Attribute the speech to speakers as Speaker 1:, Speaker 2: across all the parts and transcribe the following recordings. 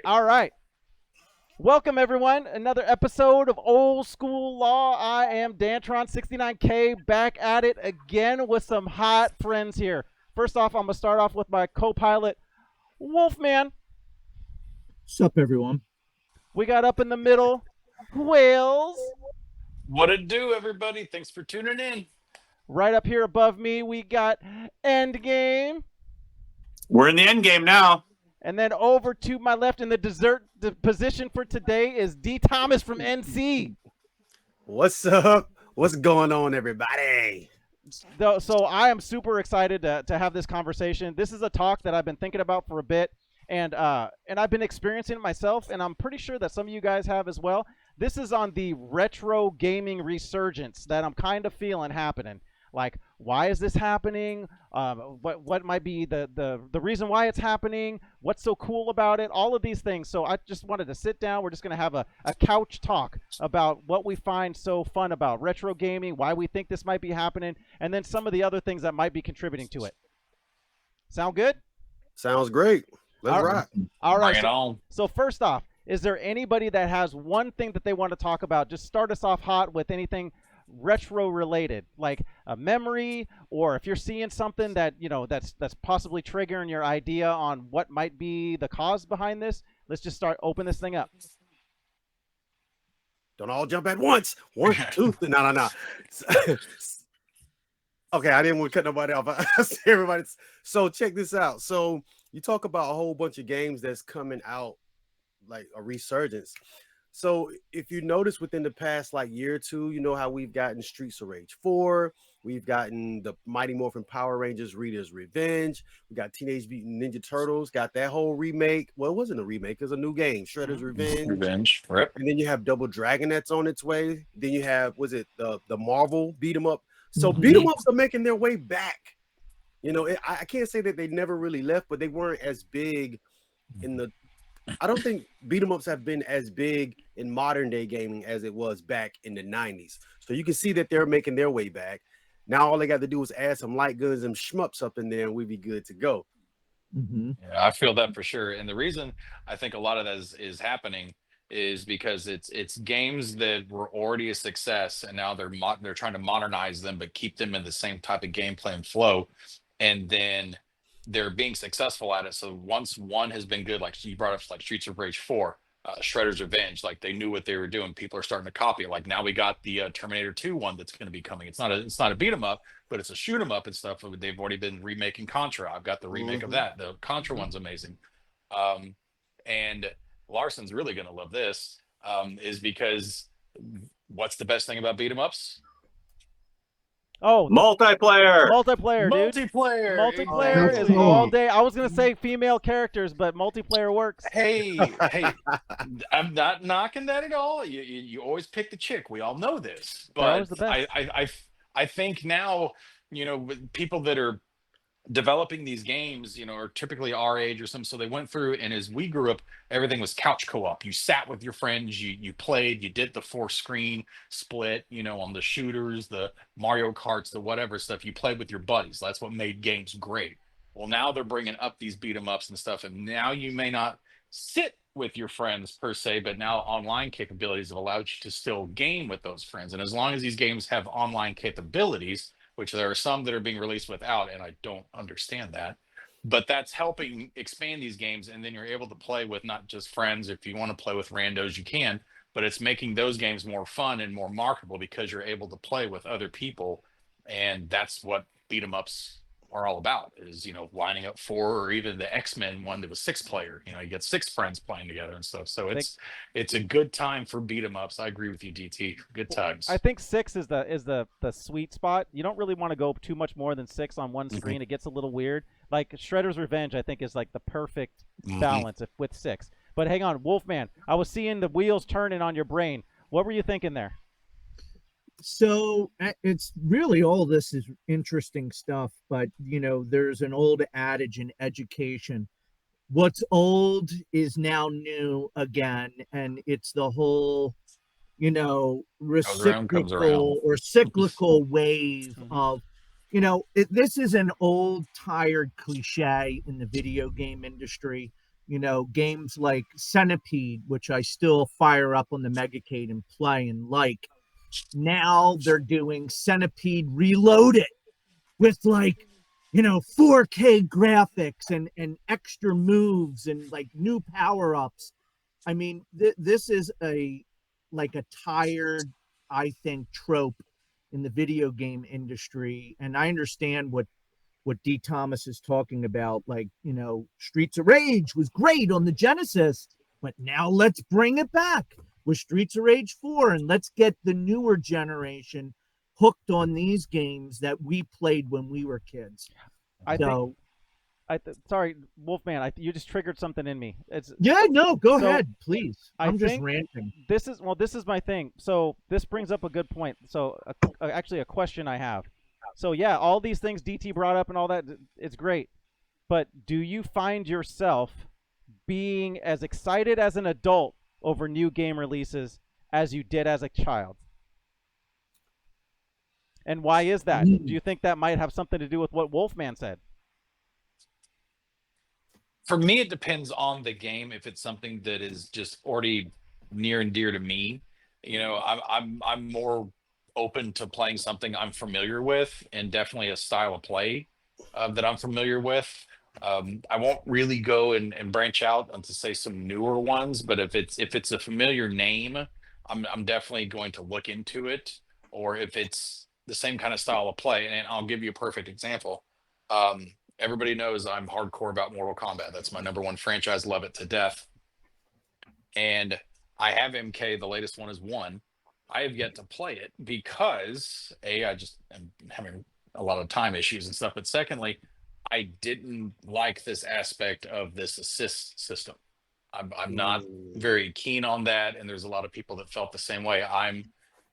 Speaker 1: All right. Welcome, everyone. Another episode of Old School Law. I am Dantron69K back at it again with some hot friends here. First off, I'm going to start off with my co pilot, Wolfman.
Speaker 2: Sup, everyone?
Speaker 1: We got up in the middle, Whales.
Speaker 3: What it do, everybody? Thanks for tuning in.
Speaker 1: Right up here above me, we got Endgame.
Speaker 4: We're in the end game now.
Speaker 1: And then over to my left in the dessert position for today is D. Thomas from NC.
Speaker 5: What's up? What's going on, everybody?
Speaker 1: So I am super excited to have this conversation. This is a talk that I've been thinking about for a bit, and I've been experiencing it myself, and I'm pretty sure that some of you guys have as well. This is on the retro gaming resurgence that I'm kind of feeling happening. Like, why is this happening? What might be the reason why it's happening? What's so cool about it? All of these things. So I just wanted to sit down. We're just going to have a couch talk about what we find so fun about retro gaming, why we think this might be happening, and then some of the other things that might be contributing to it. Sound good?
Speaker 5: Sounds great. Let's rock.
Speaker 1: All right.
Speaker 3: Bring it on.
Speaker 1: So first off, is there anybody that has one thing that they want to talk about? Just start us off hot with anything retro related, like a memory, or if you're seeing something that that's possibly triggering your idea on what might be the cause behind this. Let's just open this thing up.
Speaker 5: Don't all jump at once. One, two, no. Okay, I didn't want to cut nobody off. I see everybody. So check this out. So you talk about a whole bunch of games that's coming out, like a resurgence. So if you notice within the past year or two, you know how we've gotten Streets of Rage 4, we've gotten the Mighty Morphin Power Rangers Retro Resurgence, we got Teenage Mutant Ninja Turtles, got that whole remake. Well, it wasn't a remake, it was a new game, Shredder's
Speaker 3: Revenge. Rip.
Speaker 5: And then you have Double Dragon that's on its way. Then you have, the Marvel beat 'em up. So beat 'em ups are making their way back. I can't say that they never really left, but they weren't as big I don't think beat 'em ups have been as big in modern day gaming as it was back in the 90s. So you can see that they're making their way back. Now all they got to do is add some light guns and shmups up in there and we'd be good to go.
Speaker 2: Mm-hmm.
Speaker 3: Yeah, I feel that for sure. And the reason I think a lot of that is happening is because it's games that were already a success, and now they're trying to modernize them, but keep them in the same type of gameplay and flow. And then they're being successful at it. So once one has been good, like you brought up, like Streets of Rage 4, Shredder's Revenge, like they knew what they were doing. People are starting to copy it. Like now we got the Terminator 2 one that's going to be coming. It's not a beat 'em up, but it's a shoot 'em up and stuff. They've already been remaking Contra. I've got the remake of that. The Contra one's amazing. And Larson's really going to love this, is because what's the best thing about beat 'em ups?
Speaker 1: Oh,
Speaker 4: Multiplayer.
Speaker 1: dude. Multiplayer is all day. I was gonna say female characters, but multiplayer works.
Speaker 3: Hey, I'm not knocking that at all. You always pick the chick. We all know this, but
Speaker 1: the best.
Speaker 3: I think now, with people that are developing these games, are typically our age or something. So they went through, and as we grew up, everything was couch co-op. You sat with your friends, you played, you did the 4-screen split, on the shooters, the Mario Karts, the whatever stuff. You played with your buddies. That's what made games great. Well, now they're bringing up these beat 'em ups and stuff, and now you may not sit with your friends per se, but now online capabilities have allowed you to still game with those friends. And as long as these games have online capabilities, which there are some that are being released without, and I don't understand that. But that's helping expand these games, and then you're able to play with not just friends. If you want to play with randos, you can, but it's making those games more fun and more marketable because you're able to play with other people, and that's what beat 'em ups are all about, is lining up 4, or even the X-Men one that was 6-player. You get 6 friends playing together and stuff. So it's a good time for beat 'em ups. I agree with you, DT. Good times.
Speaker 1: I think 6 is the sweet spot. You don't really want to go too much more than 6 on one screen. It gets a little weird. Like Shredder's Revenge, I think, is like the perfect balance with 6. But hang on, Wolfman, I was seeing the wheels turning on your brain. What were you thinking there?
Speaker 2: So it's really, all this is interesting stuff, but there's an old adage in education: what's old is now new again. And it's the whole reciprocal or cyclical wave of this is an old tired cliche in the video game industry. You know, games like Centipede, which I still fire up on the Megacade and play and like. Now they're doing Centipede Reloaded with like, you know, 4K graphics and extra moves and like new power-ups. I mean, this is a like a tired, I think, trope in the video game industry. And I understand what D. Thomas is talking about. Like, you know, Streets of Rage was great on the Genesis, but now let's bring it back with Streets of Rage 4 and let's get the newer generation hooked on these games that we played when we were kids.
Speaker 1: I think sorry, Wolfman, you just triggered something in me.
Speaker 2: Yeah, no, go
Speaker 1: so
Speaker 2: ahead, please. I'm just
Speaker 1: think
Speaker 2: ranting.
Speaker 1: This is my thing. So this brings up a good point. So actually a question I have. So yeah, all these things DT brought up and all that, it's great. But do you find yourself being as excited as an adult over new game releases as you did as a child? And why is that? Do you think that might have something to do with what Wolfman said?
Speaker 3: For me, it depends on the game. If it's something that is just already near and dear to me, you know, I'm more open to playing something I'm familiar with, and definitely a style of play that I'm familiar with. I won't really go and branch out onto say some newer ones, but if it's a familiar name, I'm definitely going to look into it. Or if it's the same kind of style of play, and I'll give you a perfect example. Everybody knows I'm hardcore about Mortal Kombat. That's my number one franchise. Love it to death. And I have MK. The latest one is 1. I have yet to play it because I just am having a lot of time issues and stuff. But secondly, I didn't like this aspect of this assist system. I'm not very keen on that. And there's a lot of people that felt the same way. I'm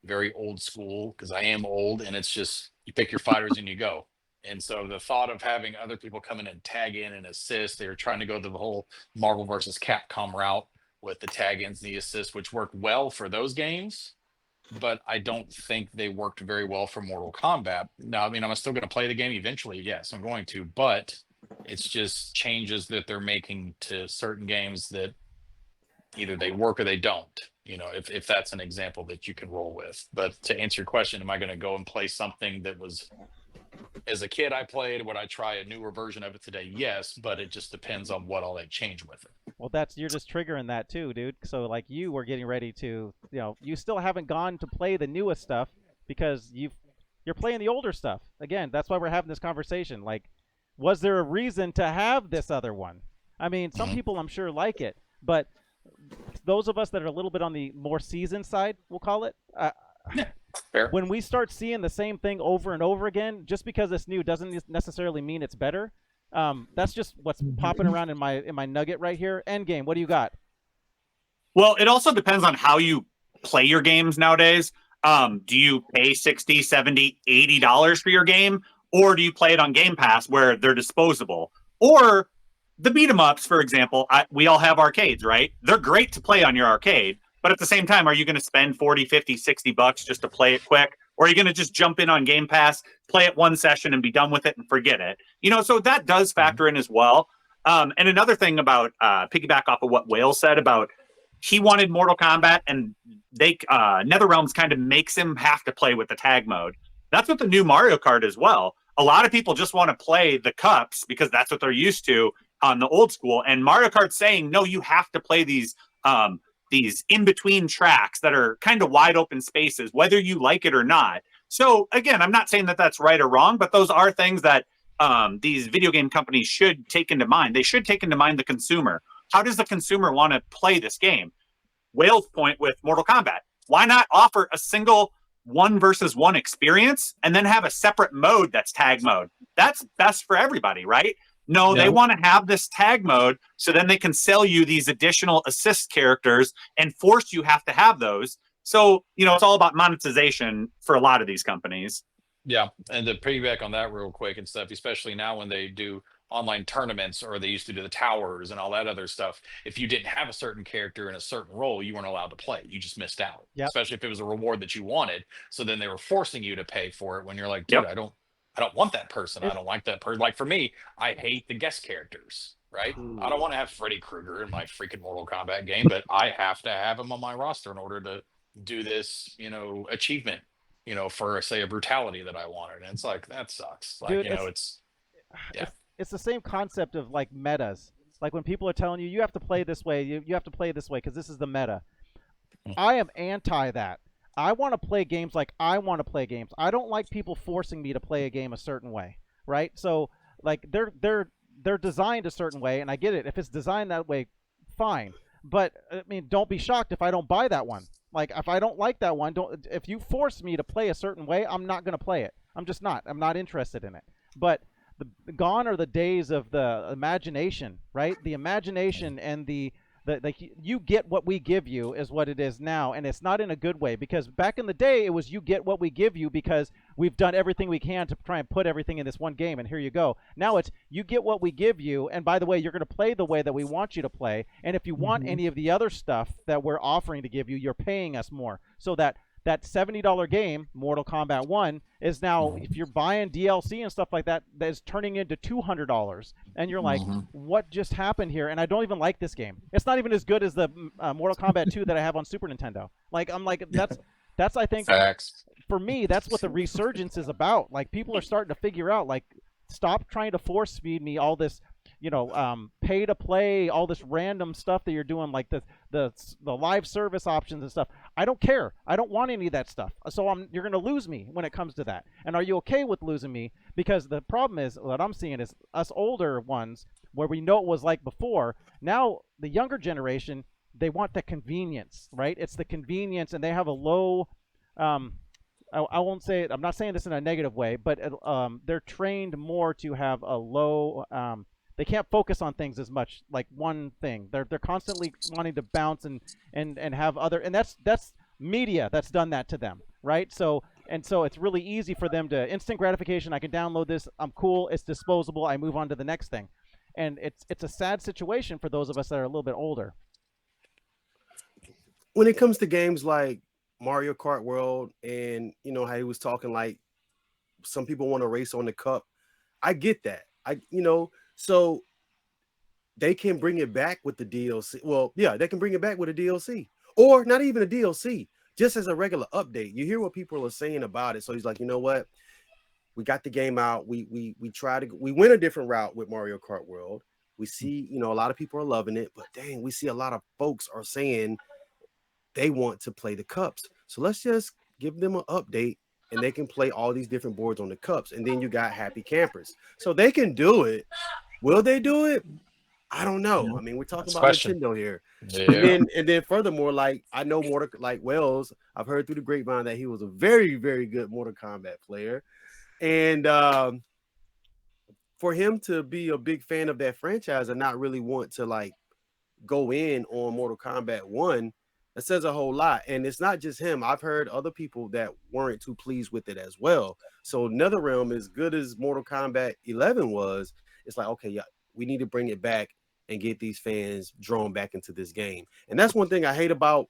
Speaker 3: very old school because I am old, and it's just you pick your fighters and you go. And so the thought of having other people come in and tag in and assist, they were trying to go the whole Marvel versus Capcom route with the tag ins and the assists, which worked well for those games. But I don't think they worked very well for Mortal Kombat. Now, I mean, I'm still going to play the game eventually. Yes, I'm going to, but it's just changes that they're making to certain games that either they work or they don't. You know, if that's an example that you can roll with. But to answer your question, am I going to go and play something that was as a kid I played? Would I try a newer version of it today? Yes, but it just depends on what all they change with it.
Speaker 1: Well, you're just triggering that too, dude. So like you were getting ready to, you know, you still haven't gone to play the newest stuff because you're playing the older stuff. Again, that's why we're having this conversation. Like, was there a reason to have this other one? I mean, some people I'm sure like it, but those of us that are a little bit on the more seasoned side, we'll call it,
Speaker 3: Fair.
Speaker 1: when we start seeing the same thing over and over again, just because it's new doesn't necessarily mean it's better. That's just what's popping around in my nugget right here. Endgame, what do you got?
Speaker 4: Well, it also depends on how you play your games nowadays. Do you pay $60, $70, $80 for your game? Or do you play it on Game Pass where they're disposable? Or the beat 'em ups, for example, we all have arcades, right? They're great to play on your arcade. But at the same time, are you going to spend 40, 50, 60 bucks just to play it quick? Or are you going to just jump in on Game Pass, play it one session and be done with it and forget it? You know, so that does factor in as well. And another thing about piggyback off of what Whale said about he wanted Mortal Kombat, and they NetherRealms kind of makes him have to play with the tag mode. That's what the new Mario Kart as well. A lot of people just want to play the cups because that's what they're used to on the old school. And Mario Kart's saying, no, you have to play these in-between tracks that are kind of wide open spaces, whether you like it or not. So again, I'm not saying that that's right or wrong, but those are things that these video game companies should take into mind. They should take into mind the consumer. How does the consumer want to play this game? Whale's point with Mortal Kombat. Why not offer a single 1-versus-1 experience and then have a separate mode that's tag mode? That's best for everybody, right? No, they want to have this tag mode so then they can sell you these additional assist characters and force you have to have those. So, you know, it's all about monetization for a lot of these companies.
Speaker 3: Yeah. And to piggyback on that real quick and stuff, especially now when they do online tournaments or they used to do the towers and all that other stuff, if you didn't have a certain character in a certain role, you weren't allowed to play. You just missed out, especially if it was a reward that you wanted. So then they were forcing you to pay for it when you're like, dude, I don't want that person.
Speaker 1: It,
Speaker 3: I don't like that person. Like for me, I hate the guest characters, right? I don't want to have Freddy Krueger in my freaking Mortal Kombat game, but I have to have him on my roster in order to do this, achievement, for say a brutality that I wanted. And it's like that sucks. Like,
Speaker 1: dude,
Speaker 3: it's yeah.
Speaker 1: it's the same concept of like metas. Like when people are telling you you have to play this way, you have to play this way because this is the meta. I am anti that. I want to play games like I want to play games. I don't like people forcing me to play a game a certain way, right? So like they're designed a certain way, and I get it. If it's designed that way, fine. But I mean, don't be shocked if I don't buy that one. Like if I don't like that one, don't. If you force me to play a certain way, I'm not going to play it. I'm just not. I'm not interested in it. But gone are the days of the imagination, right? The imagination and the like you get what we give you is what it is now, and it's not in a good way, because back in the day it was you get what we give you because we've done everything we can to try and put everything in this one game, and here you go. Now it's you get what we give you, and by the way, you're going to play the way that we want you to play, and if you want any of the other stuff that we're offering to give you, you're paying us more. So that $70 game, Mortal Kombat 1, is now, if you're buying DLC and stuff like that, that is turning into $200. And you're like, what just happened here? And I don't even like this game. It's not even as good as the Mortal Kombat 2 that I have on Super Nintendo. Like, I'm like, that's I think,
Speaker 3: Facts.
Speaker 1: for me, that's what the resurgence is about. Like, people are starting to figure out, like, stop trying to force feed me all this, pay to play, all this random stuff that you're doing, like the live service options and stuff. I don't care. I don't want any of that stuff. So you're going to lose me when it comes to that. And are you okay with losing me? Because the problem is, what I'm seeing is us older ones, where we know it was like before. Now the younger generation, they want the convenience, right? It's the convenience, and they have a low. I won't say it. I'm not saying this in a negative way, but they're trained more to have a low. They can't focus on things as much, like one thing. They're constantly wanting to bounce and have other, and that's media that's done that to them, right? So it's really easy for them to instant gratification. I can download this. I'm cool. It's disposable. I move on to the next thing, and it's a sad situation for those of us that are a little bit older.
Speaker 5: When it comes to games like Mario Kart World, and how he was talking, like some people want to race on the cup. I get that. So they can bring it back with the DLC. Well, yeah, they can bring it back with a DLC, or not even a DLC, just as a regular update. You hear what people are saying about it. So he's like, you know what? We got the game out. We went a different route with Mario Kart World. We see, a lot of people are loving it, but dang, we see a lot of folks are saying they want to play the cups. So let's just give them an update, and they can play all these different boards on the cups. And then you got happy campers. So they can do it. Will they do it? I don't know. I mean, we're talking about Nintendo here. Yeah. And then furthermore, like I know Wells, I've heard through the grapevine that he was a very, very good Mortal Kombat player. And for him to be a big fan of that franchise and not really want to like go in on Mortal Kombat 1, that says a whole lot. And it's not just him. I've heard other people that weren't too pleased with it as well. So NetherRealm, as good as Mortal Kombat 11 was, it's like, okay, yeah, we need to bring it back and get these fans drawn back into this game. And that's one thing I hate about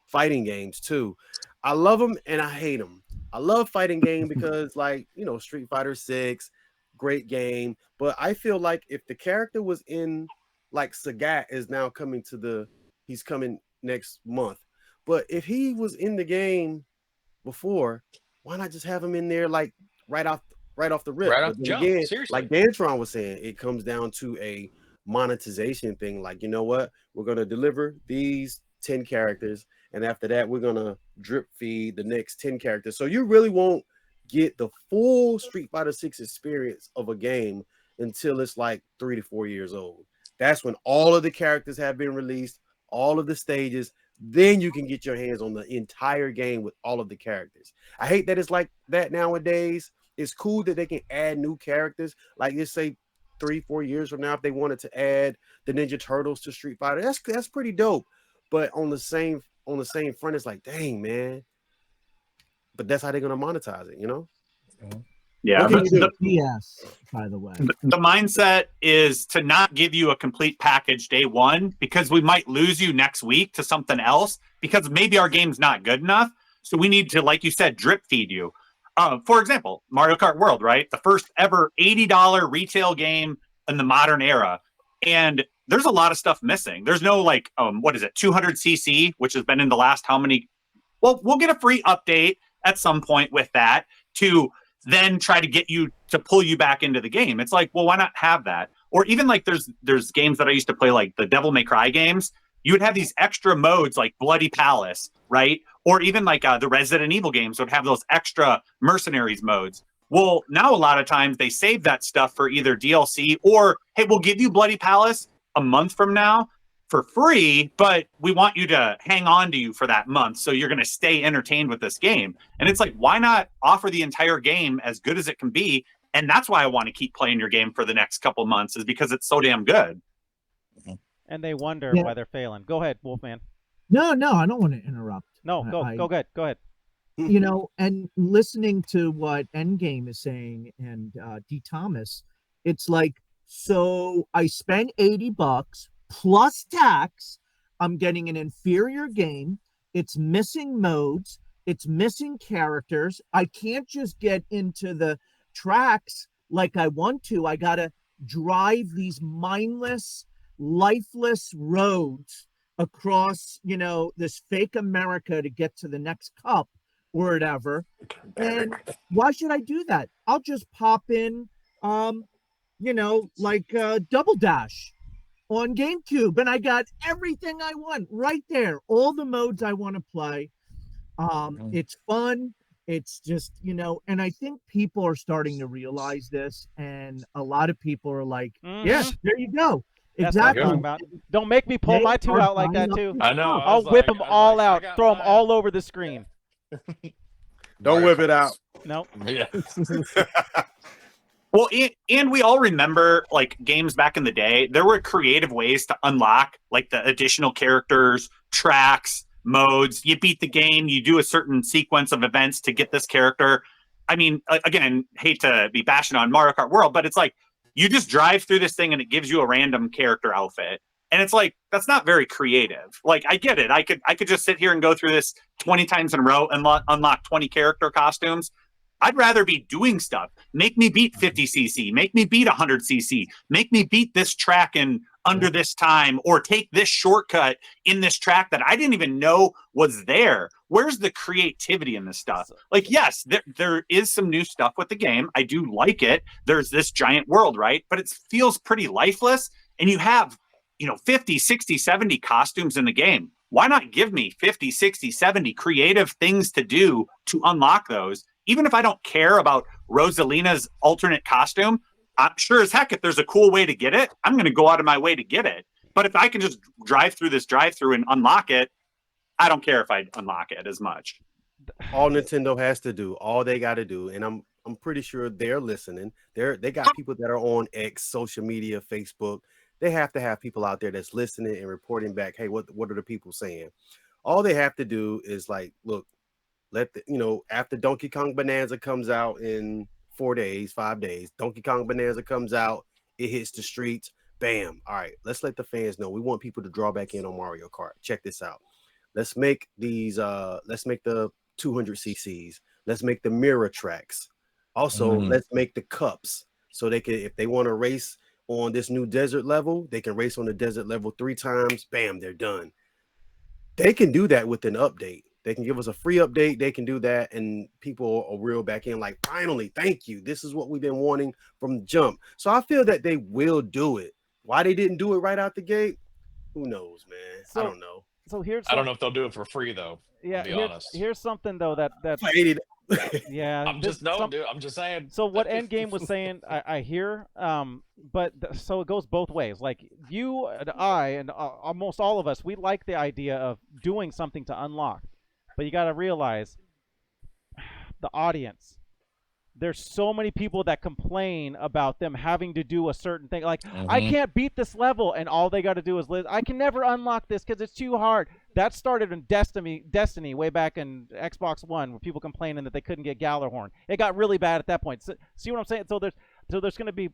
Speaker 5: fighting games too. I love them and I hate them. I love fighting game because, like, Street Fighter 6, great game. But I feel like if the character was in, like, Sagat is now coming he's coming next month. But if he was in the game before, why not just have him in there, like, right off the rip?
Speaker 3: Right off the jump.
Speaker 5: Again,
Speaker 3: Seriously.
Speaker 5: like Dantron was saying, it comes down to a monetization thing. Like, you know what? We're going to deliver these 10 characters, and after that, we're going to drip feed the next 10 characters. So you really won't get the full Street Fighter 6 experience of a game until it's like 3 to 4 years old. That's when all of the characters have been released, all of the stages. Then you can get your hands on the entire game with all of the characters. I hate that it's like that nowadays. It's cool that they can add new characters. Like, let's say 3-4 years from now, if they wanted to add the Ninja Turtles to Street Fighter, that's pretty dope. But on the same front, it's like, dang, man. But that's how they're gonna monetize it,
Speaker 4: Yeah,
Speaker 2: yes, by the way.
Speaker 4: The mindset is to not give you a complete package day one, because we might lose you next week to something else because maybe our game's not good enough. So we need to, like you said, drip feed you. For example, Mario Kart World, right? The first ever $80 retail game in the modern era. And there's a lot of stuff missing. There's no like, what is it, 200cc, which has been in the last how many? Well, we'll get a free update at some point with that to then try to get you to pull you back into the game. It's like, well, why not have that? Or even like there's games that I used to play, like the Devil May Cry games. You would have these extra modes like Bloody Palace, right? Or even like the Resident Evil games would have those extra mercenaries modes. Well, now a lot of times they save that stuff for either DLC or, hey, we'll give you Bloody Palace a month from now for free, but we want you to hang on to you for that month. So you're going to stay entertained with this game. And it's like, why not offer the entire game as good as it can be? And that's why I want to keep playing your game for the next couple months, is because it's so damn good.
Speaker 1: And they wonder why they're failing. Go ahead, Wolfman.
Speaker 2: No, I don't want to interrupt.
Speaker 1: No, go ahead.
Speaker 2: You know, and listening to what Endgame is saying and D. Thomas, it's like, so I spent $80 plus tax. I'm getting an inferior game. It's missing modes. It's missing characters. I can't just get into the tracks like I want to. I got to drive these mindless, lifeless roads across, you know, this fake America to get to the next cup or whatever. And why should I do that? I'll just pop in, you know, like Double Dash on GameCube, and I got everything I want right there. All the modes I want to play. It's fun. It's just, you know, and I think people are starting to realize this, and a lot of people are like, yes, there you go.
Speaker 1: That's what I'm
Speaker 2: Exactly.
Speaker 1: talking about. Don't make me pull my two out like that too.
Speaker 3: I know.
Speaker 1: I'll whip them all out, throw them all over the screen.
Speaker 5: Don't whip it out.
Speaker 1: No.
Speaker 3: Yeah.
Speaker 4: Well, and we all remember, like, games back in the day, there were creative ways to unlock, like, the additional characters, tracks, modes. You beat the game, you do a certain sequence of events to get this character. I mean, again, hate to be bashing on Mario Kart World, but it's like, you just drive through this thing and it gives you a random character outfit. And it's like, that's not very creative. Like, I get it. I could just sit here and go through this 20 times in a row and unlock 20 character costumes. I'd rather be doing stuff. Make me beat 50cc. Make me beat 100cc. Make me beat this track in under this time, or take this shortcut in this track that I didn't even know was there. Where's the creativity in this stuff? Like, yes, there is some new stuff with the game. I do like it. There's this giant world, right? But it feels pretty lifeless. And you have, 50, 60, 70 costumes in the game. Why not give me 50, 60, 70 creative things to do to unlock those? Even if I don't care about Rosalina's alternate costume, I'm sure as heck, if there's a cool way to get it, I'm going to go out of my way to get it. But if I can just drive through this drive-through and unlock it, I don't care if I unlock it as much.
Speaker 5: All Nintendo has to do, all they got to do, and I'm pretty sure they're listening. They got people that are on X, social media, Facebook. They have to have people out there that's listening and reporting back. Hey, what are the people saying? All they have to do is like, look, after Donkey Kong Bonanza comes out in 4 days, 5 days, Donkey Kong Bonanza comes out, it hits the streets, bam. All right, let's let the fans know. We want people to draw back in on Mario Kart. Check this out. Let's make these, let's make the 200cc's. Let's make the mirror tracks. Also, let's make the cups so they can, if they want to race on this new desert level, they can race on the desert level 3 times. Bam, they're done. They can do that with an update. They can give us a free update. They can do that, and people are real back in like, finally, thank you. This is what we've been wanting from jump. So I feel that they will do it. Why they didn't do it right out the gate, who knows, man? I don't know.
Speaker 1: So here's
Speaker 3: I don't know if they'll do it for free though.
Speaker 1: Yeah,
Speaker 3: to be honest.
Speaker 1: Here's something though that yeah.
Speaker 3: I'm just dude. I'm just saying.
Speaker 1: So what Endgame was saying, I hear, but so it goes both ways. Like you and I and almost all of us, we like the idea of doing something to unlock, but you got to realize the audience. There's so many people that complain about them having to do a certain thing. Like, I can't beat this level, and all they got to do is live. I can never unlock this because it's too hard. That started in Destiny way back in Xbox One, where people complaining that they couldn't get Gallarhorn. It got really bad at that point. So, see what I'm saying? So there's going to be,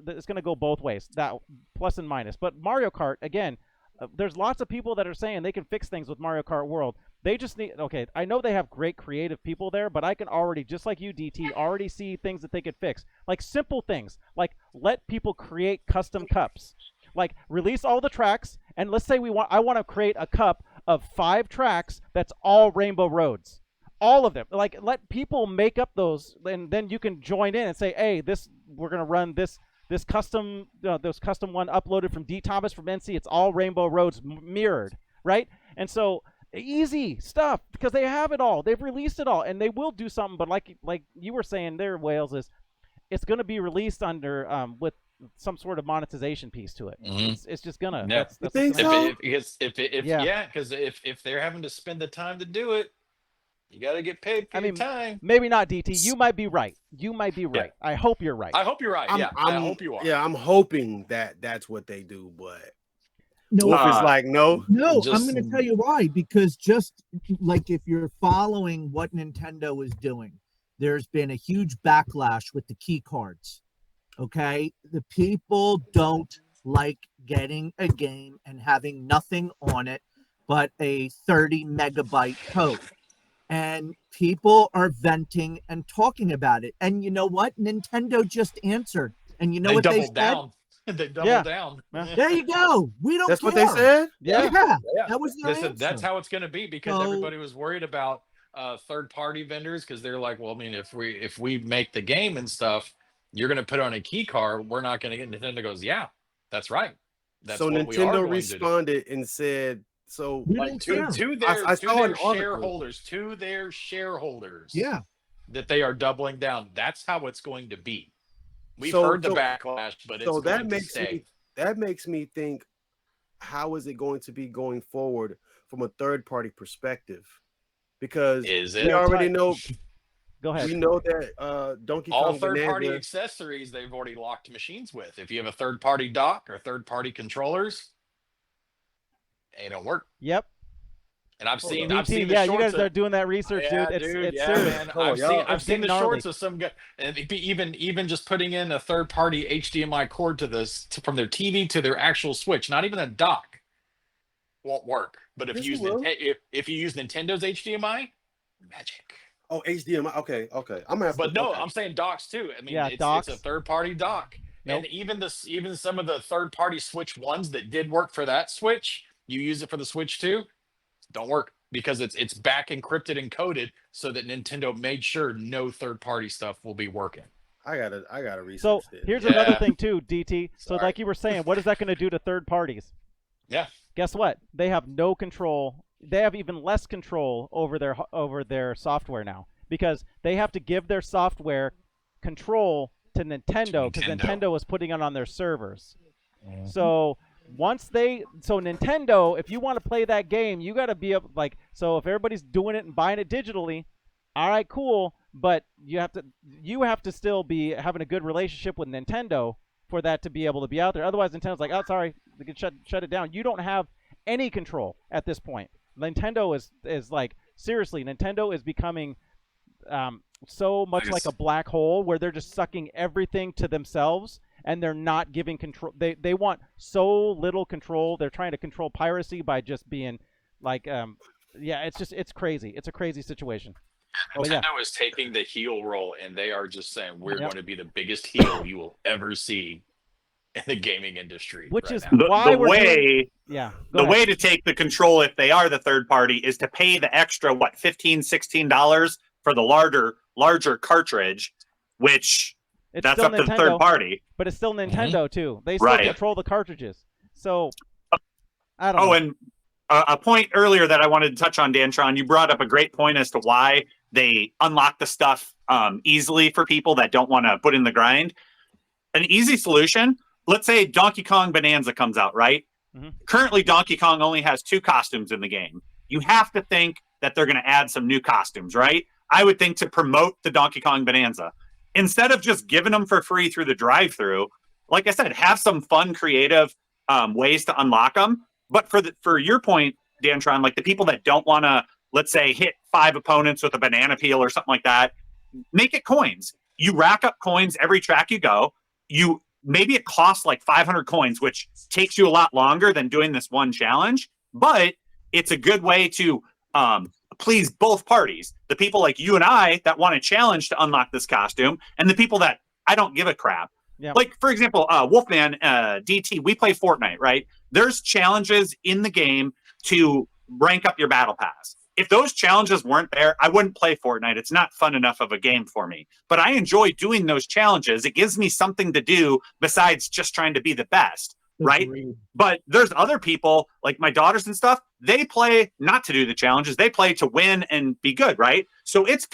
Speaker 1: it's going to go both ways, that plus and minus. But Mario Kart, again, there's lots of people that are saying they can fix things with Mario Kart World. They just need, okay, I know they have great creative people there, but I can already, just like you, DT, already see things that they could fix. Like simple things, like let people create custom cups. Like release all the tracks, and let's say I want to create a cup of 5 tracks that's all Rainbow Roads. All of them. Like let people make up those, and then you can join in and say, hey, we're gonna run this custom, those custom one uploaded from D Thomas from NC. It's all Rainbow Roads mirrored, right? And so easy stuff because they have it all. They've released it all, and they will do something. But like you were saying there, Wales, is it's going to be released under with some sort of monetization piece to it. It's just gonna.
Speaker 3: Yeah.
Speaker 1: That's
Speaker 5: You think so?
Speaker 3: Because if they're having to spend the time to do it, you got to get paid for your time.
Speaker 1: Maybe not, DT. You might be right.
Speaker 3: Yeah.
Speaker 1: I hope you're right.
Speaker 3: I hope you're right. I hope you are.
Speaker 5: Yeah, I'm hoping that that's what they do, but
Speaker 2: No,
Speaker 5: Wolf is like, no.
Speaker 2: No,
Speaker 3: Just-
Speaker 2: I'm going to tell you why. Because just like if you're following what Nintendo is doing, there's been a huge backlash with the key cards. Okay, the people don't like getting a game and having nothing on it but a 30 megabyte code. And people are venting and talking about it. And you know what? Nintendo just answered. And you know what they
Speaker 3: doubled
Speaker 2: said?
Speaker 3: down. They doubled down.
Speaker 2: There you go. We don't
Speaker 5: That's
Speaker 2: care.
Speaker 5: what they said?
Speaker 1: Yeah.
Speaker 2: That was their answer.
Speaker 3: That's how it's going to be because
Speaker 2: So-
Speaker 3: everybody was worried about third-party vendors because they're like, well, I mean, if we make the game and stuff, you're going to put on a key card. We're not going to get. Nintendo goes, yeah, that's right. That's
Speaker 5: So
Speaker 3: what we are
Speaker 5: Nintendo
Speaker 3: going to do.
Speaker 5: responded and said, so
Speaker 2: We
Speaker 3: Like
Speaker 2: don't
Speaker 3: to,
Speaker 2: care.
Speaker 3: to their,
Speaker 5: I
Speaker 3: to
Speaker 5: saw
Speaker 3: their
Speaker 5: an article.
Speaker 3: shareholders,
Speaker 2: Yeah.
Speaker 3: that they are doubling down. That's how it's going to be. We've
Speaker 5: So-
Speaker 3: heard the
Speaker 5: so-
Speaker 3: backlash, but it's
Speaker 5: so
Speaker 3: going
Speaker 5: that
Speaker 3: to
Speaker 5: makes
Speaker 3: stay.
Speaker 5: me think, how is it going to be going forward from a third party perspective? Because
Speaker 3: Is
Speaker 5: we
Speaker 3: it?
Speaker 5: already know
Speaker 1: Go ahead.
Speaker 5: we know that Donkey
Speaker 3: All
Speaker 5: Kong
Speaker 3: third-party
Speaker 5: Bonanza,
Speaker 3: accessories they've already locked machines with. If you have a third-party dock or third-party controllers, it don't work.
Speaker 1: Yep.
Speaker 3: And I've seen
Speaker 1: DT,
Speaker 3: the
Speaker 1: yeah, you
Speaker 3: shorts
Speaker 1: guys
Speaker 3: of-
Speaker 1: are doing that research,
Speaker 3: Yeah,
Speaker 1: dude. It's
Speaker 3: yeah,
Speaker 1: serious.
Speaker 3: man.
Speaker 5: Oh, y'all-
Speaker 3: I've seen the
Speaker 1: gnarly.
Speaker 3: shorts of some guy, and even just putting in a third-party HDMI cord from their TV to their actual Switch, not even a dock, won't work. But if
Speaker 5: Yes,
Speaker 3: you
Speaker 5: it
Speaker 3: use
Speaker 5: will.
Speaker 3: if you use Nintendo's HDMI, magic.
Speaker 5: oh, HDMI. Okay. I'm gonna have
Speaker 3: But
Speaker 5: to,
Speaker 3: no,
Speaker 5: okay.
Speaker 3: I'm saying docks too. I mean,
Speaker 1: Yeah,
Speaker 3: it's
Speaker 1: docks.
Speaker 3: a third-party dock.
Speaker 1: Nope.
Speaker 3: And even some of the third-party Switch ones that did work for that Switch, you use it for the Switch too, don't work because it's back encrypted and coded so that Nintendo made sure no third-party stuff will be working.
Speaker 5: I gotta research
Speaker 1: So
Speaker 5: this.
Speaker 1: here's
Speaker 3: Yeah.
Speaker 1: another thing too, DT. So
Speaker 3: Sorry.
Speaker 1: like you were saying, what is that going to do to third parties?
Speaker 3: Yeah.
Speaker 1: Guess what? They have no control. They have even less control over their software now because they have to give their software control to Nintendo because Nintendo is putting it on their servers. So Nintendo, if you want to play that game, you got to be up so if everybody's doing it and buying it digitally, all right, cool, but you have to still be having a good relationship with Nintendo for that to be able to be out there. Otherwise, Nintendo's like, oh, sorry, they can shut it down. You don't have any control at this point. Nintendo is like, seriously, Nintendo is becoming so much like a black hole where they're just sucking everything to themselves and they're not giving control. They want so little control. They're trying to control piracy by just being like, it's crazy. It's a crazy situation. But yeah.
Speaker 3: Nintendo is taking the heel role, and they are just saying we're
Speaker 1: Yep.
Speaker 3: going to be the biggest heel you will ever see in the gaming industry.
Speaker 1: Which
Speaker 3: right
Speaker 1: is
Speaker 3: now.
Speaker 1: why
Speaker 4: The
Speaker 1: we're
Speaker 4: way
Speaker 1: yeah.
Speaker 4: the way to take the control if they are the third party is to pay the extra $15-$16 for the larger cartridge, which
Speaker 1: It's
Speaker 4: that's
Speaker 1: still
Speaker 4: up to the
Speaker 1: Nintendo,
Speaker 4: third party.
Speaker 1: but it's still Nintendo too. They still
Speaker 4: Right.
Speaker 1: control the cartridges. So I don't know.
Speaker 4: Oh, and a point earlier that I wanted to touch on, Dantron, you brought up a great point as to why they unlock the stuff easily for people that don't want to put in the grind. An easy solution, let's say Donkey Kong Bonanza comes out, right?
Speaker 1: Mhm.
Speaker 4: Currently, Donkey Kong only has 2 costumes in the game. You have to think that they're going to add some new costumes, right? I would think to promote the Donkey Kong Bonanza. Instead of just giving them for free through the drive-thru, like I said, have some fun, creative ways to unlock them. But for your point, Dantron, like the people that don't want to, let's say, hit 5 opponents with a banana peel or something like that, make it coins. You rack up coins every track you go. Maybe it costs like 500 coins, which takes you a lot longer than doing this one challenge, but it's a good way to please both parties. The people like you and I that want a challenge to unlock this costume, and the people that I don't give a crap.
Speaker 1: Yeah.
Speaker 4: Like, for example, Wolfman, DT, we play Fortnite, right? There's challenges in the game to rank up your battle pass. If those challenges weren't there, I wouldn't play Fortnite. It's not fun enough of a game for me. But I enjoy doing those challenges. It gives me something to do besides just trying to be the best, right?
Speaker 2: Agreed.
Speaker 4: But there's other people, like my daughters and stuff, they play not to do the challenges. They play to win and be good, right? So it's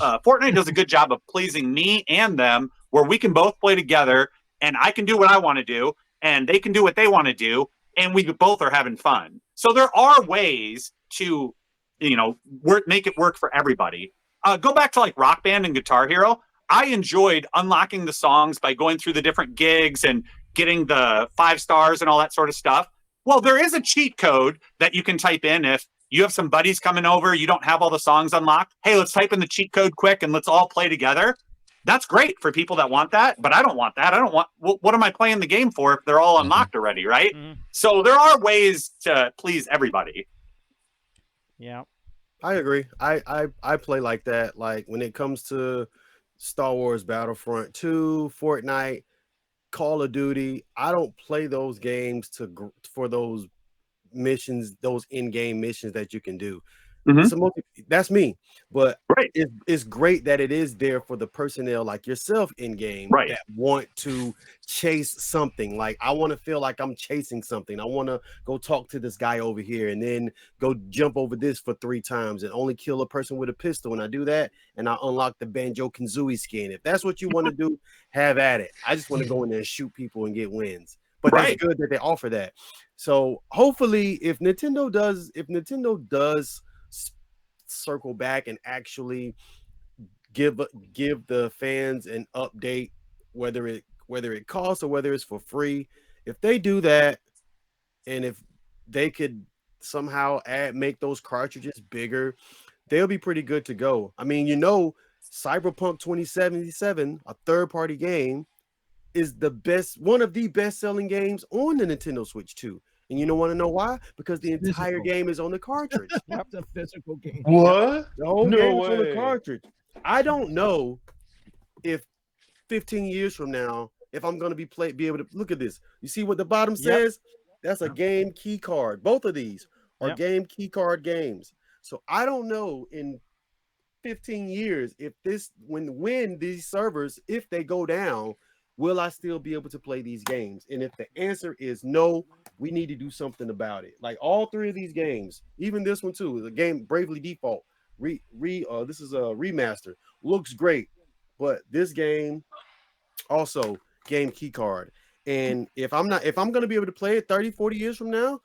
Speaker 4: Fortnite does a good job of pleasing me and them, where we can both play together and I can do what I want to do and they can do what they want to do, and we both are having fun. So there are ways to, make it work for everybody. Go back to like Rock Band and Guitar Hero. I enjoyed unlocking the songs by going through the different gigs and getting the 5 stars and all that sort of stuff. Well, there is a cheat code that you can type in if you have some buddies coming over, you don't have all the songs unlocked. Hey, let's type in the cheat code quick and let's all play together. That's great for people that want that, but I don't want that. What am I playing the game for if they're all unlocked already, right?
Speaker 1: Mm-hmm.
Speaker 4: So there are ways to please everybody.
Speaker 1: Yeah.
Speaker 5: I agree. I play like that. Like when it comes to Star Wars Battlefront 2, Fortnite, Call of Duty, I don't play those games for those missions, those in-game missions that you can do.
Speaker 4: Mhm.
Speaker 5: That's me, but
Speaker 4: Right.
Speaker 5: it's great that it is there for the personnel like yourself in game
Speaker 4: Right.
Speaker 5: that want to chase something. Like I want to feel like I'm chasing something. I want to go talk to this guy over here and then go jump over this for 3 times and only kill a person with a pistol. And I do that and I unlock the Banjo-Kazooie skin. If that's what you want to do, have at it. I just want to go in there and shoot people and get wins. But that's
Speaker 4: Right.
Speaker 5: good that they offer that. So hopefully if Nintendo does circle back and actually give the fans an update, whether it costs or whether it's for free, if they do that, and if they could somehow make those cartridges bigger, they'll be pretty good to go. I mean, Cyberpunk 2077, a third-party game, is one of the best-selling games on the Nintendo Switch 2. And you want to know why? Because the entire game is on the cartridge.
Speaker 2: It's a physical game.
Speaker 3: What?
Speaker 5: The whole
Speaker 3: No
Speaker 5: game is on the
Speaker 3: way.
Speaker 5: cartridge. I don't know if 15 years from now, if I'm going to be able to look at this. You see what the bottom says? That's a game key card. Both of these are game key card games. So I don't know in 15 years if when these servers, if they go down, will I still be able to play these games? And if the answer is no, we need to do something about it. Like all 3 of these games, even this one too, the game Bravely Default, this is a remaster, looks great, but this game also game key card. And if I'm going to be able to play it 30, 40 years from now,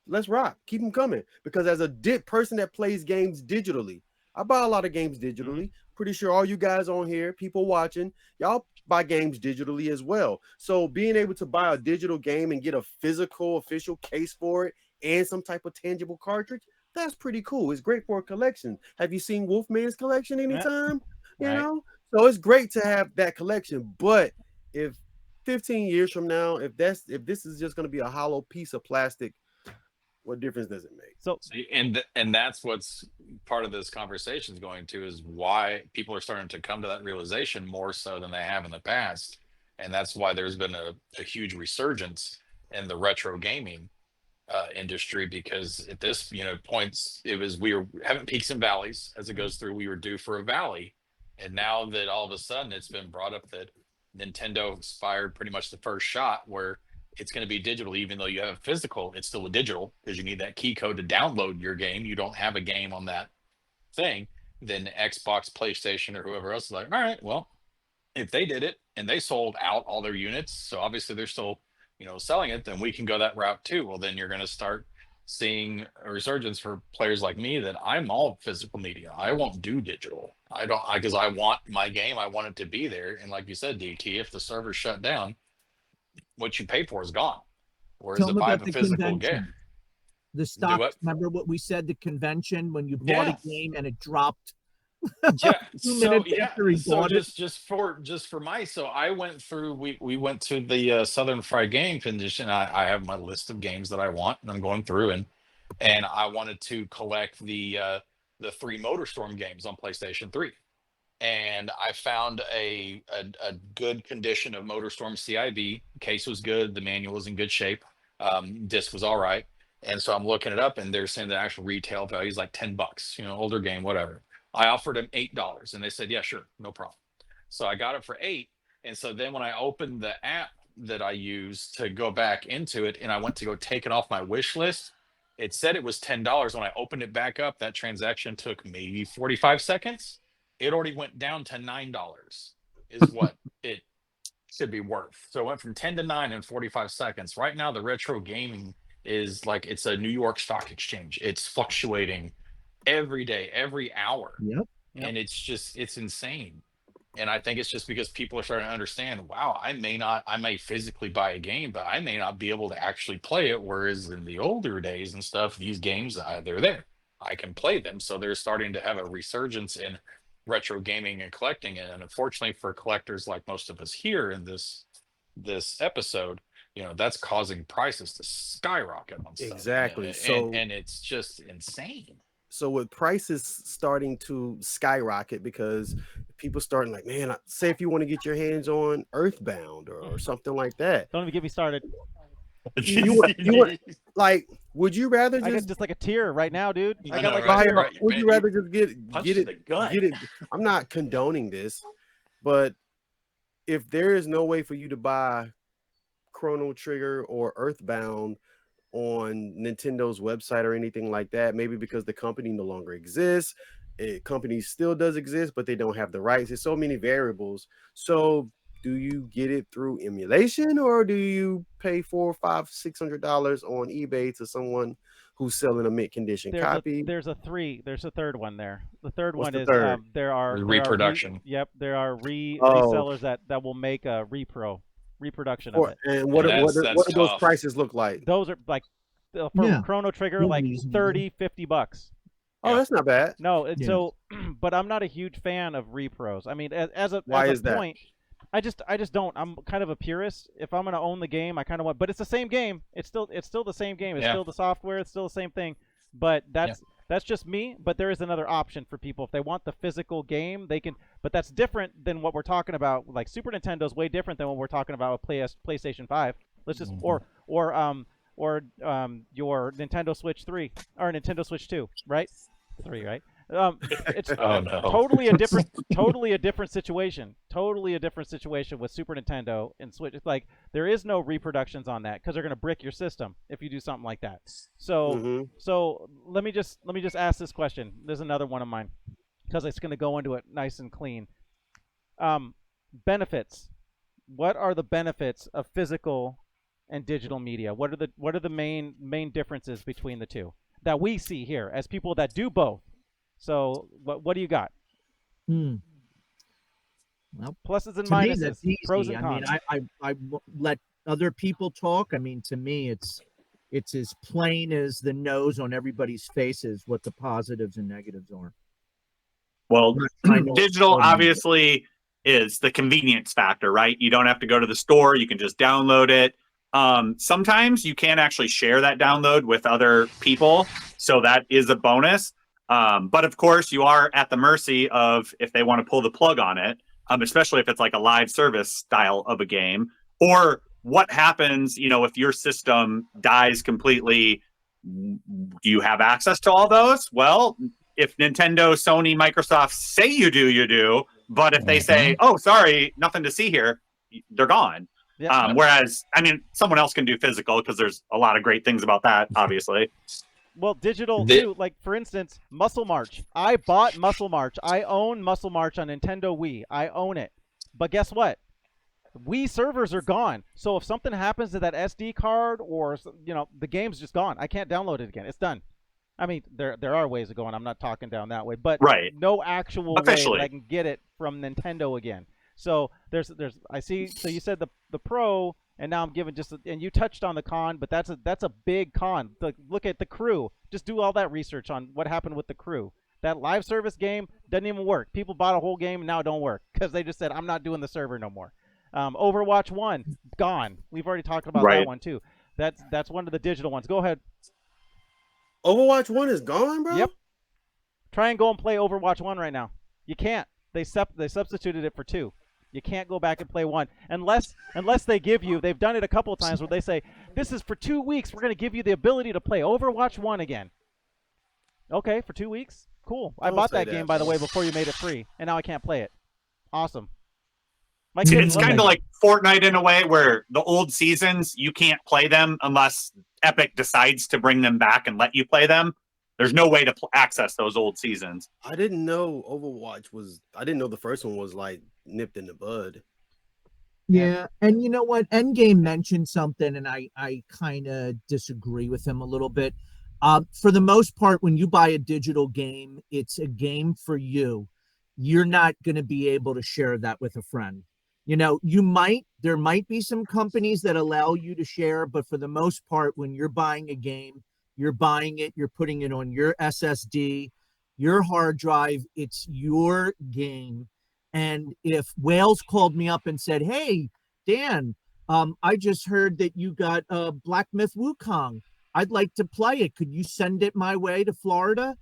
Speaker 5: let's rock. Keep them coming. Because as a person that plays games digitally, I buy a lot of games digitally. Pretty sure all you guys on here, people watching, y'all buy games digitally as well. So being able to buy a digital game and get a physical official case for it and some type of tangible cartridge, that's pretty cool. It's great for a collection. Have you seen Wolfman's collection anytime?
Speaker 1: Right.
Speaker 5: So it's great to have that collection. But if 15 years from now, if this is just going to be a hollow piece of plastic, what difference does it make?
Speaker 1: So
Speaker 3: See, and that's what's part of this conversation is going to, is why people are starting to come to that realization more so than they have in the past. And that's why there's been a huge resurgence in the retro gaming industry, because at this points we were having peaks and valleys as it goes through. We were due for a valley, and now that all of a sudden it's been brought up that Nintendo fired pretty much the first shot where it's going to be digital. Even though you have physical, it's still a digital, because you need that key code to download your game. You don't have a game on that thing. Then Xbox, PlayStation, or whoever else is like, all right, well, if they did it and they sold out all their units, so obviously they're still selling it, then we can go that route too. Well, then you're going to start seeing a resurgence for players like me that I'm all physical media. I won't do digital. I don't, because I want my game. I want it to be there. And like you said, DT, if the server's shut down, what you pay for is gone. Whereas
Speaker 2: Tell
Speaker 3: if
Speaker 2: them
Speaker 3: I
Speaker 2: about
Speaker 3: have a
Speaker 2: the
Speaker 3: physical
Speaker 2: convention.
Speaker 3: game,
Speaker 2: The stock.
Speaker 3: what?
Speaker 2: Remember what we said? The convention when you bought
Speaker 3: Yeah.
Speaker 2: a game and it dropped.
Speaker 3: Yeah.
Speaker 2: 2
Speaker 3: So
Speaker 2: minutes
Speaker 3: yeah.
Speaker 2: after he
Speaker 3: So
Speaker 2: bought it.
Speaker 3: just for my, so I went through. We went to the Southern Fried Game Convention. I have my list of games that I want, and I'm going through, and and I wanted to collect the 3 MotorStorm games on PlayStation 3. And I found a good condition of MotorStorm CIB. Case was good, the manual was in good shape, disc was all right. And so I'm looking it up, and they're saying the actual retail value is like $10, older game, whatever. I offered them $8, and they said, yeah, sure, no problem. So I got it for 8. And so then when I opened the app that I use to go back into it, and I went to go take it off my wish list, it said it was $10. When I opened it back up, that transaction took maybe 45 seconds. It already went down to $9 is what it should be worth. So it went from 10 to 9 in 45 seconds. Right now, the retro gaming is like it's a New York Stock Exchange. It's fluctuating every day, every hour.
Speaker 2: Yep.
Speaker 3: And it's insane. And I think it's just because people are starting to understand, wow, I may physically buy a game, but I may not be able to actually play it. Whereas in the older days and stuff, these games, they're there. I can play them. So they're starting to have a resurgence in retro gaming and collecting. And unfortunately for collectors like most of us here in this episode, that's causing prices to skyrocket on stuff.
Speaker 5: Exactly.
Speaker 3: And it's just insane.
Speaker 5: So with prices starting to skyrocket because people starting like, man, say if you want to get your hands on Earthbound or something like that.
Speaker 1: Don't even get me started.
Speaker 5: You want like, would you rather
Speaker 1: I
Speaker 5: just
Speaker 1: got just like a tear right now, dude. I got like
Speaker 3: right,
Speaker 1: a tear.
Speaker 3: right.
Speaker 5: would you rather just get it
Speaker 3: the gut.
Speaker 5: get it? I'm not condoning this, but if there is no way for you to buy Chrono Trigger or Earthbound on Nintendo's website or anything like that, maybe because the company no longer exists, company still does exist, but they don't have the rights. There's so many variables. So do you get it through emulation, or do you pay $400, $500, $600 on eBay to someone who's selling a mint condition copy?
Speaker 1: There's a third one there. The third
Speaker 5: What's
Speaker 1: one
Speaker 5: the
Speaker 1: is
Speaker 5: third?
Speaker 1: there are
Speaker 3: Reproduction.
Speaker 1: there are
Speaker 5: Oh.
Speaker 1: resellers that will make a reproduction of it.
Speaker 5: And what
Speaker 3: That's
Speaker 5: do those
Speaker 3: tough.
Speaker 5: prices look like?
Speaker 1: Those are like for
Speaker 2: Yeah.
Speaker 1: Chrono Trigger,
Speaker 2: They're
Speaker 1: like
Speaker 2: reasonable.
Speaker 1: $30-$50.
Speaker 5: Oh,
Speaker 3: Yeah.
Speaker 5: that's not bad.
Speaker 1: No,
Speaker 2: Yeah.
Speaker 1: so but I'm not a huge fan of repros. I mean,
Speaker 5: Why
Speaker 1: as
Speaker 5: is
Speaker 1: a
Speaker 5: that?
Speaker 1: point, I just don't. I'm kind of a purist. If I'm gonna own the game, I kind of want. But it's the same game. It's still the same game. It's
Speaker 3: Yeah.
Speaker 1: still the software. It's still the same thing. But that's just me. But there is another option for people if they want the physical game. They can. But that's different than what we're talking about. Like Super Nintendo's way different than what we're talking about with PlayStation 5. Let's just or your Nintendo Switch 3 or Nintendo Switch 2, right? 3, right? It's
Speaker 3: Oh no.
Speaker 1: totally a different situation. Totally a different situation with Super Nintendo and Switch. It's like there is no reproductions on that because they're gonna brick your system if you do something like that. So
Speaker 5: Mhm.
Speaker 1: so let me just ask this question. There's another one of mine because it's gonna go into it nice and clean. Benefits. What are the benefits of physical and digital media? What are the main differences between the two that we see here as people that do both? So what do you got?
Speaker 2: Well,
Speaker 1: Pluses and
Speaker 2: to me,
Speaker 1: minuses,
Speaker 2: that's easy.
Speaker 1: pros and
Speaker 2: I
Speaker 1: cons.
Speaker 2: mean, I let other people talk. I mean, to me, it's as plain as the nose on everybody's faces what the positives and negatives are.
Speaker 4: Well,
Speaker 2: I know
Speaker 4: digital
Speaker 2: it's
Speaker 4: obviously is the convenience factor, right? You don't have to go to the store. You can just download it. Sometimes you can actually share that download with other people. So that is a bonus. But of course, you are at the mercy of if they want to pull the plug on it, especially if it's like a live service style of a game. Or what happens, if your system dies completely, do you have access to all those? Well, if Nintendo, Sony, Microsoft say you do, but if they say, oh, sorry, nothing to see here, they're gone.
Speaker 1: Yeah.
Speaker 4: Whereas, I mean, someone else can do physical because there's a lot of great things about that, obviously.
Speaker 1: Well, digital too. Like for instance, Muscle March. I bought Muscle March. I own Muscle March on Nintendo Wii. I own it. But guess what? Wii servers are gone. So if something happens to that SD card, or the game's just gone. I can't download it again. It's done. I mean, there are ways of going. I'm not talking down that way, but
Speaker 4: right.
Speaker 1: No actual
Speaker 4: Officially.
Speaker 1: way that I can get it from Nintendo again. So there's I see. So you said the pro, and now I'm giving and you touched on the con, but that's a big con. Look at the Crew. Just do all that research on what happened with the Crew. That live service game doesn't even work. People bought a whole game and now it don't work because they just said I'm not doing the server no more. Overwatch 1 gone. We've already talked about that one too. That's one of the digital ones. Go ahead.
Speaker 5: Overwatch 1 is gone, bro?
Speaker 1: Yep. Try and go and play Overwatch 1 right now. You can't. They substituted it for 2. You can't go back and play 1 unless they give you. They've done it a couple of times where they say, "This is for 2 weeks. We're going to give you the ability to play Overwatch 1 again." Okay, for 2 weeks? Cool. I
Speaker 5: Don't
Speaker 1: bought
Speaker 5: say
Speaker 1: that
Speaker 5: that,
Speaker 1: game, by the
Speaker 5: bro.
Speaker 1: way, before you made it free, and now I can't play it. Awesome. My
Speaker 4: It's
Speaker 1: kids love
Speaker 4: kind
Speaker 1: that
Speaker 4: of
Speaker 1: game.
Speaker 4: like Fortnite in a way, where the old seasons, you can't play them unless Epic decides to bring them back and let you play them. There's no way to access those old seasons.
Speaker 5: I didn't know Overwatch was. I didn't know the first one was like nipped in the bud.
Speaker 2: Yeah, and you know what? Endgame mentioned something, and I kind of disagree with him a little bit. For the most part, when you buy a digital game, it's a game for you. You're not going to be able to share that with a friend. You know, there might be some companies that allow you to share, but for the most part, when you're buying a game, you're buying it, you're putting it on your SSD, your hard drive, it's your game. And if Wales called me up and said, "Hey, Dan, I just heard that you got Black Myth Wukong. I'd like to play it. Could you send it my way to Florida?"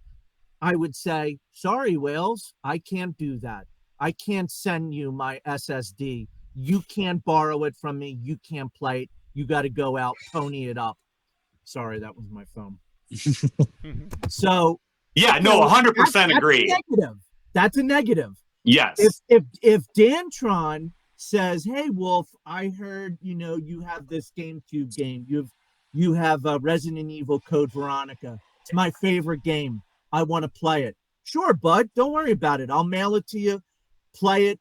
Speaker 2: I would say, "Sorry, Wales, I can't do that. I can't send you my SSD. You can't borrow it from me. You can't play it. You got to go out, pony it up." Sorry, that was my phone. So
Speaker 4: Yeah, no, 100% agree.
Speaker 2: That's a negative. That's a negative.
Speaker 4: Yes.
Speaker 2: If Dantron says, "Hey, Wolf, I heard you have this GameCube game. You have Resident Evil Code Veronica. It's my favorite game. I want to play it." Sure, bud. Don't worry about it. I'll mail it to you. Play it.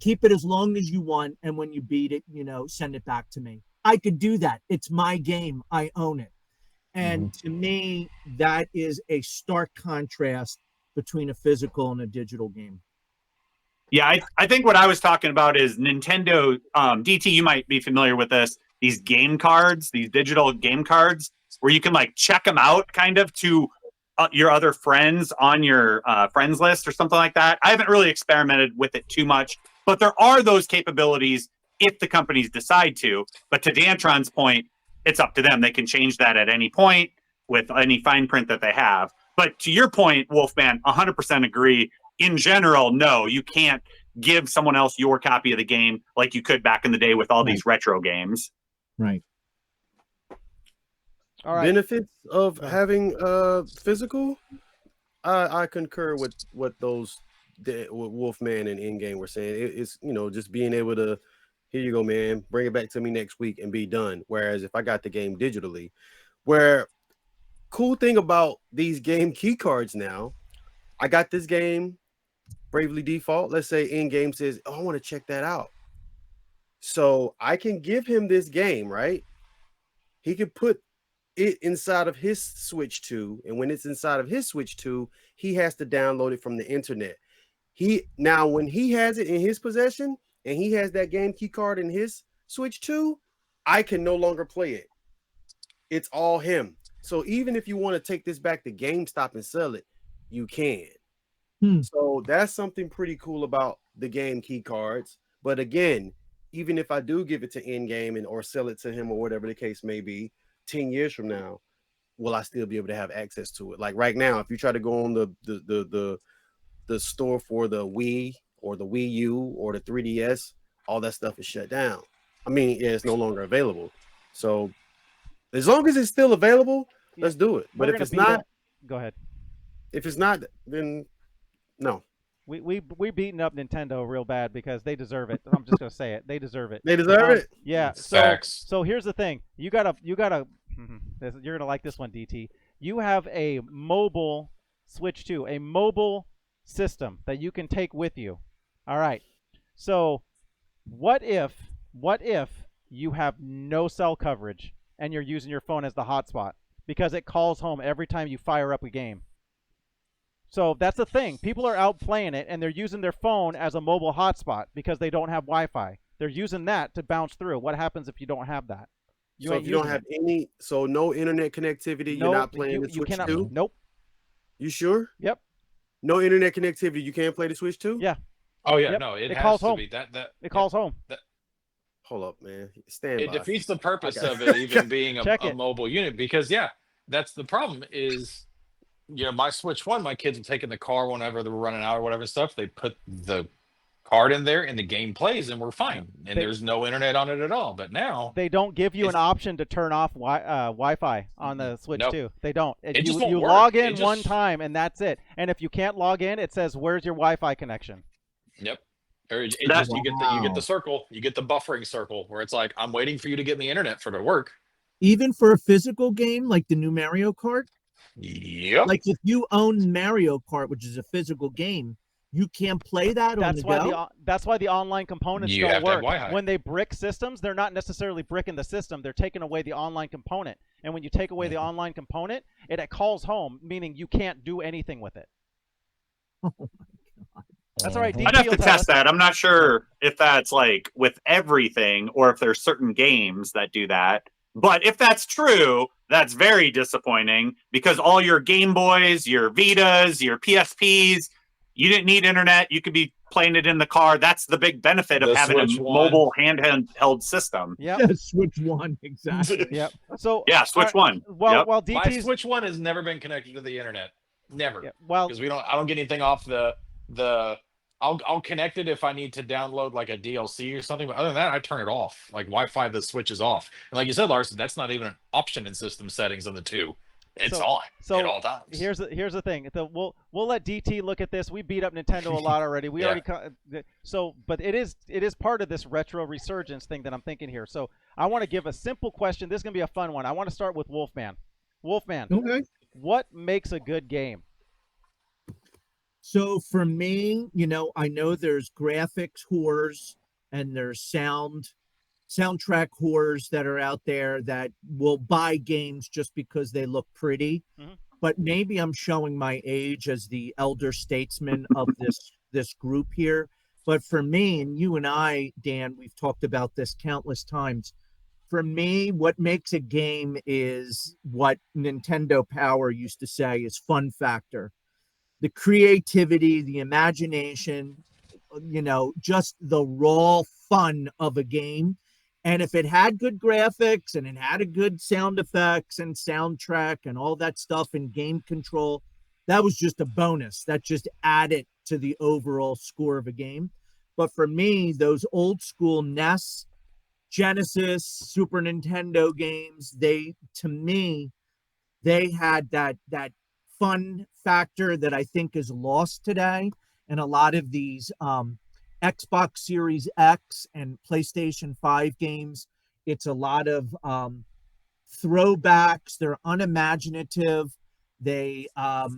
Speaker 2: Keep it as long as you want, and when you beat it, send it back to me. I could do that. It's my game. I own it. And to me, that is a stark contrast between a physical and a digital game.
Speaker 4: Yeah, I think what I was talking about is Nintendo. DT, you might be familiar with this. These game cards, these digital game cards, where you can like check them out, kind of to your other friends on your friends list or something like that. I haven't really experimented with it too much, but there are those capabilities if the companies decide to. But to Dantron's point, it's up to them. They can change that at any point with any fine print that they have. But to your point, Wolfman, 100% agree. In general, no, you can't give someone else your copy of the game like you could back in the day with all these retro games.
Speaker 2: Right.
Speaker 1: All right.
Speaker 5: Benefits of having physical. I concur with what what Wolfman and Endgame were saying. It's just being able to, here you go, man, bring it back to me next week and be done. Whereas if I got the game digitally, where cool thing about these game key cards now, I got this game, Bravely Default. Let's say Endgame says, "Oh, I want to check that out." So I can give him this game, right? He can put it inside of his Switch 2, and when it's inside of his Switch 2, he has to download it from the internet. When he has it in his possession and he has that game key card in his Switch 2, I can no longer play it. It's all him. So even if you want to take this back to GameStop and sell it, you can. So that's something pretty cool about the game key cards. But again, even if I do give it to Endgame or sell it to him or whatever the case may be, 10 years from now, will I still be able to have access to it? Like right now, if you try to go on the store for the Wii or the Wii U or the 3DS, all that stuff is shut down. I mean, it's no longer available. So as long as it's still available, let's do it. But if it's not,
Speaker 1: go ahead.
Speaker 5: If it's not, then no.
Speaker 1: We beating up Nintendo real bad because they deserve it. I'm just gonna say it. They deserve it.
Speaker 5: They deserve it.
Speaker 1: Yeah. So here's the thing. You gotta. You're gonna like this one, DT. You have a mobile Switch 2, a mobile system that you can take with you. All right. So what if you have no cell coverage and you're using your phone as the hotspot because it calls home every time you fire up a game? So that's the thing. People are out playing it, and they're using their phone as a mobile hotspot because they don't have Wi-Fi. They're using that to bounce through. What happens if you don't have that?
Speaker 5: So if you don't have no internet connectivity, you're not playing the Switch 2?
Speaker 1: Nope.
Speaker 5: You sure?
Speaker 1: Yep.
Speaker 5: No internet connectivity, you can't play the Switch 2?
Speaker 1: Yeah.
Speaker 3: Oh yeah,
Speaker 1: Yep.
Speaker 3: no, it
Speaker 1: calls
Speaker 3: has to
Speaker 1: home.
Speaker 3: be that
Speaker 1: it calls home.
Speaker 5: Hold up, man. Stand
Speaker 3: it
Speaker 5: by.
Speaker 3: defeats the purpose of it even being a mobile unit because that's the problem is, my Switch One, my kids would take in the car whenever they were running out or whatever stuff. They put the card in there and the game plays and we're fine. And
Speaker 1: They
Speaker 3: there's no internet on it at all. But now
Speaker 1: they don't give you an
Speaker 3: it's
Speaker 1: option to turn off Wi-Fi on the Switch
Speaker 3: nope.
Speaker 1: 2. They don't.
Speaker 3: It
Speaker 1: You
Speaker 3: just won't
Speaker 1: you
Speaker 3: work.
Speaker 1: log
Speaker 3: It
Speaker 1: in one
Speaker 3: just
Speaker 1: time and that's it. And if you can't log in, it says where's your Wi-Fi connection.
Speaker 3: Yep. Or it
Speaker 4: That
Speaker 3: just you get the
Speaker 2: Wow.
Speaker 3: circle, you get the buffering circle where it's like, I'm waiting for you to get me internet for it to work.
Speaker 2: Even for a physical game like the new Mario Kart,
Speaker 3: Yep.
Speaker 2: like if you own Mario Kart, which is a physical game, you can't play that on the go.
Speaker 1: That's why the online components
Speaker 3: You
Speaker 1: don't
Speaker 3: have to have
Speaker 1: work.
Speaker 3: Wi-Fi.
Speaker 1: When they brick systems, they're not necessarily bricking the system. They're taking away the online component. And when you take away the online component, it calls home, meaning you can't do anything with it.
Speaker 2: Oh my God.
Speaker 1: That's all right.
Speaker 3: Mhm.
Speaker 4: I'd have
Speaker 1: DT
Speaker 4: to
Speaker 1: will tell us.
Speaker 4: test that. I'm not sure if that's like with everything or if there's certain games that do that. But if that's true, that's very disappointing because all your Game Boys, your Vitas, your PSPs, you didn't need internet. You could be playing it in the car. That's the big benefit of
Speaker 3: The
Speaker 4: having a
Speaker 3: Switch One.
Speaker 4: mobile handheld system.
Speaker 1: Yep.
Speaker 2: Switch One, exactly.
Speaker 1: Yep. So
Speaker 4: Yeah, Switch One.
Speaker 1: While
Speaker 4: Yep.
Speaker 3: My
Speaker 1: DT's
Speaker 3: Switch One has never been connected to the internet. Never.
Speaker 1: yeah, well
Speaker 3: Because I don't get anything off the I'll connect it if I need to download like a DLC or something, but other than that, I turn it off. Like Wi-Fi, the switch is off. And like you said, Larson, that's not even an option in system settings on the 2. It's on at all times.
Speaker 1: here's the thing. We'll let DT look at this. We beat up Nintendo a lot already. We
Speaker 3: Yeah.
Speaker 1: but it is part of this retro resurgence thing that I'm thinking here. So I want to give a simple question. This is gonna be a fun one. I want to start with Wolfman. Wolfman,
Speaker 2: Okay.
Speaker 1: what makes a good game?
Speaker 2: So for me, I know there's graphics whores and there's soundtrack whores that are out there that will buy games just because they look pretty.
Speaker 1: Mhm.
Speaker 2: But maybe I'm showing my age as the elder statesman of this group here. But for me, and you and I, Dan, we've talked about this countless times. For me, what makes a game is what Nintendo Power used to say is fun factor. The creativity, the imagination, just the raw fun of a game. And if it had good graphics and it had a good sound effects and soundtrack and all that stuff and game control, that was just a bonus. That just added to the overall score of a game. But for me, those old school NES, Genesis, Super Nintendo games, to me, they had that fun factor that I think is lost today. And a lot of these Xbox Series X and PlayStation 5 games, it's a lot of throwbacks. They're unimaginative. They, I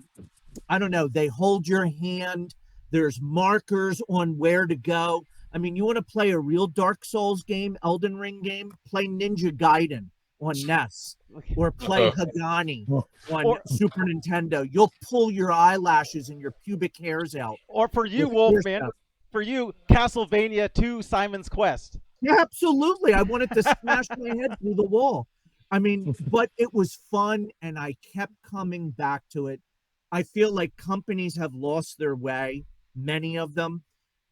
Speaker 2: don't know, they hold your hand. There's markers on where to go. I mean, you want to play a real Dark Souls game, Elden Ring game, play Ninja Gaiden on NES or play Hagani on Super Nintendo. You'll pull your eyelashes and your pubic hairs out.
Speaker 1: Or for you,
Speaker 2: with
Speaker 1: Wolfman,
Speaker 2: stuff.
Speaker 1: for you, Castlevania 2 Simon's Quest.
Speaker 2: Yeah, absolutely. I wanted to smash my head through the wall. I mean, but it was fun and I kept coming back to it. I feel like companies have lost their way, many of them.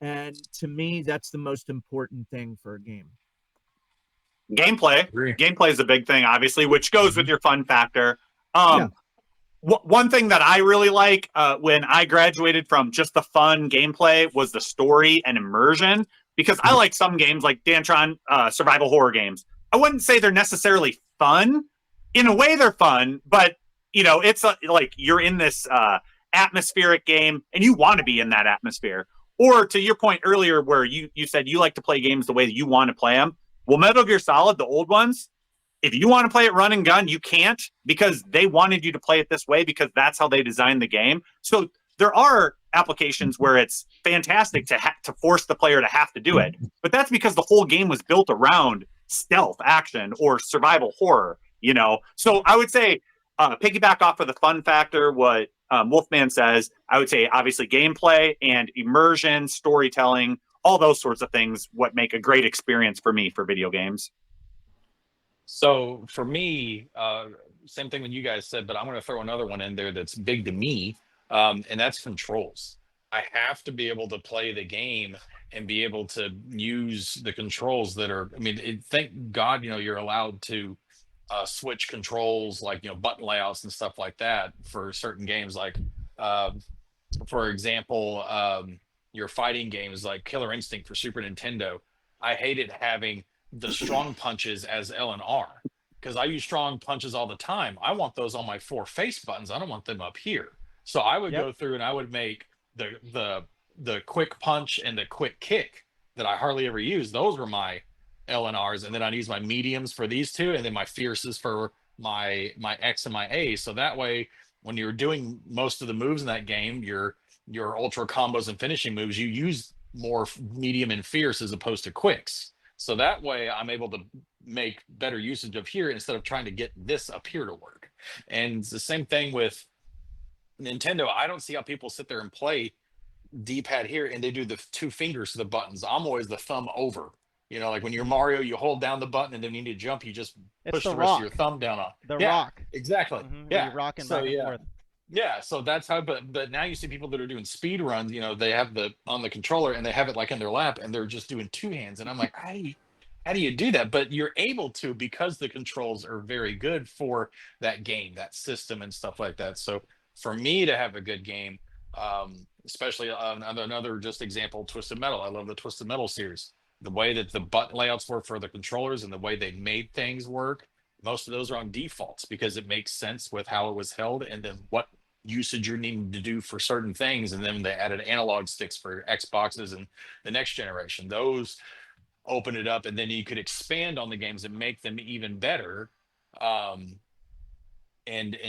Speaker 2: And to me, that's the most important thing for a game.
Speaker 4: Gameplay.
Speaker 3: Agree.
Speaker 4: Gameplay is a big thing, obviously, which goes with your fun factor.
Speaker 2: Yeah.
Speaker 4: One thing that I really like when I graduated from just the fun gameplay was the story and immersion, because I like some games like Dantron survival horror games. I wouldn't say they're necessarily fun. In a way, they're fun, but it's like you're in this atmospheric game and you want to be in that atmosphere. Or to your point earlier, where you said you like to play games the way that you want to play them. Well, Metal Gear Solid, the old ones, if you want to play it run and gun, you can't, because they wanted you to play it this way because that's how they designed the game. So there are applications where it's fantastic to force the player to have to do it. But that's because the whole game was built around stealth action or survival horror, So I would say piggyback off of the fun factor, what Wolfman says, I would say obviously gameplay and immersion, storytelling, all those sorts of things, what make a great experience for me for video games.
Speaker 3: So for me, same thing that you guys said, but I'm going to throw another one in there that's big to me, and that's controls. I have to be able to play the game and be able to use the controls that are. I mean, thank God, you're allowed to switch controls, like button layouts and stuff like that for certain games. Like, for example, your fighting games like Killer Instinct for Super Nintendo. I hated having the strong punches as L and R because I use strong punches all the time. I want those on my 4 face buttons. I don't want them up here. So I would
Speaker 1: Yep.
Speaker 3: go through and I would make the quick punch and the quick kick that I hardly ever use. Those were my L and R's, and then I'd use my mediums for these two, and then my fierces for my X and my A. So that way, when you're doing most of the moves in that game, your ultra combos and finishing moves, you use more medium and fierce as opposed to quicks. So that way, I'm able to make better usage of here instead of trying to get this up here to work. And it's the same thing with Nintendo. I don't see how people sit there and play D-pad here and they do the 2 fingers to the buttons. I'm always the thumb over. Like when you're Mario, you hold down the button and then you need to jump, you just
Speaker 1: It's
Speaker 3: push
Speaker 1: the
Speaker 3: the rest of your
Speaker 1: rock.
Speaker 3: thumb down on.
Speaker 1: The
Speaker 3: Yeah,
Speaker 1: rock.
Speaker 3: exactly.
Speaker 1: Where
Speaker 3: Yeah.
Speaker 1: you're rocking
Speaker 3: So,
Speaker 1: back and
Speaker 3: yeah.
Speaker 1: forth.
Speaker 3: Yeah, so that's how. But now you see people that are doing speed runs. They have the on the controller and they have it like in their lap, and they're just doing 2 hands. And I'm like, how do you do that? But you're able to because the controls are very good for that game, that system, and stuff like that. So for me to have a good game, especially another just example, Twisted Metal. I love the Twisted Metal series. The way that the button layouts work for the controllers and the way they made things work, most of those are on defaults because it makes sense with how it was held and then what usage you're needing to do for certain things. And then they added analog sticks for Xboxes and the next generation. Those open it up, and then you could expand on the games and make them even better, and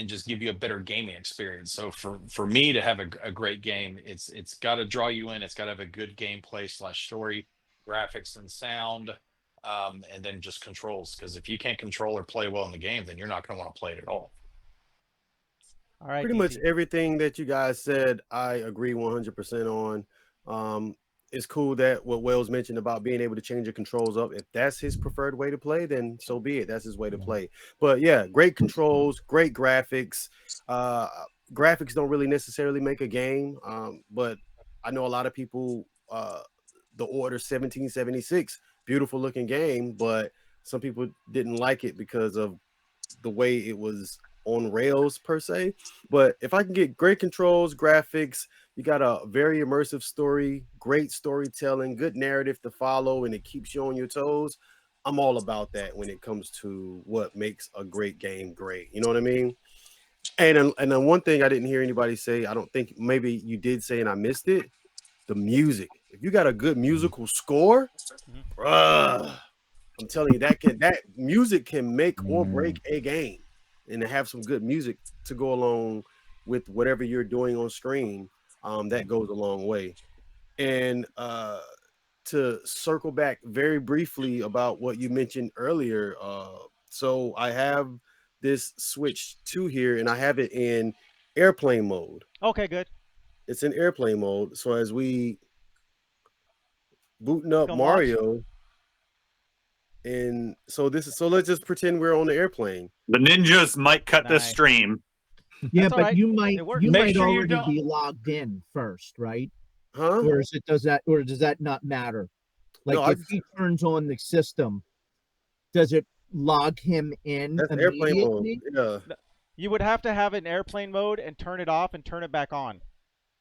Speaker 3: just give you a better gaming experience. So for me to have a great game, it's got to draw you in. It's got to have a good gameplay / story, graphics and sound, and then just controls. Because if you can't control or play well in the game, then you're not going to want to play it at all.
Speaker 1: All right.
Speaker 5: Pretty much
Speaker 1: DC.
Speaker 5: everything that you guys said, I agree 100% on. It's cool that what Wells mentioned about being able to change your controls up. If that's his preferred way to play, then so be it. That's his way to play. But yeah, great controls, great graphics. Graphics don't really necessarily make a game, but I know a lot of people. The Order 1776, beautiful looking game, but some people didn't like it because of the way it was on rails per se. But if I can get great controls, graphics, you got a very immersive story, great storytelling, good narrative to follow, and it keeps you on your toes, I'm all about that when it comes to what makes a great game great. You know what I mean? And then one thing I didn't hear anybody say, I don't think, maybe you did say and I missed it, the music. If you got a good musical score, bruh, I'm telling you, that music can make or break a game. And to have some good music to go along with whatever you're doing on screen, that goes a long way. And to circle back very briefly about what you mentioned earlier, so I have this Switch 2 here, and I have it in airplane mode.
Speaker 1: Okay, good.
Speaker 5: It's in airplane mode. So as we booting up
Speaker 1: Gonna
Speaker 5: Mario, and so let's just pretend we're on the airplane.
Speaker 4: The ninjas might cut this
Speaker 1: Nice.
Speaker 4: stream.
Speaker 2: Yeah,
Speaker 1: That's all
Speaker 2: but
Speaker 1: right.
Speaker 2: you might
Speaker 1: It works.
Speaker 2: you
Speaker 3: Make
Speaker 2: might
Speaker 3: sure you
Speaker 2: already
Speaker 3: don't-
Speaker 2: be logged in first, right?
Speaker 5: Huh?
Speaker 2: Or does that not matter? Like
Speaker 5: No,
Speaker 2: if he turns on the system, does it log him in
Speaker 5: That's airplane mode.
Speaker 2: immediately?
Speaker 5: Yeah.
Speaker 1: You would have to have it in airplane mode and turn it off and turn it back on,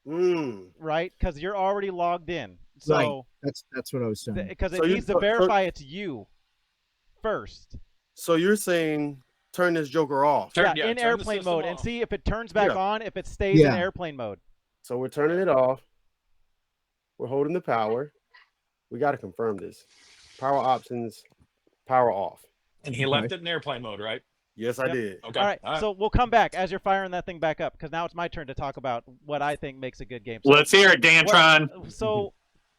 Speaker 5: Mm.
Speaker 1: right? Because you're already logged in. So
Speaker 2: That's what I was saying.
Speaker 1: because it
Speaker 5: So you-
Speaker 1: needs to
Speaker 5: so-
Speaker 1: verify it's you first.
Speaker 5: So you're saying turn this joker off.
Speaker 3: Turn-
Speaker 1: Yeah,
Speaker 3: yeah,
Speaker 1: in
Speaker 3: turn the
Speaker 1: airplane
Speaker 3: system
Speaker 1: mode and
Speaker 3: off.
Speaker 1: see if it turns back
Speaker 5: Yeah.
Speaker 1: on, if it stays in
Speaker 2: Yeah.
Speaker 1: airplane mode.
Speaker 5: So we're turning it off. We're holding the power. We got to confirm this. Power options, power off.
Speaker 3: And he left it in airplane mode, right?
Speaker 5: Yes, I
Speaker 1: Yep.
Speaker 5: did.
Speaker 3: Okay.
Speaker 1: All right, so we'll come back as you're firing that thing back up because now it's my turn to talk about what I think makes a good game. So,
Speaker 4: Let's hear it, Dantron.
Speaker 1: so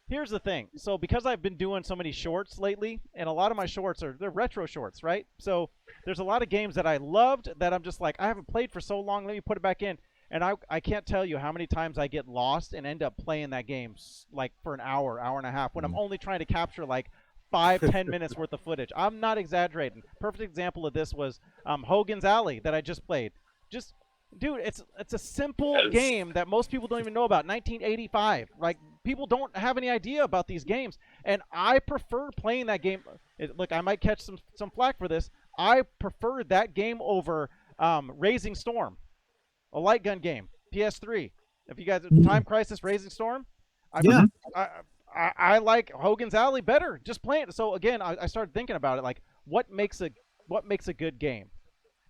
Speaker 1: here's the thing. So because I've been doing so many shorts lately, and a lot of my shorts they're retro shorts, right? So there's a lot of games that I loved that I'm just like, I haven't played for so long, let me put it back in. And I can't tell you how many times I get lost and end up playing that game like for an hour and a half when I'm only trying to capture like 5-10 minutes worth of footage. I'm not exaggerating. Perfect example of this was Hogan's Alley that I just played. Just dude, it's a simple
Speaker 3: Yes.
Speaker 1: game that most people don't even know about. 1985. Like people don't have any idea about these games, and I prefer playing that game. Look, I might catch some flack for this. I preferred that game over Raising Storm, a light gun game, PS3. If you guys Time Crisis Raising Storm,
Speaker 2: Yeah.
Speaker 1: I like Hogan's Alley better. Just playing it. So again, I started thinking about it, like what makes a good game,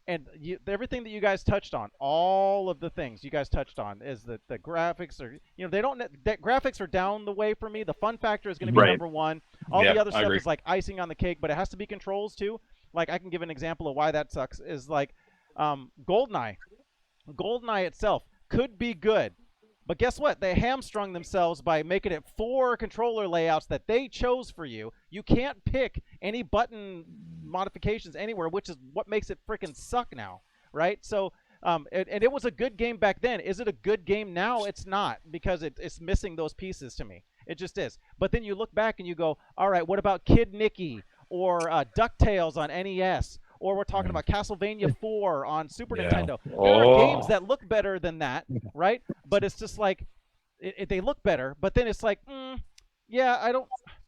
Speaker 1: and everything that you guys touched on, all of the things you guys touched on, is that the graphics are, they don't, that graphics are down the way for me. The fun factor is going to be number one. All the other stuff is like icing on the cake, but it has to be controls too. Like I can give an example of why that sucks. Is like GoldenEye. GoldenEye itself could be good, but guess what? They hamstrung themselves by making it 4 controller layouts that they chose for you. You can't pick any button modifications anywhere, which is what makes it freaking suck now, right? So, and it was a good game back then. Is it a good game now? It's not, because it's missing those pieces to me. It just is. But then you look back and you go, all right, what about Kid Nicky or DuckTales on NES? Or we're talking about Castlevania 4 on Super Nintendo. There are games that look better than that, right? But it's just like, they look better, but then it's like, yeah,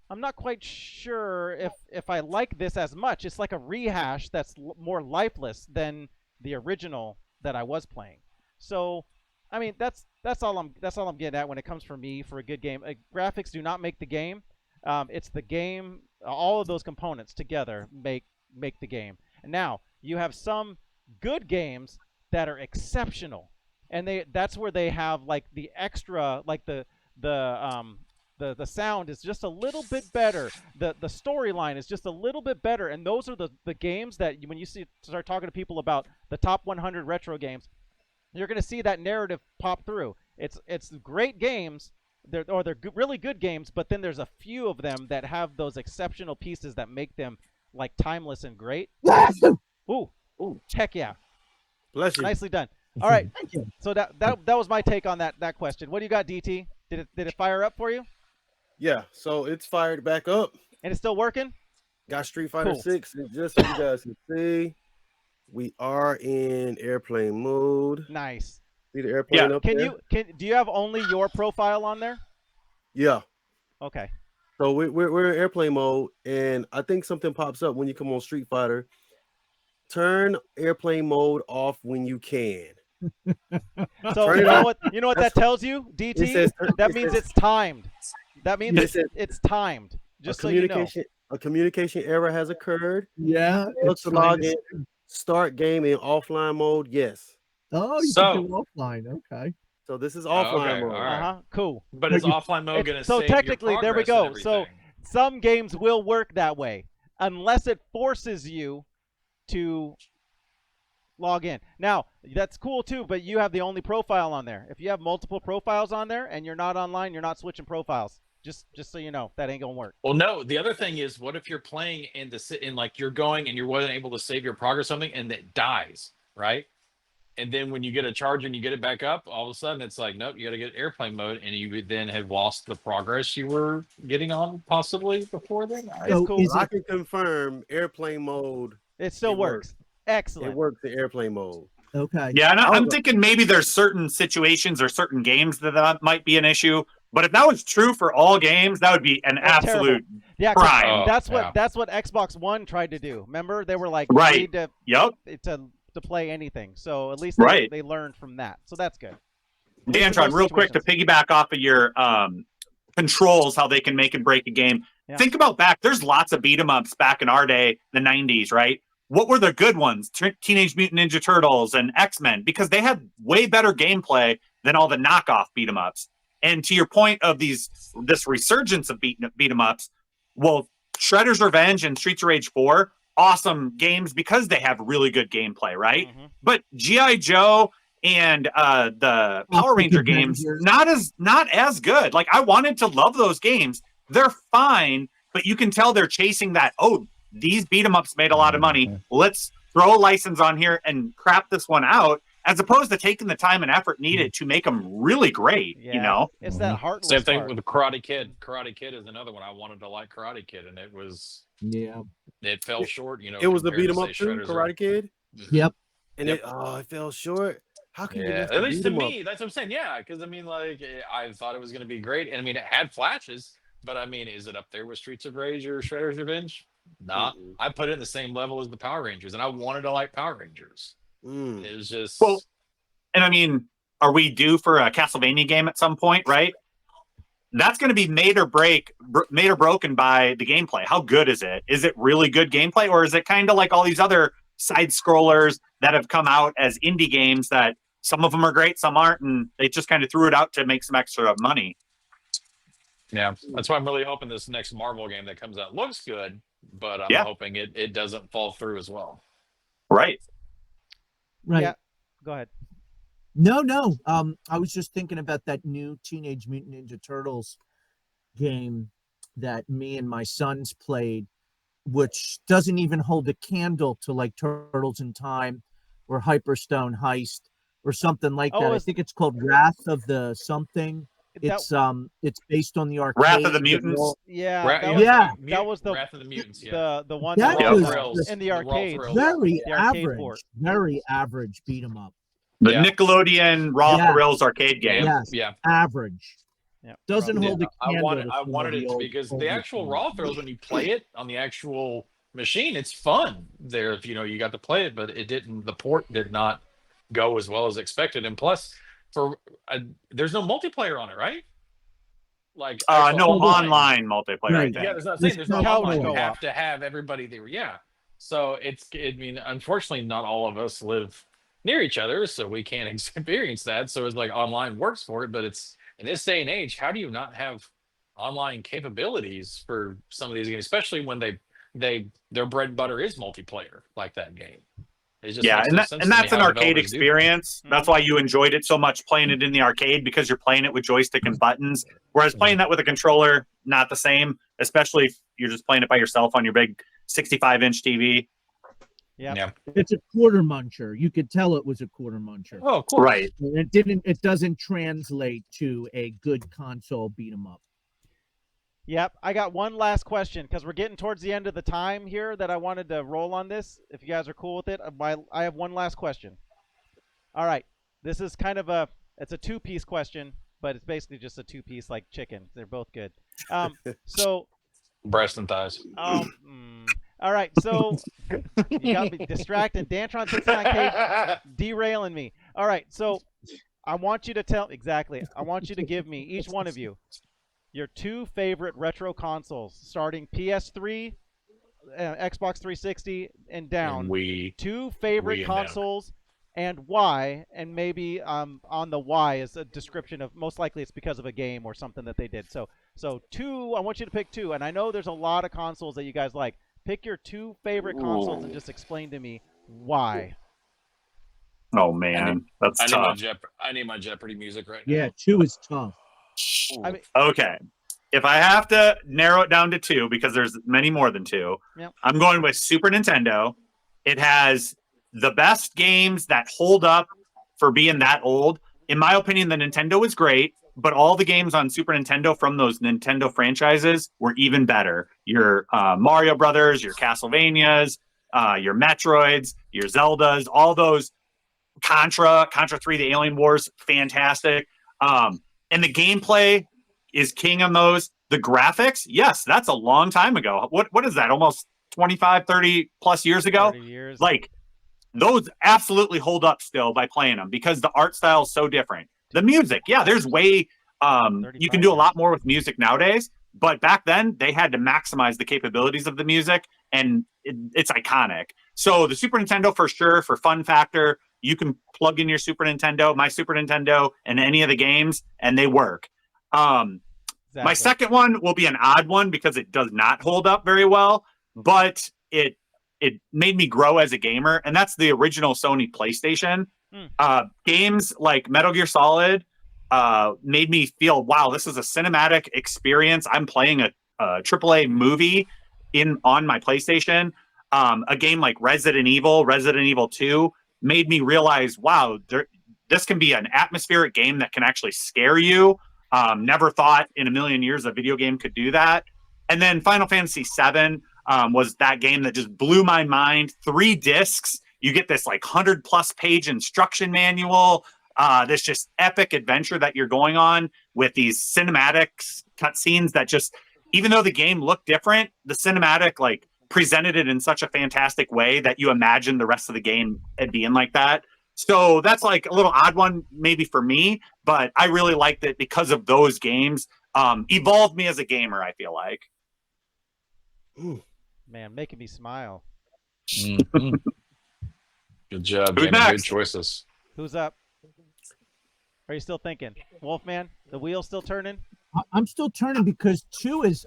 Speaker 1: I'm not quite sure if I like this as much. It's like a rehash that's more lifeless than the original that I was playing. So, I mean, that's all I'm getting at when it comes for me for a good game. Graphics do not make the game. It's the game. All of those components together make the game. And now you have some good games that are exceptional, and that's where they have like the extra, like the sound is just a little bit better, the storyline is just a little bit better, and those are the games that when you start talking to people about the top 100 retro games, you're going to see that narrative pop through. It's great games, they're really good games, but then there's a few of them that have those exceptional pieces that make them like timeless and great. Ooh, heck yeah!
Speaker 5: Bless you.
Speaker 1: Nicely done. All right,
Speaker 2: Thank you.
Speaker 1: so that was my take on that question. What do you got, DT? Did it fire up for you?
Speaker 5: Yeah, so it's fired back up.
Speaker 1: And it's still working?
Speaker 5: Got Street Fighter
Speaker 1: Cool.
Speaker 5: 6, and just so you guys can see, we are in airplane mode.
Speaker 1: Nice.
Speaker 5: See the airplane up there?
Speaker 1: Do you have only your profile on there?
Speaker 5: Yeah.
Speaker 1: Okay.
Speaker 5: So we're in airplane mode, and I think something pops up when you come on Street Fighter. Turn airplane mode off when you can.
Speaker 1: So you know what that tells you, DT? That means it's timed. That means it's timed. Just so you know.
Speaker 5: A communication error has occurred.
Speaker 2: Yeah.
Speaker 5: Let's log in. Start game in offline mode. Yes.
Speaker 2: Oh, you can do offline. Okay.
Speaker 5: So this is offline mode.
Speaker 3: Right.
Speaker 1: Cool.
Speaker 3: But is offline mode going to
Speaker 1: so
Speaker 3: save
Speaker 1: technically
Speaker 3: your
Speaker 1: there we
Speaker 3: progress
Speaker 1: go.
Speaker 3: and
Speaker 1: So some games will work that way unless it forces you to log in. Now that's cool too, but you have the only profile on there. If you have multiple profiles on there and you're not online, you're not switching profiles. Just so you know, that ain't gonna work.
Speaker 3: Well, no. The other thing is, what if you're playing in like you're going and you wasn't able to save your progress or something, and it dies, right? And then when you get a charge and you get it back up, all of a sudden it's like, nope, you got to get airplane mode, and you would then have lost the progress you were getting on possibly before then.
Speaker 1: It's cool.
Speaker 5: I can confirm airplane mode.
Speaker 1: It still works. Excellent.
Speaker 5: It works in airplane mode.
Speaker 2: Okay.
Speaker 4: Yeah, and I'm thinking maybe there's certain situations or certain games that might be an issue. But if that was true for all games, that would be an absolute crime.
Speaker 1: That's what Xbox One tried to do. Remember, they were like,
Speaker 4: right.
Speaker 1: You need to play anything. So at least they learned from that. So that's good.
Speaker 4: Dantron, real quick to piggyback off of your controls, how they can make and break a game. Yeah. Think about back. There's lots of beat 'em ups back in our day, the 90s, right? What were the good ones? Teenage Mutant Ninja Turtles and X-Men, because they had way better gameplay than all the knockoff beat 'em ups. And to your point of this resurgence of beat 'em ups, well, Shredder's Revenge and Streets of Rage 4, awesome games because they have really good gameplay, right? Mm-hmm. But G.I. Joe and the Power Ranger games, not as good. Like, I wanted to love those games. They're fine, but you can tell they're chasing that, these beat 'em ups made a lot of money. Let's throw a license on here and crap this one out, as opposed to taking the time and effort needed to make them really great.
Speaker 1: Yeah.
Speaker 4: You know,
Speaker 1: it's that heartless
Speaker 3: same thing
Speaker 1: part.
Speaker 3: with the Karate Kid. Karate Kid is another one. I wanted to like Karate Kid, and it fell short. You know,
Speaker 5: it was the beat 'em up too, Karate Kid.
Speaker 2: Yep.
Speaker 5: And it fell short. How can you?
Speaker 3: At least to me, that's what I'm saying. Yeah, because I mean, like, I thought it was going to be great, and I mean, it had flashes, but I mean, is it up there with Streets of Rage or Shredder's Revenge? Nah, I put it in the same level as the Power Rangers, and I wanted to like Power Rangers.
Speaker 5: Mm.
Speaker 3: It was just
Speaker 4: Well, and I mean, are we due for a Castlevania game at some point, right? That's going to be made or broken by the gameplay. How good is it? Is it really good gameplay, or is it kind of like all these other side scrollers that have come out as indie games that some of them are great, some aren't, and they just kind of threw it out to make some extra money?
Speaker 3: yeah. That's why I'm really hoping this next Marvel game that comes out looks good, but I'm
Speaker 4: Yeah.
Speaker 3: hoping it doesn't fall through as well.
Speaker 4: Right.
Speaker 2: Right.
Speaker 1: Yeah. Go ahead.
Speaker 2: No. I was just thinking about that new Teenage Mutant Ninja Turtles game that me and my sons played, which doesn't even hold a candle to like Turtles in Time or Hyperstone Heist or something like that. I think it's called Wrath of the something. It's based on the arcade.
Speaker 4: Wrath of the Mutants.
Speaker 1: Yeah, that was the
Speaker 3: Wrath of the Mutants.
Speaker 1: the one
Speaker 2: that
Speaker 3: Raw
Speaker 2: was
Speaker 3: Thrills.
Speaker 1: in the
Speaker 3: The Raw
Speaker 1: arcades.
Speaker 3: Thrills.
Speaker 2: very
Speaker 1: The arcade
Speaker 2: average,
Speaker 1: port.
Speaker 2: very average beat 'em up.
Speaker 4: The
Speaker 3: Yeah.
Speaker 4: Nickelodeon Raw
Speaker 2: Yeah.
Speaker 4: Thrills arcade game.
Speaker 2: Yes,
Speaker 3: Yeah.
Speaker 2: average.
Speaker 1: Yeah.
Speaker 2: Doesn't
Speaker 3: Yeah,
Speaker 2: hold a
Speaker 3: I
Speaker 2: candle.
Speaker 3: wanted it to, because the actual Raw Thrills, when you play it on the actual machine, it's fun there if you got to play it, but the port did not go as well as expected. And plus, there's no multiplayer on it, right? Like
Speaker 4: No
Speaker 3: actual
Speaker 4: online multiplayer.
Speaker 2: Right.
Speaker 4: I think.
Speaker 3: Yeah, there's not
Speaker 2: There's
Speaker 3: saying there's no
Speaker 1: couch
Speaker 3: online. You
Speaker 1: co-op.
Speaker 3: have to have everybody there. Yeah. So unfortunately, not all of us live near each other, so we can't experience that. So it's like online works for it, but it's in this day and age, how do you not have online capabilities for some of these games, especially when their bread and butter is multiplayer like that game? It just
Speaker 4: Yeah,
Speaker 3: makes no sense
Speaker 4: and
Speaker 3: to me
Speaker 4: that's an
Speaker 3: how
Speaker 4: arcade
Speaker 3: developers do that.
Speaker 4: experience. That's why you enjoyed it so much playing it in the arcade, because you're playing it with joystick and buttons. Whereas playing that with a controller, not the same, especially if you're just playing it by yourself on your big 65-inch TV.
Speaker 3: Yeah.
Speaker 2: It's a quarter muncher. You could tell it was a quarter muncher.
Speaker 3: Oh, cool.
Speaker 4: Right.
Speaker 2: And it doesn't translate to a good console beat 'em up.
Speaker 1: Yep. I got one last question because we're getting towards the end of the time here that I wanted to roll on this. If you guys are cool with it, I have one last question. All right. This is kind of it's a two-piece question, but it's basically just a two-piece like chicken. They're both good. So
Speaker 3: Breast and thighs.
Speaker 1: all right. So you got me distracted. Dantron69K derailing me. All right. So I want you to give me, each one of you, your two favorite retro consoles, starting PS3, Xbox 360, and down. Two favorite consoles, and why, and maybe on the why is a description of, most likely it's because of a game or something that they did. So two, I want you to pick two, and I know there's a lot of consoles that you guys like. Pick your two favorite consoles and just explain to me why.
Speaker 4: Oh man, that's tough.
Speaker 3: I need my Jeopardy music right now.
Speaker 2: Yeah, two is tough.
Speaker 1: I mean,
Speaker 4: Okay. If I have to narrow it down to two, because there's many more than two,
Speaker 1: Yep.
Speaker 4: I'm going with Super Nintendo. It has the best games that hold up for being that old. In my opinion, the Nintendo is great, but all the games on Super Nintendo from those Nintendo franchises were even better. Your Mario Brothers, your Castlevanias, your Metroids, your Zeldas, all those, Contra 3, the Alien Wars, fantastic. And the gameplay is king on those. The graphics, yes, that's a long time ago. What is that? Almost 25, 30 plus years ago?
Speaker 1: 30 years.
Speaker 4: Like, those absolutely hold up still by playing them because the art style is so different. The music, yeah, there's way you can do a lot more with music nowadays, but back then they had to maximize the capabilities of the music, and it's iconic. So the Super Nintendo for sure, for fun factor, you can plug in your Super Nintendo, my Super Nintendo, and any of the games, and they work. My second one will be an odd one because it does not hold up very well, but it made me grow as a gamer, and that's the original Sony PlayStation. Games like Metal Gear Solid made me feel, wow, this is a cinematic experience. I'm playing a AAA movie on my PlayStation. A game like Resident Evil 2 made me realize, wow, this can be an atmospheric game that can actually scare you. Never thought in a million years a video game could do that. And then Final Fantasy VII was that game that just blew my mind. 3 discs. You get this like 100+ page instruction manual. This just epic adventure that you're going on with these cinematics, cutscenes that just, even though the game looked different, the cinematic like presented it in such a fantastic way that you imagine the rest of the game it being like that. So that's like a little odd one maybe for me, but I really liked it because of those games. Evolved me as a gamer, I feel like.
Speaker 1: Man, making me smile.
Speaker 3: Mhm. Good job,
Speaker 4: Who's
Speaker 3: Jamie. Good
Speaker 4: next?
Speaker 3: choices.
Speaker 1: Who's up? Are you still thinking? Wolfman, the wheel's still turning?
Speaker 2: I'm still turning because 2 is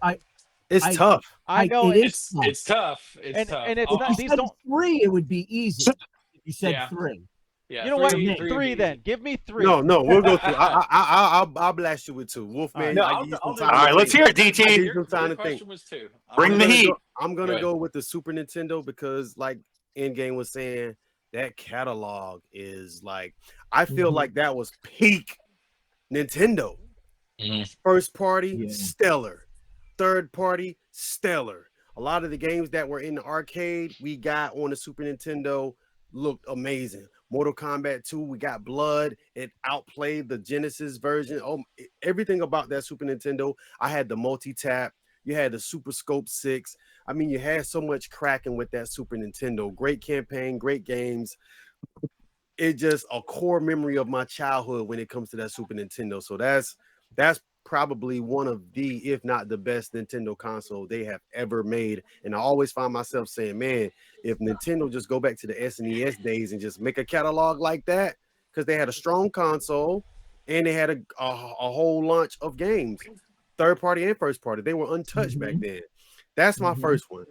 Speaker 5: It's tough.
Speaker 1: I know
Speaker 2: it
Speaker 1: it's
Speaker 2: is tough.
Speaker 3: It's tough. It's
Speaker 1: and
Speaker 3: tough.
Speaker 1: and it's
Speaker 3: Oh,
Speaker 1: not.
Speaker 2: If
Speaker 1: These
Speaker 2: you said
Speaker 1: don't.
Speaker 2: 3, it would be easy. If you said
Speaker 3: Yeah.
Speaker 2: 3.
Speaker 3: yeah,
Speaker 1: You know what?
Speaker 3: three
Speaker 2: me.
Speaker 3: would be
Speaker 1: Three then.
Speaker 3: easy.
Speaker 1: Give me 3.
Speaker 5: No, we'll go through. I'll blast you with 2. Wolfman,
Speaker 1: No,
Speaker 5: I give you some
Speaker 3: I'll do
Speaker 5: time.
Speaker 3: it.
Speaker 4: All right,
Speaker 5: to
Speaker 4: let's
Speaker 5: think.
Speaker 4: hear it,
Speaker 5: I give
Speaker 4: DT.
Speaker 5: you some time
Speaker 3: Your
Speaker 5: to think.
Speaker 3: question was 2.
Speaker 4: Bring the heat.
Speaker 5: I'm
Speaker 3: Go
Speaker 5: gonna
Speaker 3: ahead.
Speaker 5: go with the Super Nintendo because, like Endgame was saying, that catalog is like, I feel
Speaker 2: Mhm.
Speaker 5: like that was peak Nintendo.
Speaker 3: Mhm.
Speaker 5: First party,
Speaker 2: Yeah.
Speaker 5: stellar. Third party, stellar. A lot of the games that were in the arcade we got on the Super Nintendo looked amazing. Mortal Kombat 2, we got blood. It outplayed the Genesis version. Oh, everything about that Super Nintendo. I had the multi-tap. You had the Super Scope 6. I mean, you had so much cracking with that Super Nintendo. Great campaign, great games. It just a core memory of my childhood when it comes to that Super Nintendo. So that's probably one of the, if not the best Nintendo console they have ever made. And I always find myself saying, man, if Nintendo just go back to the SNES days and just make a catalog like that, because they had a strong console and they had a whole launch of games, third party and first party. They were untouched back
Speaker 2: Mhm.
Speaker 5: then. That's my
Speaker 2: Mhm.
Speaker 5: first one.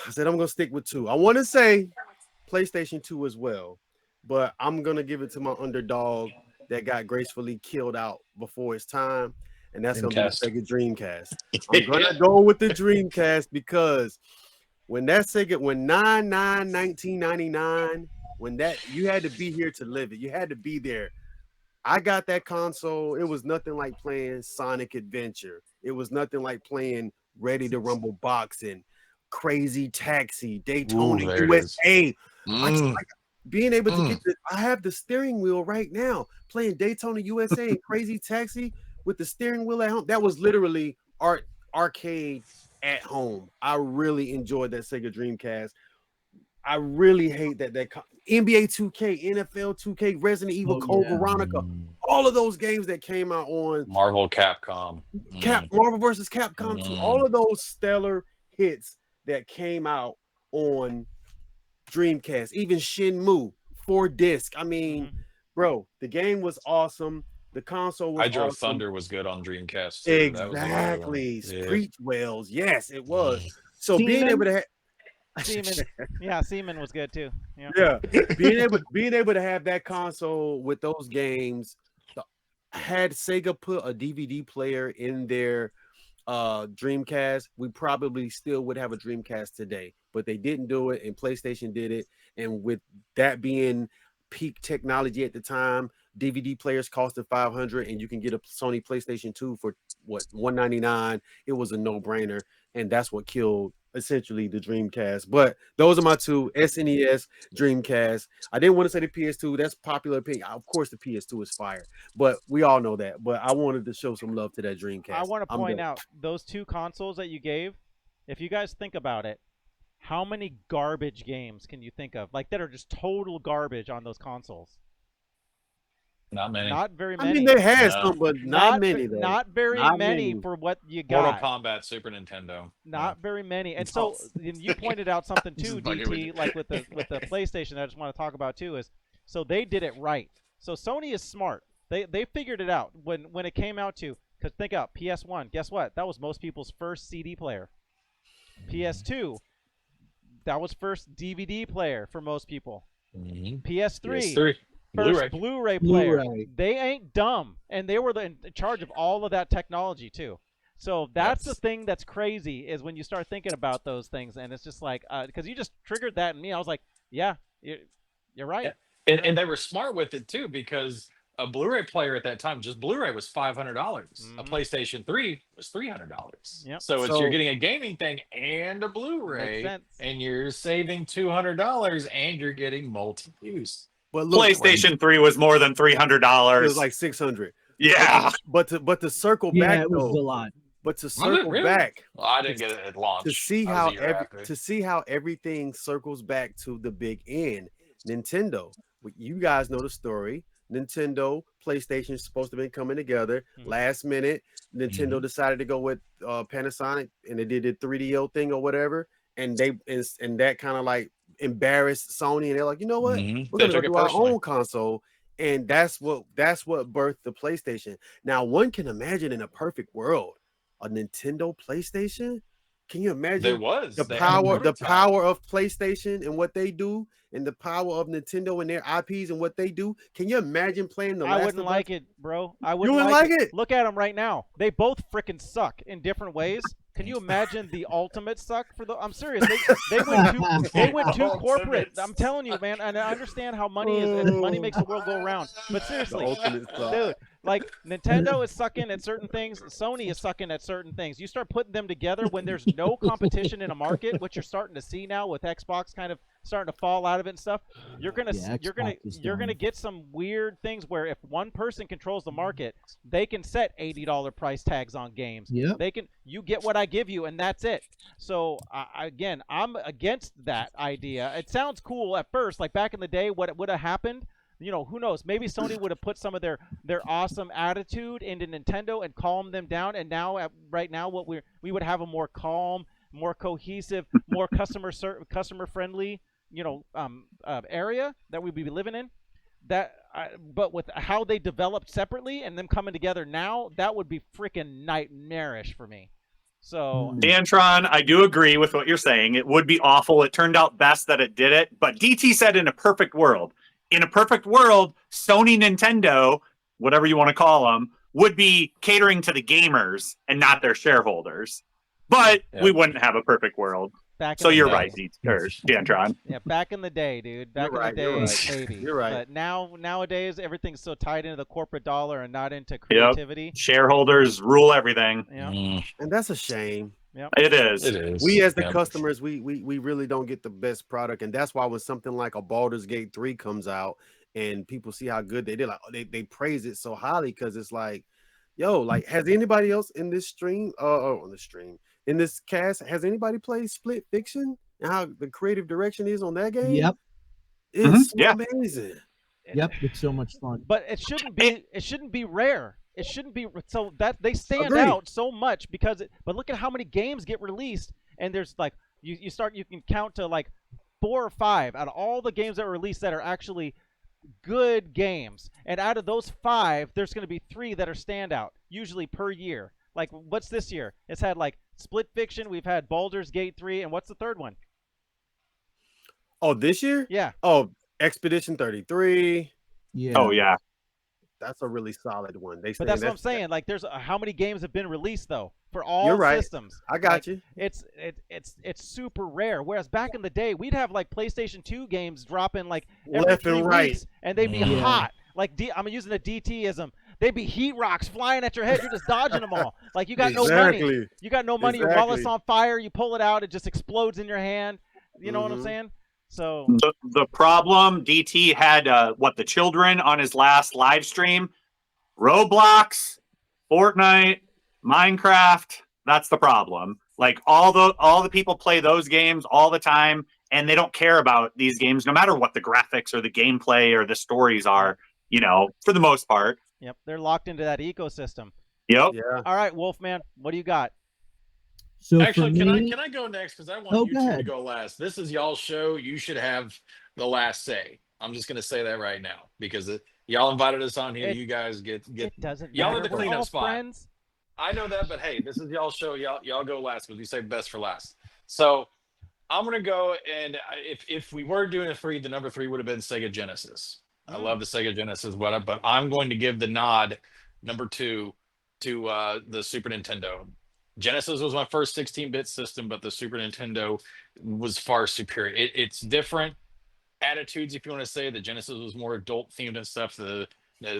Speaker 5: I said I'm gonna stick with 2. I want to say PlayStation 2 as well, but I'm gonna give it to my underdog that got gracefully killed out before its time, and that's gonna be the
Speaker 3: Dreamcast.
Speaker 5: Sega Dreamcast. I'm gonna go with the Dreamcast because when 1999, when that, you had to be here to live it. You had to be there. I got that console. It was nothing like playing Sonic Adventure. It was nothing like playing Ready to Rumble Boxing, Crazy Taxi, Daytona
Speaker 3: Ooh, there it is.
Speaker 5: USA.
Speaker 3: Mm.
Speaker 5: Being able to get I have the steering wheel right now, playing Daytona USA and Crazy Taxi with the steering wheel at home. That was literally arcade at home. I really enjoyed that Sega Dreamcast. I really hate that NBA 2K, NFL 2K, Resident Evil,
Speaker 2: Oh,
Speaker 5: Code
Speaker 2: yeah.
Speaker 5: Veronica, all of those games that came out on
Speaker 3: Marvel, Capcom.
Speaker 5: Marvel vs. Capcom 2, all of those stellar hits that came out on Dreamcast, even Shenmue 4-disc. I mean, bro, the game was awesome. The console was
Speaker 3: Hydro
Speaker 5: awesome.
Speaker 3: Thunder was good on Dreamcast too. That was another one.
Speaker 5: Exactly.
Speaker 3: Yeah.
Speaker 5: Screech Wells. Yes, it was. So
Speaker 2: Seaman?
Speaker 5: being able to have
Speaker 1: Seaman. Yeah, Seaman was good too. Yeah.
Speaker 5: being able to have that console with those games, had Sega put a DVD player in their Dreamcast, we probably still would have a Dreamcast today, but they didn't do it, and PlayStation did it. And with that being peak technology at the time, DVD players costed $500, and you can get a Sony PlayStation 2 for what, $199. It was a no-brainer, and that's what killed essentially the Dreamcast. But those are my 2: SNES, Dreamcast. I didn't want to say the PS2. That's popular opinion. Of course, the PS2 is fire, but we all know that. But I wanted to show some love to that Dreamcast.
Speaker 1: I want to point out those 2 consoles that you gave. If you guys think about it, how many garbage games can you think of, like, that are just total garbage on those consoles?
Speaker 3: Not many.
Speaker 1: Not very many.
Speaker 5: I mean, they had some, but not many. Though.
Speaker 1: Not very
Speaker 5: Not
Speaker 1: many
Speaker 5: many.
Speaker 1: for what you
Speaker 3: Mortal
Speaker 1: got.
Speaker 3: Kombat, Super Nintendo.
Speaker 1: Not very many. And so you pointed out something too,
Speaker 3: Just fucking with you.
Speaker 1: DT, like with the PlayStation that I just want to talk about too, is so they did it right. So Sony is smart. They figured it out when it came out to, because think out, PS1, guess what? That was most people's first CD player. PS2, that was first DVD player for most people. PS3,
Speaker 3: PS3.
Speaker 1: first Blu-ray player.
Speaker 2: Blu-ray.
Speaker 1: They ain't dumb, and they were in charge of all of that technology too. So that's the thing that's crazy, is when you start thinking about those things, and it's just like, because you just triggered that in me. I was like, yeah, you're right.
Speaker 3: Yeah. And they were smart with it too, because a Blu-ray player at that time, just Blu-ray, was $500. A PlayStation 3 was $300.
Speaker 1: Yep.
Speaker 3: So you're getting a gaming thing and a Blu-ray, and you're saving $200, and you're getting multi-use.
Speaker 5: But look,
Speaker 4: PlayStation 3 was more than $300.
Speaker 5: It was like $600.
Speaker 4: Yeah.
Speaker 5: But to circle
Speaker 2: Yeah,
Speaker 5: back,
Speaker 2: it was
Speaker 5: though,
Speaker 2: a lot.
Speaker 5: But to
Speaker 3: Was it
Speaker 5: circle
Speaker 3: really?
Speaker 5: back,
Speaker 3: Well, I didn't get it at launch.
Speaker 5: to see
Speaker 3: I was
Speaker 5: how
Speaker 3: a year after.
Speaker 5: everything circles back to the big end, Nintendo. You guys know the story. Nintendo, PlayStation is supposed to be coming together. Last minute, Nintendo decided to go with Panasonic, and they did the 3DO thing or whatever, and that kind of like embarrassed Sony, and they're like, you know what, we're
Speaker 3: They
Speaker 5: gonna go
Speaker 3: took it
Speaker 5: do our
Speaker 3: personally.
Speaker 5: own console, and that's what birthed the PlayStation. Now, one can imagine in a perfect world, a Nintendo PlayStation. Can you imagine
Speaker 3: There was
Speaker 5: the
Speaker 3: They had a
Speaker 5: power
Speaker 3: prototype.
Speaker 5: of PlayStation and what they do, and the power of Nintendo and their IPs and what they do? Can you imagine playing the
Speaker 1: I
Speaker 5: Last
Speaker 1: wouldn't
Speaker 5: of
Speaker 1: like
Speaker 5: Us?
Speaker 1: it, bro. I
Speaker 5: You
Speaker 1: wouldn't
Speaker 5: wouldn't
Speaker 1: like
Speaker 5: like
Speaker 1: it.
Speaker 5: it?
Speaker 1: Look at them right now. They both freaking suck in different ways. Can you imagine the ultimate suck for the? I'm serious. They went too corporate. I'm telling you, man. And I understand how money is, and money makes the world go around. But
Speaker 5: The
Speaker 1: seriously,
Speaker 5: ultimate suck.
Speaker 1: dude, like Nintendo is sucking at certain things, Sony is sucking at certain things. You start putting them together when there's no competition in a market, which you're starting to see now with Xbox kind of starting to fall out of it and stuff. You're gonna
Speaker 2: Yeah,
Speaker 1: you're
Speaker 2: Xbox is
Speaker 1: you're gonna
Speaker 2: done.
Speaker 1: get some weird things where if one person controls the market, they can set $80 price tags on games.
Speaker 2: Yep.
Speaker 1: You get what I give you, and that's it. So again, I'm against that idea. It sounds cool at first, like back in the day, what would have happened. Who knows? Maybe Sony would have put some of their awesome attitude into Nintendo and calmed them down. And now, right now, we would have a more calm, more cohesive, more customer friendly, area that we'd be living in. But with how they developed separately and them coming together now, that would be freaking nightmarish for me. So
Speaker 4: Dantron, I do agree with what you're saying. It would be awful. It turned out best that it did it. But DT said in a perfect world, Sony, Nintendo, whatever you want to call them, would be catering to the gamers and not their shareholders. But we wouldn't have a perfect world. So you're right, Dantron.
Speaker 1: Yeah, back in the day, dude. Back in the day, maybe.
Speaker 5: You're right.
Speaker 1: But nowadays, everything's so tied into the corporate dollar and not into creativity.
Speaker 4: Shareholders rule everything.
Speaker 1: Yeah.
Speaker 5: And that's a shame.
Speaker 1: Yep.
Speaker 4: It is.
Speaker 3: It is.
Speaker 5: We as the customers, we really don't get the best product, and that's why when something like a Baldur's Gate 3 comes out and people see how good they did, like they praise it so highly because it's like, yo, like has anybody else in this stream, in this cast, has anybody played Split Fiction and how the creative direction is on that game?
Speaker 2: Yep.
Speaker 5: It's amazing.
Speaker 2: Yep. It's so much fun.
Speaker 1: But it shouldn't be rare. It shouldn't be so that they stand
Speaker 5: Agreed.
Speaker 1: out so much but look at how many games get released, and there's like you can count to like 4 or 5 out of all the games that were released that are actually good games, and out of those 5 there's going to be 3 that are standout usually per year. Like what's this year? It's had like Split Fiction, we've had Baldur's Gate 3, and what's the third one?
Speaker 5: Oh, this year?
Speaker 1: Yeah.
Speaker 5: Oh, Expedition 33.
Speaker 2: Yeah.
Speaker 4: Oh yeah.
Speaker 5: That's a really solid one.
Speaker 1: But that's what I'm saying. Like, there's how many games have been released though for all
Speaker 5: You're right.
Speaker 1: systems?
Speaker 5: I got you.
Speaker 1: It's super rare. Whereas back in the day, we'd have like PlayStation 2 games dropping like every
Speaker 5: Left
Speaker 1: 3
Speaker 5: and right.
Speaker 1: weeks, and they'd be hot. Like I'm using a DT-ism. They'd be heat rocks flying at your head. You're just dodging them all. Like you got no money. You got no money. Your wallet's on fire. You pull it out, it just explodes in your hand. You know what I'm saying? So
Speaker 4: the problem, DT had the children on his last live stream. Roblox, Fortnite, Minecraft, that's the problem. Like all the people play those games all the time, and they don't care about these games no matter what the graphics or the gameplay or the stories are, for the most part.
Speaker 1: Yep, they're locked into that ecosystem.
Speaker 4: Yep.
Speaker 5: Yeah.
Speaker 1: All right, Wolfman, what do you got?
Speaker 2: So
Speaker 3: Actually,
Speaker 2: for me,
Speaker 3: can I go next? Because I want you two to go last. This is y'all's show. You should have the last say. I'm just going to say that right now because y'all invited us on here. You guys get.
Speaker 1: It doesn't
Speaker 3: y'all
Speaker 1: matter.
Speaker 3: are the
Speaker 1: We're
Speaker 3: cleanup
Speaker 1: all
Speaker 3: spot.
Speaker 1: friends.
Speaker 3: I know that, but hey, this is y'all's show. Y'all go last because we say best for last. So I'm gonna go, and if we were doing a 3, the number 3 would have been Sega Genesis. I love the Sega Genesis, but I'm going to give the nod, number 2, to the Super Nintendo. Genesis was my first 16-bit system, but the Super Nintendo was far superior. It's different attitudes, if you want to say. The Genesis was more adult themed and stuff. The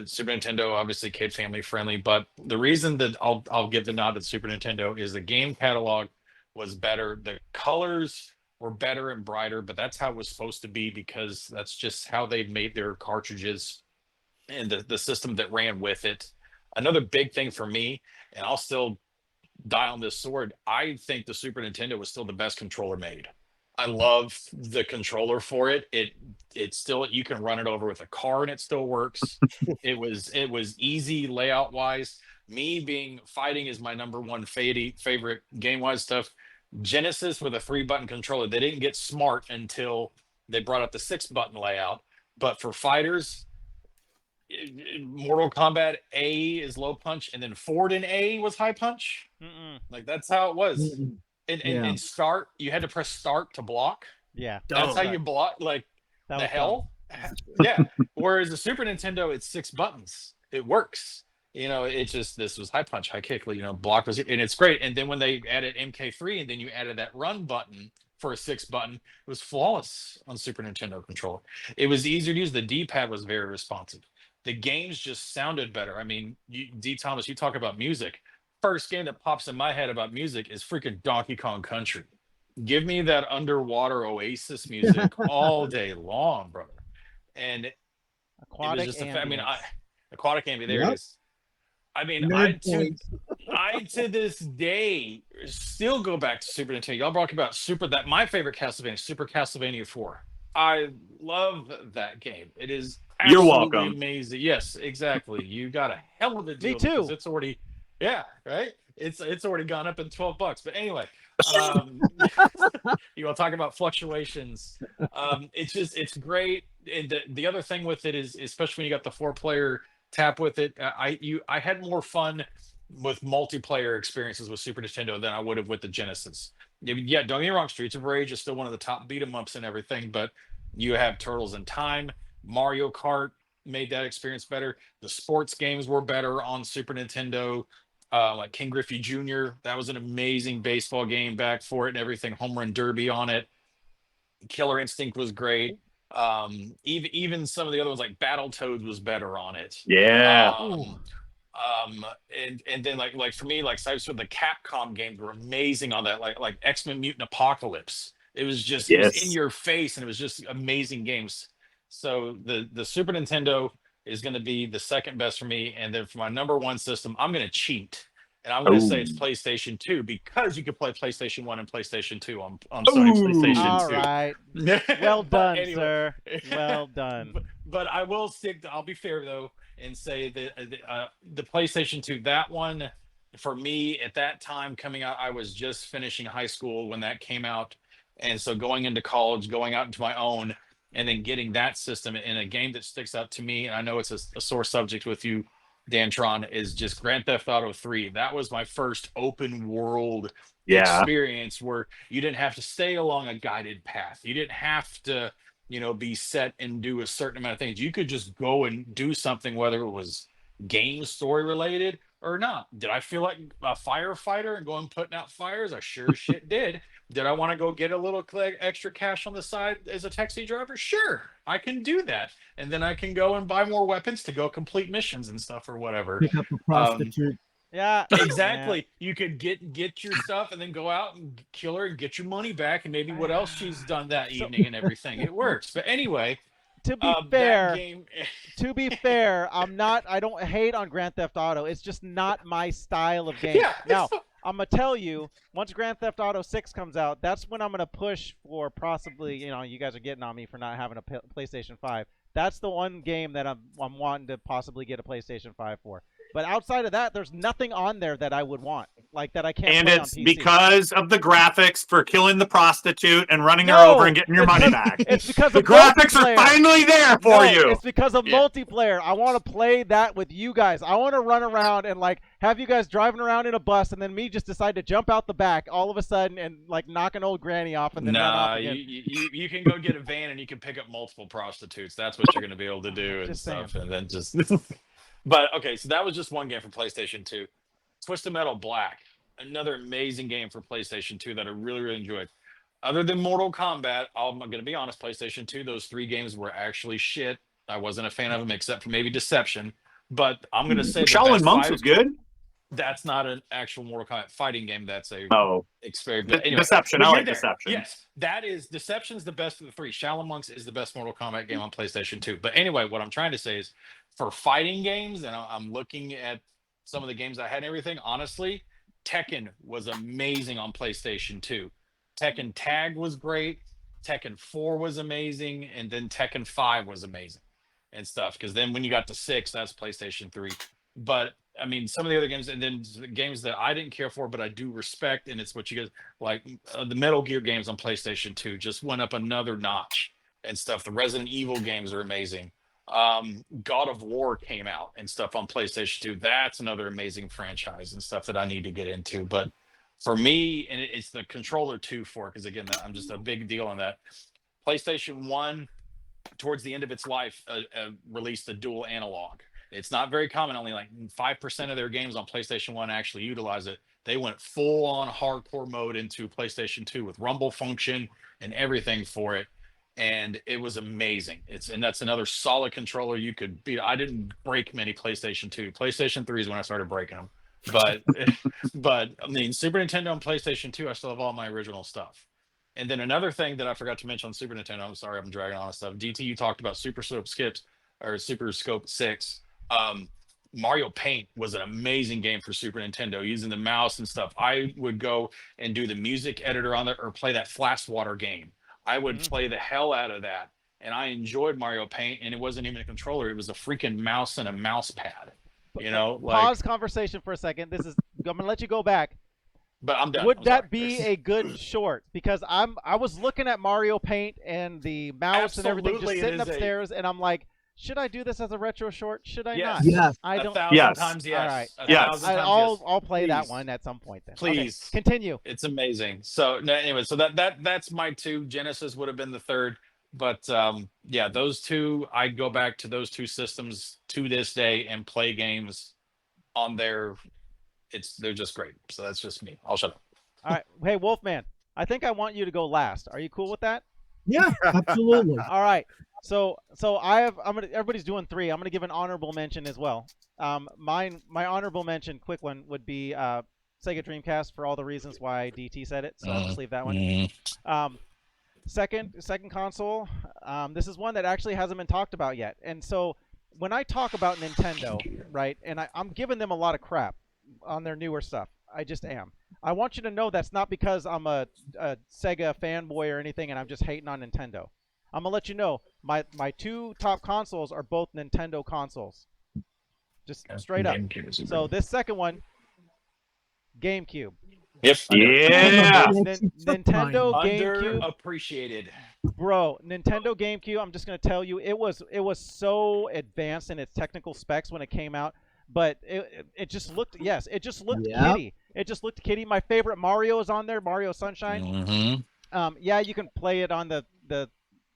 Speaker 3: Super Nintendo, obviously kid family friendly, but the reason that I'll give the nod to the Super Nintendo is the game catalog was better. The colors were better and brighter, but that's how it was supposed to be because that's just how they made their cartridges and the system that ran with it. Another big thing for me, and I'll still die on this sword. I think the Super Nintendo was still the best controller made. I love the controller for it. It's still, you can run it over with a car and it still works. It was easy layout wise. Me being fighting is my number one favorite game wise stuff. Genesis with a 3-button controller. They didn't get smart until they brought up the 6-button layout. But for fighters, Mortal Kombat A is low punch, and then forward in A was high punch.
Speaker 1: Mm-mm.
Speaker 3: Like that's how it was.
Speaker 2: Mm-mm.
Speaker 3: And
Speaker 2: Yeah.
Speaker 3: and start, you had to press start to block.
Speaker 1: Yeah,
Speaker 3: That's how
Speaker 5: Dumb.
Speaker 3: you block. Like
Speaker 1: that
Speaker 3: the
Speaker 1: was dumb.
Speaker 3: hell? Yeah. Whereas the Super Nintendo, it's 6 buttons. It works. It just, this was high punch, high kick. Block was, and it's great. And then when they added MK3, and then you added that run button for a 6-button, it was flawless on Super Nintendo controller. It was easier to use. The D-pad was very responsive. The games just sounded better. I mean, D. Thomas, you talk about music. First game that pops in my head about music is freaking Donkey Kong Country. Give me that underwater Oasis music all day long, brother. And it was
Speaker 1: Aquatic
Speaker 3: just
Speaker 1: ambience.
Speaker 3: aquatic ambience. There
Speaker 2: Yep.
Speaker 3: it is. I mean,
Speaker 2: Nerd points.
Speaker 3: I to this day still go back to Super Nintendo. Y'all talk about my favorite Castlevania, Super Castlevania 4. I love that game. It is
Speaker 4: You're
Speaker 3: absolutely
Speaker 4: welcome.
Speaker 3: amazing. Yes, exactly. You got a hell of a deal.
Speaker 1: Me too.
Speaker 3: Because it's already, yeah, right. It's already gone up in $12. But anyway, you want to talk about fluctuations? It's great. And the other thing with it is, especially when you got the 4-player tap with it, I had more fun with multiplayer experiences with Super Nintendo than I would have with the Genesis. Yeah, don't get me wrong, Streets of Rage is still one of the top beat 'em ups and everything, but you have Turtles in Time, Mario Kart made that experience better. The sports games were better on Super Nintendo. Like King Griffey Jr., that was an amazing baseball game back for it and everything. Home Run Derby on it. Killer Instinct was great. Even some of the other ones like Battletoads was better on it.
Speaker 4: Yeah.
Speaker 3: And then like for me, like so the Capcom games were amazing on that, like X-Men Mutant Apocalypse. It was just, it was in
Speaker 4: Yes.
Speaker 3: your face, and it was just amazing games. So the Super Nintendo is going to be the second best for me, and then for my number one system, I'm going to cheat, and I'm going to say it's
Speaker 4: Ooh.
Speaker 3: PlayStation 2, because you could play PlayStation 1 and PlayStation 2 on Sony
Speaker 4: Ooh.
Speaker 3: PlayStation
Speaker 1: All
Speaker 3: 2.
Speaker 1: right. Well
Speaker 3: But
Speaker 1: done,
Speaker 3: anyway.
Speaker 1: sir. Well done.
Speaker 3: But I will stick. I'll be fair though, and say that the PlayStation 2, that one for me at that time coming out, I was just finishing high school when that came out, and so going into college, going out into my own, and then getting that system in a game that sticks out to me, and I know it's a sore subject with you, Dantron, is just Grand Theft Auto 3. That was my first open world
Speaker 4: Yeah.
Speaker 3: experience where you didn't have to stay along a guided path. You didn't have to, be set and do a certain amount of things. You could just go and do something, whether it was game story related or not. Did I feel like a firefighter and going putting out fires? I sure as shit did. Did I want to go get a little extra cash on the side as a taxi driver? Sure, I can do that. And then I can go and buy more weapons to go complete missions and stuff or whatever.
Speaker 2: Pick up a prostitute.
Speaker 1: Yeah.
Speaker 3: Exactly. You could get your stuff and then go out and kill her and get your money back, and maybe what else she's done that evening and everything. It works. But anyway,
Speaker 1: To be
Speaker 3: that
Speaker 1: fair,
Speaker 3: game,
Speaker 1: I don't hate on Grand Theft Auto. It's just not my style of game.
Speaker 3: Yeah,
Speaker 1: Now, I'm gonna tell you, once Grand Theft Auto 6 comes out, that's when I'm gonna push for possibly, you guys are getting on me for not having a PlayStation 5. That's the one game that I'm wanting to possibly get a PlayStation 5 for. But outside of that, there's nothing on there that I would want, like that I can't
Speaker 4: And
Speaker 1: play
Speaker 4: it's
Speaker 1: on PC.
Speaker 4: because of the graphics for killing the prostitute and running her
Speaker 1: No,
Speaker 4: over and getting your
Speaker 1: it's
Speaker 4: money
Speaker 1: because-
Speaker 4: back.
Speaker 1: It's because
Speaker 4: The
Speaker 1: of
Speaker 4: graphics are
Speaker 1: multiplayer.
Speaker 4: finally there for
Speaker 1: No,
Speaker 4: you.
Speaker 1: It's because of
Speaker 3: Yeah.
Speaker 1: multiplayer. I want to play that with you guys. I want to run around and have you guys driving around in a bus, and then me just decide to jump out the back all of a sudden and knock an old granny off and then run
Speaker 3: nah,
Speaker 1: off again.
Speaker 3: you can go get a van and you can pick up multiple prostitutes. That's what you're going to be able to do and
Speaker 1: Just
Speaker 3: stuff.
Speaker 1: saying.
Speaker 3: And then just, but okay, so that was just one game for PlayStation 2. Twisted Metal Black, another amazing game for PlayStation 2 that I really, really enjoyed. Other than Mortal Kombat, I'm going to be honest, PlayStation 2, those 3 games were actually shit. I wasn't a fan of them except for maybe Deception. But I'm going to say the
Speaker 4: Shaolin
Speaker 3: best
Speaker 4: Monks
Speaker 3: fight-
Speaker 4: was good.
Speaker 3: That's not an actual Mortal Kombat fighting game. That's a
Speaker 4: Oh,
Speaker 3: experience. But anyway,
Speaker 4: Deception.
Speaker 3: but
Speaker 4: I
Speaker 3: you're
Speaker 4: like
Speaker 3: there.
Speaker 4: Deception.
Speaker 3: Yes, that is Deception's the best of the 3. Shaolin Monks is the best Mortal Kombat game on PlayStation 2. But anyway, what I'm trying to say is, for fighting games, and I'm looking at some of the games I had and everything, honestly, Tekken was amazing on PlayStation 2. Tekken Tag was great. Tekken 4 was amazing, and then Tekken 5 was amazing and stuff. Because then when you got to 6, that's PlayStation 3. But I mean, some of the other games, and then the games that I didn't care for, but I do respect, and it's what you guys like. The Metal Gear games on PlayStation 2 just went up another notch and stuff. The Resident Evil games are amazing. God of War came out and stuff on PlayStation 2. That's another amazing franchise and stuff that I need to get into. But for me, and it's the controller too for it, because again, I'm just a big deal on that. PlayStation 1, towards the end of its life, released a dual analog. It's not very common. Only like 5% of their games on PlayStation 1 actually utilize it. They went full on hardcore mode into PlayStation 2 with rumble function and everything for it. And it was amazing. And that's another solid controller you could beat. I didn't break many PlayStation 2. PlayStation 3 is when I started breaking them. But but I mean, Super Nintendo and PlayStation 2, I still have all my original stuff. And then another thing that I forgot to mention on Super Nintendo, I'm sorry, I'm dragging on stuff. DT, you talked about Super Scope Skips or Super Scope 6. Mario Paint was an amazing game for Super Nintendo using the mouse and stuff. I would go and do the music editor on it or play that Flash Water game. I would play the hell out of that, and I enjoyed Mario Paint. And it wasn't even a controller; it was a freaking mouse and a mouse pad. You know,
Speaker 1: Pause conversation for a second. I'm gonna let you go back.
Speaker 3: But I'm done.
Speaker 1: Would that be a good short? Because I was looking at Mario Paint and the mouse and everything just sitting upstairs, and I'm like, should I do this as a retro short? Should I not?
Speaker 2: Yes.
Speaker 1: I don't.
Speaker 3: 1,000 times yes.
Speaker 1: All right.
Speaker 4: Yes.
Speaker 1: I'll play that
Speaker 3: Please.
Speaker 1: one at some point then.
Speaker 3: Please.
Speaker 1: Okay, continue.
Speaker 3: It's amazing. So no, anyway, so that's my two. Genesis would have been the third, but yeah, those two, I'd go back to those two systems to this day and play games on there. They're just great. So that's just me. I'll shut up.
Speaker 1: All right. Hey, Wolfman, I think I want you to go last. Are you cool with that?
Speaker 2: Yeah, absolutely.
Speaker 1: All right. So everybody's doing 3. I'm gonna give an honorable mention as well. My honorable mention, quick one, would be Sega Dreamcast for all the reasons why DT said it. So I'll just leave that one. Second console. This is one that actually hasn't been talked about yet. And so when I talk about Nintendo, right, and I'm giving them a lot of crap on their newer stuff. I just am. I want you to know that's not because I'm a Sega fanboy or anything and I'm just hating on Nintendo. I'm going to let you know my 2 top consoles are both Nintendo consoles. Just straight up. So this second one, GameCube.
Speaker 3: Yep.
Speaker 4: Yeah.
Speaker 1: Nintendo GameCube.
Speaker 3: Underappreciated.
Speaker 1: Bro, Nintendo GameCube, I'm just going to tell you, it was so advanced in its technical specs when it came out. But it just looked, it just looked kiddie. It just looked kiddie. My favorite Mario is on there, Mario Sunshine. Yeah, you can play it on the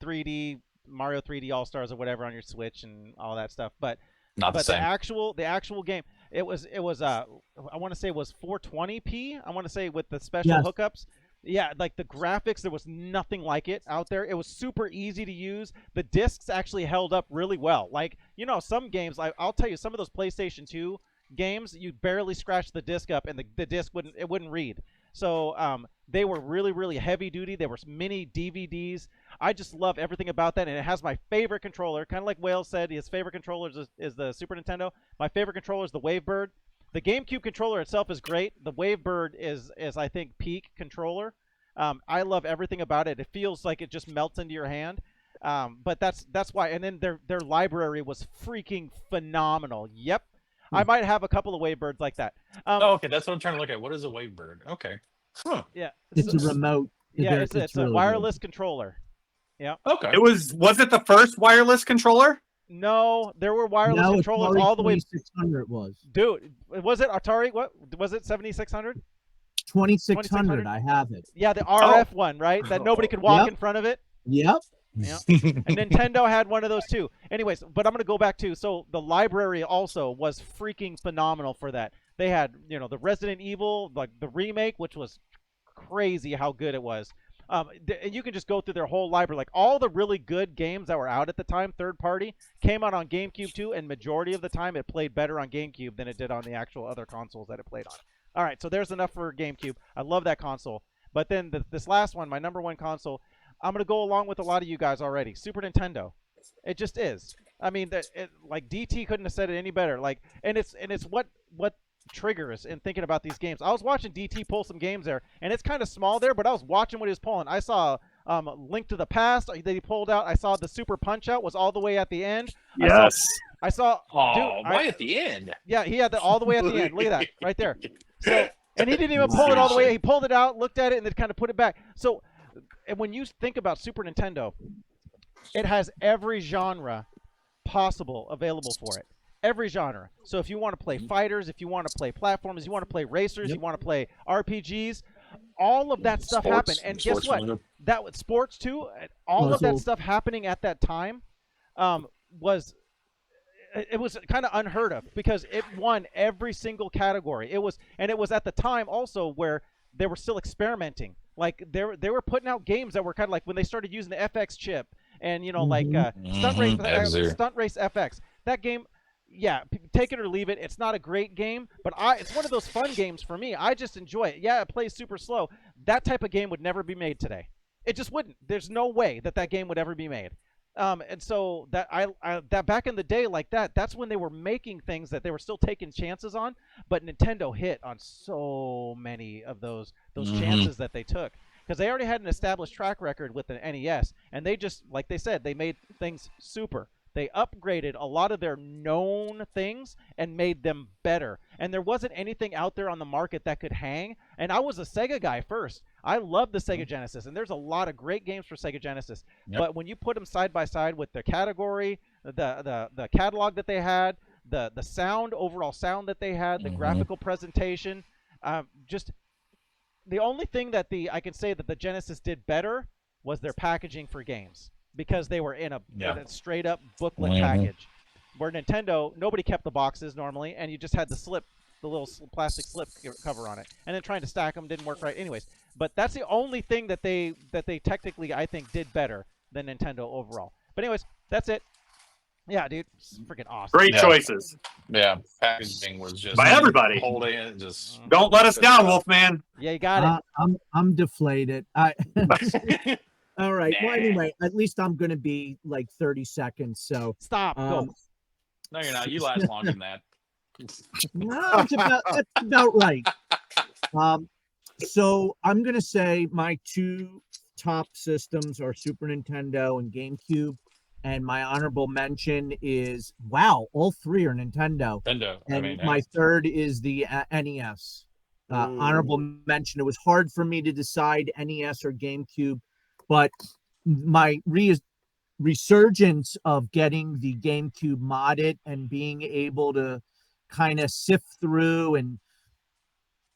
Speaker 1: 3D, Mario 3D All-Stars or whatever on your Switch and all that stuff. But the actual game, it was I want to say it was 420p. I want to say with the special hookups. Yeah, like the graphics, there was nothing like it out there. It was super easy to use. The discs actually held up really well. Like, some games, I'll tell you, some of those PlayStation 2 games, you barely scratch the disc up and the disc wouldn't read. So they were really, really heavy duty. There were many DVDs. I just love everything about that, and it has my favorite controller. Kind of like Wales said, his favorite controller is the Super Nintendo. My favorite controller is the Wavebird. The GameCube controller itself is great. The Wavebird is I think, peak controller. I love everything about it. It feels like it just melts into your hand. But that's why. And then their library was freaking phenomenal. Yep. I might have a couple of Wavebirds like that.
Speaker 3: Okay, that's what I'm trying to look at. What is a Wavebird? Okay. Huh.
Speaker 1: Yeah.
Speaker 2: It's a remote.
Speaker 1: Yeah, it's a wireless controller. Yeah.
Speaker 3: Okay.
Speaker 4: Was it the first wireless controller?
Speaker 1: No, there were wireless controllers all the way.
Speaker 2: 2600 it was.
Speaker 1: Dude, was it Atari? What was it? 7600?
Speaker 2: 2600. I have it.
Speaker 1: Yeah, the RF one, right? That nobody could walk in front of it.
Speaker 2: Yep.
Speaker 1: Yeah. And Nintendo had one of those too. Anyways, but I'm going to go back to, so the library also was freaking phenomenal for that. They had, the Resident Evil, like the remake, which was crazy how good it was. And you can just go through their whole library. Like all the really good games that were out at the time, third party, came out on GameCube too, and majority of the time it played better on GameCube than it did on the actual other consoles that it played on. All right, so there's enough for GameCube. I love that console. But then this last one, my number 1 console, I'm going to go along with a lot of you guys already. Super Nintendo. It just is. I mean, like DT couldn't have said it any better. Like, and it's what triggers in thinking about these games. I was watching DT pull some games there, and it's kind of small there, but I was watching what he was pulling. I saw Link to the Past that he pulled out. I saw the Super Punch Out was all the way at the end.
Speaker 4: Yes.
Speaker 1: I saw.
Speaker 3: Oh,
Speaker 1: dude,
Speaker 3: why at the end?
Speaker 1: Yeah, he had all the way at the end. Look at that right there. So, and he didn't even pull it all the way. He pulled it out, looked at it, and then kind of put it back. So, and when you think about Super Nintendo, it has every genre possible available for it. Every genre. So if you want to play fighters, if you want to play platformers, you want to play racers, you want to play RPGs, all of that stuff happened. And guess what? That with sports too, all of that stuff happening at that time was kind of unheard of because it won every single category. It was at the time also where they were still experimenting. Like they were putting out games that were kind of like when they started using the FX chip and like Stunt Race FX. That game, yeah, take it or leave it. It's not a great game, but it's one of those fun games for me. I just enjoy it. Yeah, it plays super slow. That type of game would never be made today. It just wouldn't. There's no way that game would ever be made. And so that that back in the day like that's when they were making things that they were still taking chances on, but Nintendo hit on so many of those chances that they took because they already had an established track record with the NES, and they just, like they said, they made things super. They upgraded a lot of their known things and made them better. And there wasn't anything out there on the market that could hang. And I was a Sega guy first. I love the Sega Genesis, and there's a lot of great games for Sega Genesis. Yep. But when you put them side by side with the category, the catalog that they had, the sound, overall sound that they had, the graphical presentation, just the only thing that I can say that the Genesis did better was their packaging for games. Because they were in a straight up booklet package, where Nintendo, nobody kept the boxes normally, and you just had the little plastic slip cover on it, and then trying to stack them didn't work right. Anyways, but that's the only thing that they technically I think did better than Nintendo overall. But anyways, that's it. Yeah, dude, it's freaking awesome.
Speaker 4: Great choices.
Speaker 3: Yeah, packaging was just
Speaker 4: by everybody.
Speaker 3: Holding it, just
Speaker 4: don't let us down, Wolfman.
Speaker 1: Yeah, you got
Speaker 2: it. I'm deflated. All right. Well, anyway, at least I'm going to be like 30 seconds. So
Speaker 1: stop. Go.
Speaker 3: No, you're not. You last longer than that.
Speaker 2: No, that's about right. So I'm going to say my two top systems are Super Nintendo and GameCube. And my honorable mention is, wow, all three are Nintendo. And my third is the NES. Honorable mention. It was hard for me to decide NES or GameCube. But my resurgence of getting the GameCube modded and being able to kind of sift through and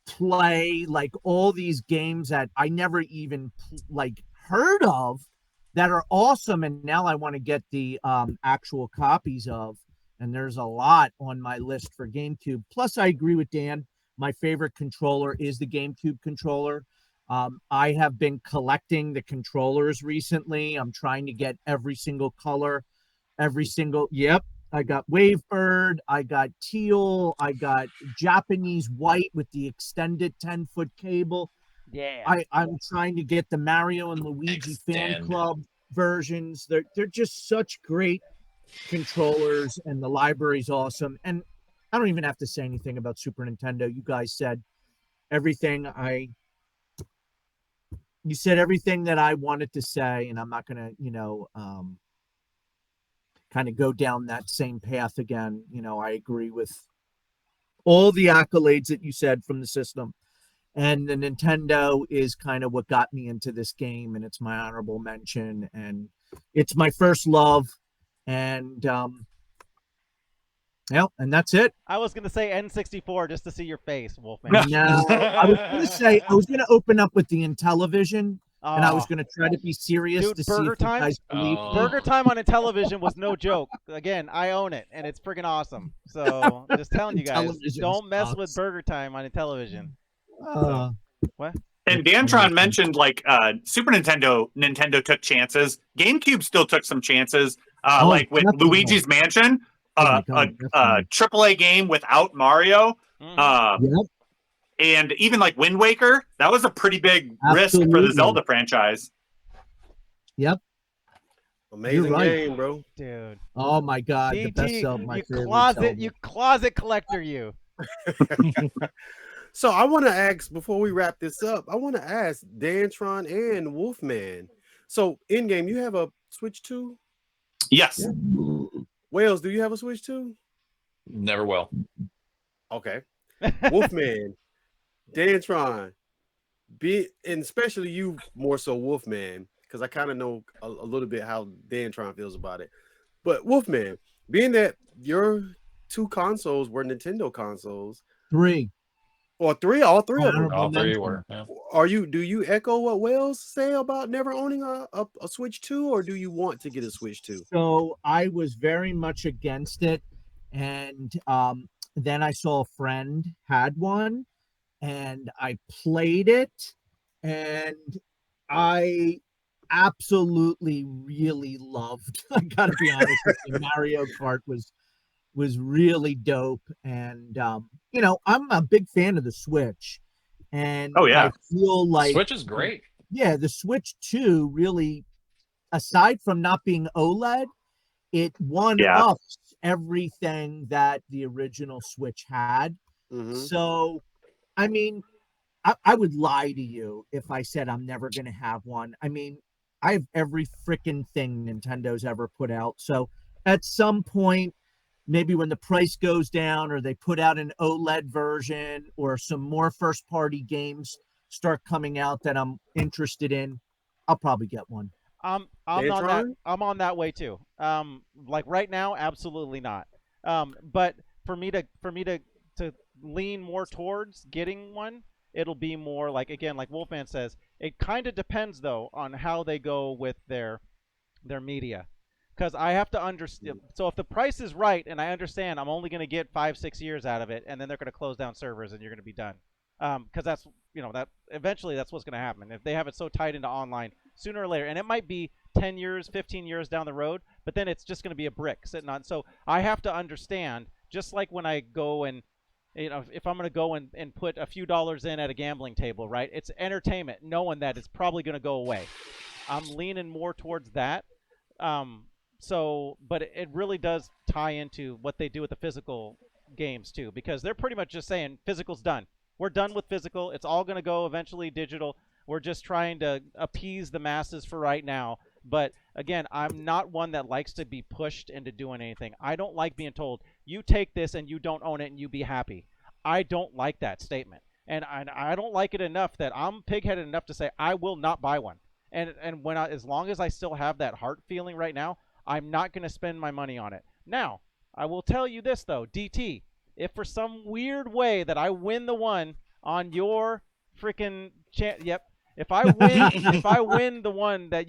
Speaker 2: play like all these games that I never even heard of that are awesome, and now I want to get the actual copies of, and there's a lot on my list for GameCube. Plus, I agree with Dan. My favorite controller is the GameCube controller. I have been collecting the controllers recently. I'm trying to get every single color, yep. I got Wavebird, I got teal, I got Japanese white with the extended 10-foot cable.
Speaker 1: Yeah.
Speaker 2: I'm trying to get the Mario and Luigi Fan Club versions. They're just such great controllers, and the library's awesome. And I don't even have to say anything about Super Nintendo. You guys said everything you said everything that I wanted to say, and I'm not going to, kind of go down that same path again. I agree with all the accolades that you said from the system. And the Nintendo is kind of what got me into this game, and it's my honorable mention, and it's my first love. And and that's it.
Speaker 1: I was going to say N64 just to see your face, Wolfman.
Speaker 2: No, I was going to say, I was going to open up with the Intellivision, and I was going to try to be serious.
Speaker 1: Dude,
Speaker 2: to
Speaker 1: Burger
Speaker 2: see if
Speaker 1: Time?
Speaker 2: you guys believe
Speaker 1: Burger Time on Intellivision was no joke. Again, I own it, and it's freaking awesome. So just telling you guys, don't mess with Burger Time on Intellivision. What?
Speaker 4: And Dantron mentioned Super Nintendo took chances. GameCube still took some chances, like with Luigi's Mansion, a AAA game without Mario, and even like Wind Waker. That was a pretty big risk for the Zelda franchise.
Speaker 2: Yep.
Speaker 5: Amazing game, bro.
Speaker 1: Dude.
Speaker 2: Oh my God,
Speaker 1: DT,
Speaker 2: the best Zelda. My favorite
Speaker 1: closet,
Speaker 2: Zelda.
Speaker 1: you closet collector, you.
Speaker 5: So I want to ask before we wrap this up. I want to ask Dantron and Wolfman. So in game, you have a Switch 2?
Speaker 4: Yes.
Speaker 5: Wales, do you have a Switch 2?
Speaker 3: Never will.
Speaker 5: Okay. Wolfman, Dantron, and especially you more so Wolfman, because I kind of know a little bit how Dantron feels about it. But Wolfman, being that your 2 consoles were Nintendo consoles,
Speaker 2: 3.
Speaker 5: or 3, all 3 of them.
Speaker 2: Honorable
Speaker 3: All three
Speaker 2: mention.
Speaker 3: were. Yeah.
Speaker 5: Do you echo what Wells say about never owning a Switch 2, or do you want to get a Switch 2?
Speaker 2: So I was very much against it, and then I saw a friend had one, and I played it, and I absolutely really loved. I gotta be honest with you, Mario Kart was really dope, and I'm a big fan of the Switch, and
Speaker 4: Oh, yeah.
Speaker 2: I feel like
Speaker 3: Switch is great.
Speaker 2: yeah, the Switch 2 really, aside from not being OLED, it
Speaker 4: Yeah.
Speaker 2: one-ups everything that the original Switch had.
Speaker 5: Mhm.
Speaker 2: So, I mean, I would lie to you if I said I'm never going to have one. I mean, I have every freaking thing Nintendo's ever put out. So, at some point, maybe when the price goes down or they put out an OLED version or some more first-party games start coming out that I'm interested in, I'll probably get one.
Speaker 1: I'm on that.
Speaker 5: Dantron?
Speaker 1: I'm on that way too. Like right now, absolutely not. But for me to lean more towards getting one, it'll be more like, again, like Wolfman says, it kind of depends though on how they go with their media, because I have to understand. So if the price is right and I understand, I'm only going to get 5-6 years out of it, and then they're going to close down servers and you're going to be done. Because that's that eventually that's what's going to happen if they have it so tied into online sooner or later, and it might be 10 years, 15 years down the road, but then it's just going to be a brick sitting on. So I have to understand, just like when I go and if I'm going to go and put a few dollars in at a gambling table, right? It's entertainment, knowing that it's probably going to go away. I'm leaning more towards that. But it really does tie into what they do with the physical games too, because they're pretty much just saying physical's done. We're done with physical. It's all going to go eventually digital. We're just trying to appease the masses for right now. But again, I'm not one that likes to be pushed into doing anything. I don't like being told, you take this and you don't own it and you be happy. I don't like that statement. And I don't like it enough that I'm pig-headed enough to say I will not buy one. And as long as I still have that heart feeling right now, I'm not going to spend my money on it. Now, I will tell you this though, DT, if for some weird way that I win the one on your freaking if I win the one that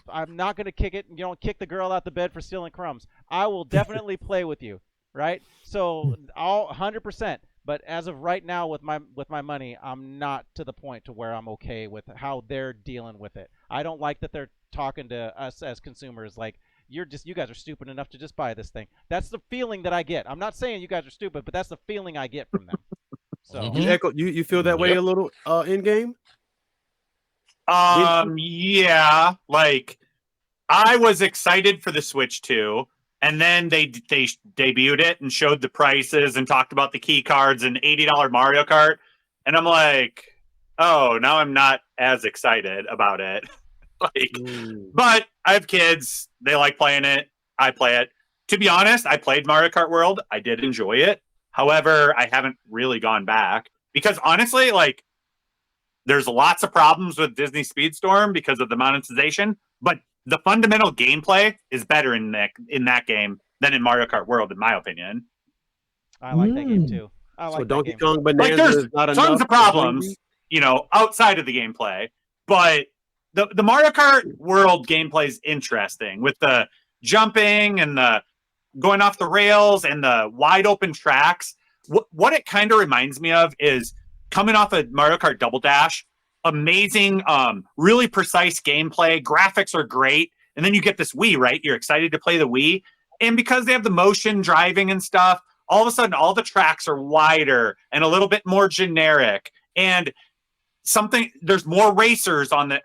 Speaker 1: I'm not gonna kick it, kick the girl out the bed for stealing crumbs. I will definitely play with you, right? So I'll 100%. But as of right now, with my money, I'm not to the point to where I'm okay with how they're dealing with it. I don't like that they're talking to us as consumers like, you guys are stupid enough to just buy this thing. That's the feeling that I get. I'm not saying you guys are stupid, but that's the feeling I get from them. So
Speaker 5: You feel that way a little in game?
Speaker 4: Yeah, like I was excited for the Switch 2, and then they debuted it and showed the prices and talked about the key cards and $80 Mario Kart, and I'm like, oh, now I'm not as excited about it. But I have kids, they like playing it, I play it. To be honest, I played Mario Kart World, I did enjoy it. However, I haven't really gone back because honestly, like, there's lots of problems with Disney Speedstorm because of the monetization, but the fundamental gameplay is better in that game than in Mario Kart World, in my opinion.
Speaker 1: I like that game too. I like
Speaker 5: Donkey
Speaker 1: that game.
Speaker 5: Kong Bonanza
Speaker 4: Like, there's
Speaker 5: is not
Speaker 4: tons
Speaker 5: enough
Speaker 4: of problems, outside of the gameplay, but the Mario Kart World gameplay is interesting with the jumping and the going off the rails and the wide open tracks. What it kind of reminds me of is coming off of Mario Kart Double Dash, amazing, really precise gameplay. Graphics are great. And then you get this Wii, right? You're excited to play the Wii. And because they have the motion driving and stuff, all of a sudden all the tracks are wider and a little bit more generic. And there's more racers and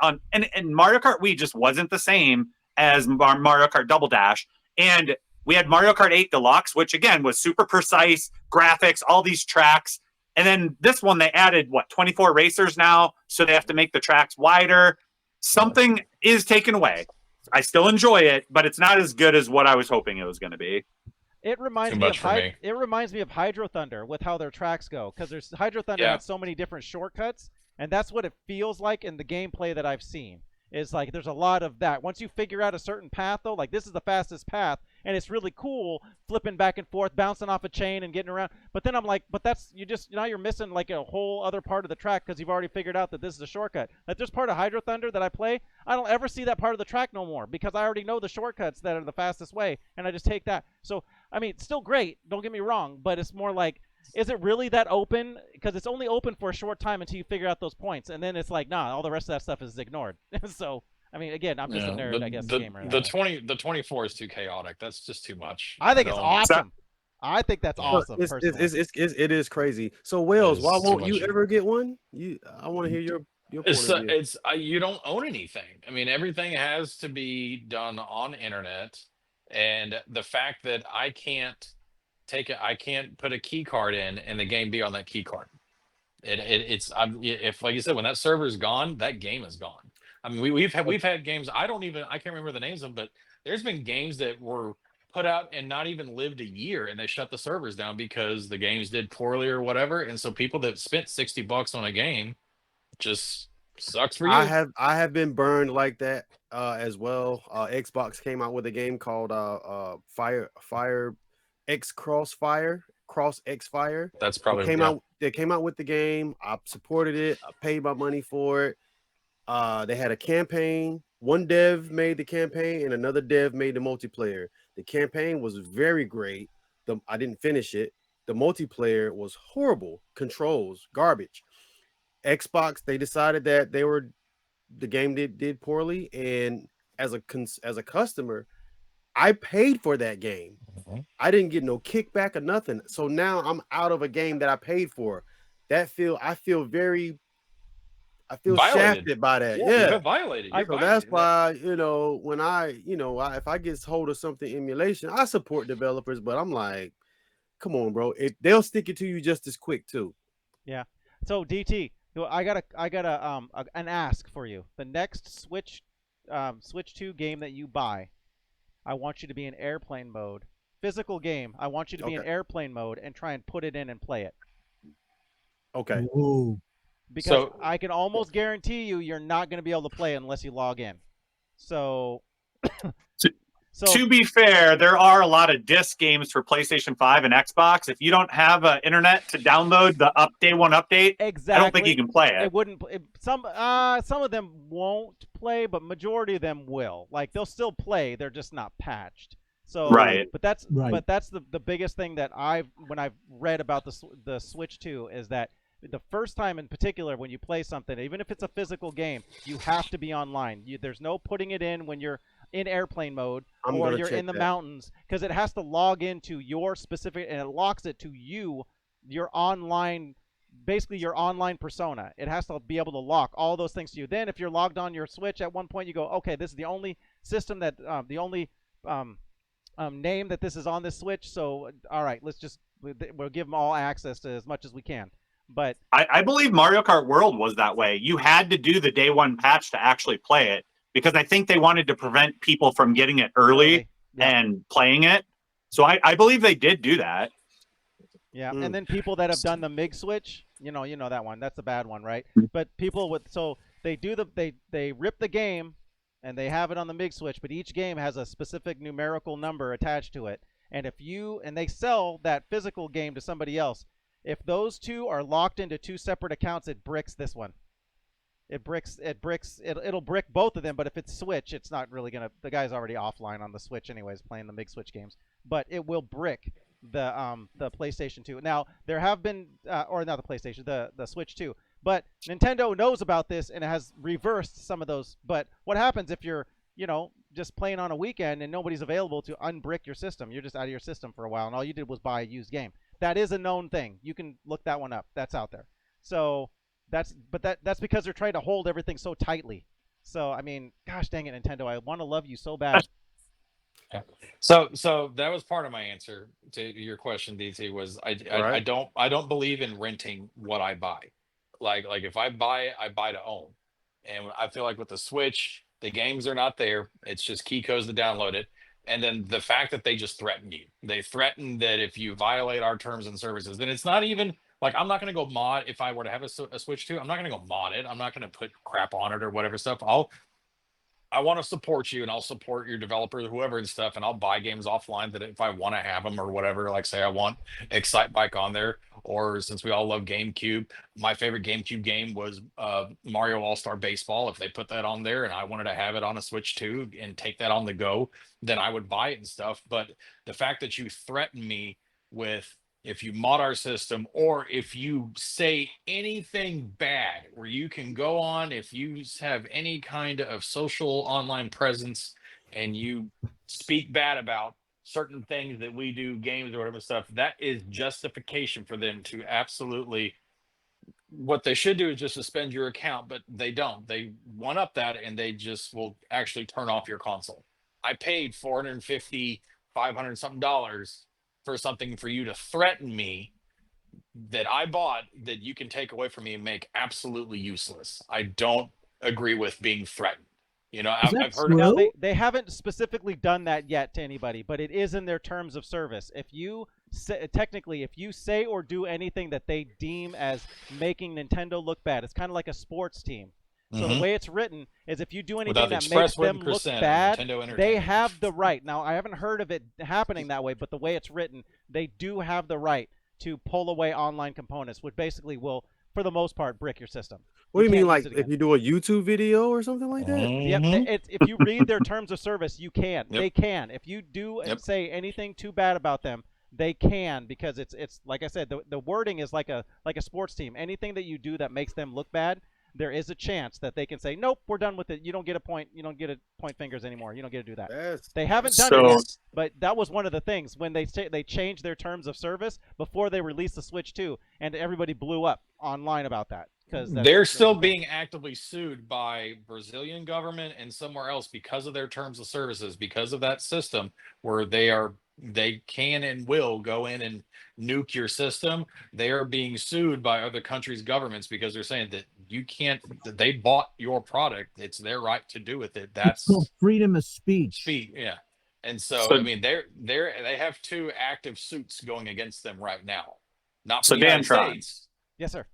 Speaker 4: Mario Kart Wii just wasn't the same as Mario Kart Double Dash. And we had Mario Kart 8 Deluxe, which again was super precise graphics, all these tracks. And then this one, they added 24 racers now, so they have to make the tracks wider. Something is taken away. I still enjoy it, but it's not as good as what I was hoping it was going to be.
Speaker 1: It reminds
Speaker 3: Too
Speaker 1: me
Speaker 3: much
Speaker 1: of
Speaker 3: for me.
Speaker 1: It reminds me of Hydro Thunder with how their tracks go, because there's Hydro Thunder
Speaker 3: Yeah.
Speaker 1: had so many different shortcuts, and that's what it feels like in the gameplay that I've seen. Is like there's a lot of that. Once you figure out a certain path, though, like this is the fastest path, and it's really cool flipping back and forth, bouncing off a chain and getting around. But then I'm like, but that's now you're missing like a whole other part of the track because you've already figured out that this is a shortcut. Like there's part of Hydro Thunder that I play, I don't ever see that part of the track no more because I already know the shortcuts that are the fastest way, and I just take that. So I mean, it's still great. Don't get me wrong, but it's more like, is it really that open? Because it's only open for a short time until you figure out those points, and then it's like, nah, all the rest of that stuff is ignored. So, I mean, again, I'm just a nerd, I guess, gamer.
Speaker 3: The 24 is too chaotic. That's just too much.
Speaker 1: I think it's
Speaker 3: don't-
Speaker 1: awesome. I think that's awesome.
Speaker 5: It is crazy. So Wells, why
Speaker 3: It's too
Speaker 5: won't you
Speaker 3: much.
Speaker 5: ever get one? I want to hear your point of view.
Speaker 3: You don't own anything. I mean, everything has to be done on internet, and the fact that I can't put a key card in and the game be on that key card. If like you said, when that server is gone, that game is gone. I mean, we've had games I can't remember the names of them, but there's been games that were put out and not even lived a year, and they shut the servers down because the games did poorly or whatever. And so people that spent $60 on a game just sucks for you.
Speaker 5: I have been burned like that as well. Xbox came out with a game called Fire X Crossfire.
Speaker 3: That's probably
Speaker 5: They came out with the game. I supported it. I paid my money for it. They had a campaign. One dev made the campaign and another dev made the multiplayer. The campaign was very great. I didn't finish it. The multiplayer was horrible. Controls, garbage. Xbox, they decided that the game did poorly, and as a customer, I paid for that game.
Speaker 3: Mm-hmm.
Speaker 5: I didn't get no kickback or nothing. So now I'm out of a game that I paid for. I feel
Speaker 3: violated.
Speaker 5: shafted by that.
Speaker 3: You
Speaker 5: Yeah.
Speaker 3: got violated. You're
Speaker 5: So that's
Speaker 3: violated.
Speaker 5: why, when if I get hold of something emulation, I support developers, but I'm like, come on, bro. They'll stick it to you just as quick too.
Speaker 1: Yeah. So DT, I got an ask for you. The next Switch 2 game that you buy, I want you to be in airplane mode. Physical game. I want you to be in airplane mode and try and put it in and play it.
Speaker 5: Okay.
Speaker 2: Ooh.
Speaker 1: Because I can almost guarantee you're not going to be able to play unless you log in. So
Speaker 4: To be fair, there are a lot of disc games for PlayStation 5 and Xbox. If you don't have internet to download the day one update,
Speaker 1: exactly,
Speaker 4: I don't think you can play it.
Speaker 1: It wouldn't. Some of them won't play, but majority of them will. Like they'll still play, they're just not patched. So
Speaker 4: Right.
Speaker 1: But that's the biggest thing that when I've read about the Switch 2 is that the first time in particular when you play something, even if it's a physical game, you have to be online. There's no putting it in when you're in airplane mode or you're in the mountains, because it has to log into your specific, and it locks it to your online, basically your online persona. It has to be able to lock all those things to you. Then if you're logged on your Switch at one point, you go, okay, this is the only system that the only name that this is on this Switch. So all right, we'll give them all access to as much as we can. But
Speaker 4: I believe Mario Kart World was that way. You had to do the day one patch to actually play it, because I think they wanted to prevent people from getting it early and playing it. So I believe they did do that.
Speaker 1: Yeah, and then people that have done the MIG switch, you know that one. That's the bad one, right? But people they rip the game and they have it on the MIG switch, but each game has a specific numerical number attached to it. And they sell that physical game to somebody else. If those two are locked into two separate accounts, it bricks this one. It'll brick both of them, but if it's Switch, it's not really gonna. The guy's already offline on the Switch anyways, playing the MIG switch games. But it will brick the PlayStation 2. Now there have been, or not the PlayStation, the Switch 2. But Nintendo knows about this and has reversed some of those. But what happens if you're, just playing on a weekend and nobody's available to unbrick your system? You're just out of your system for a while, and all you did was buy a used game. That is a known thing. You can look that one up. That's out there. So that's because they're trying to hold everything so tightly. So I mean, gosh dang it, Nintendo! I want to love you so bad.
Speaker 3: So that was part of my answer to your question, DT. Was I
Speaker 5: Right.
Speaker 3: don't believe in renting what I buy. Like if I buy it, I buy to own. And I feel like with the Switch, the games are not there. It's just key codes to download it. And then the fact that they just threaten you. They threaten that if you violate our terms and services, then it's not even like I'm not going to go mod if I were to have a Switch 2. I'm not going to go mod it. I'm not going to put crap on it or whatever stuff. I want to support you and I'll support your developer, whoever and stuff, and I'll buy games offline that if I want to have them or whatever. Like say I want Excite Bike on there, or since we all love GameCube, my favorite GameCube game was Mario All-Star Baseball. If they put that on there and I wanted to have it on a Switch too and take that on the go, then I would buy it and stuff. But the fact that you threaten me with if you mod our system or if you say anything bad where you can go on, if you have any kind of social online presence and you speak bad about certain things that we do, games or whatever stuff, that is justification for them to absolutely, what they should do is just suspend your account, but they don't. They one up that and they just will actually turn off your console. I paid 450, 500 something dollars for something for you to threaten me that I bought that you can take away from me and make absolutely useless. I don't agree with being threatened. You know,
Speaker 2: Is that
Speaker 3: I've heard
Speaker 2: true?
Speaker 1: Now
Speaker 2: Well-
Speaker 1: they haven't specifically done that yet to anybody, but it is in their terms of service. If you technically, if you say or do anything that they deem as making Nintendo look bad, it's kind of like a sports team. So the
Speaker 3: Mhm.
Speaker 1: way it's written is if you do anything
Speaker 3: Without the
Speaker 1: that
Speaker 3: express
Speaker 1: makes them
Speaker 3: written
Speaker 1: look
Speaker 3: consent of
Speaker 1: bad,
Speaker 3: Nintendo
Speaker 1: they
Speaker 3: Entertainment.
Speaker 1: have the right. Now I haven't heard of it happening that way, but the way it's written, they do have the right to pull away online components, which basically will, for the most part, brick your system.
Speaker 5: What do you mean,
Speaker 1: can't
Speaker 5: like
Speaker 1: use it
Speaker 5: if
Speaker 1: again.
Speaker 5: you do a YouTube video or something like that?
Speaker 1: Yep,
Speaker 3: Mhm.
Speaker 1: if you read their terms of service, you can.
Speaker 3: Yep.
Speaker 1: They can. If you do
Speaker 3: Yep.
Speaker 1: say anything too bad about them, they can, because it's like I said, the wording is like a sports team. Anything that you do that makes them look bad, there is a chance that they can say, nope, we're done with it. You don't get a point. You don't get a point fingers anymore. You don't get to do that.
Speaker 5: That's
Speaker 1: They haven't done it
Speaker 4: So
Speaker 1: yet, but that was one of the things when they changed their terms of service before they released the Switch 2, and everybody blew up online about that because
Speaker 3: They're still being actively sued by Brazilian government and somewhere else because of their terms of services, because of that system where they can and will go in and nuke your system. They are being sued by other countries' governments because they're saying that you can't, that they bought your product. It's their right to do with it.
Speaker 2: It's
Speaker 3: That's
Speaker 2: called freedom of speech.
Speaker 3: speed. Yeah. And so,
Speaker 4: So-
Speaker 3: I mean, they have two active suits going against them right now. Not
Speaker 4: So
Speaker 3: from the United
Speaker 4: Dantron.
Speaker 3: States.
Speaker 1: Yes, sir.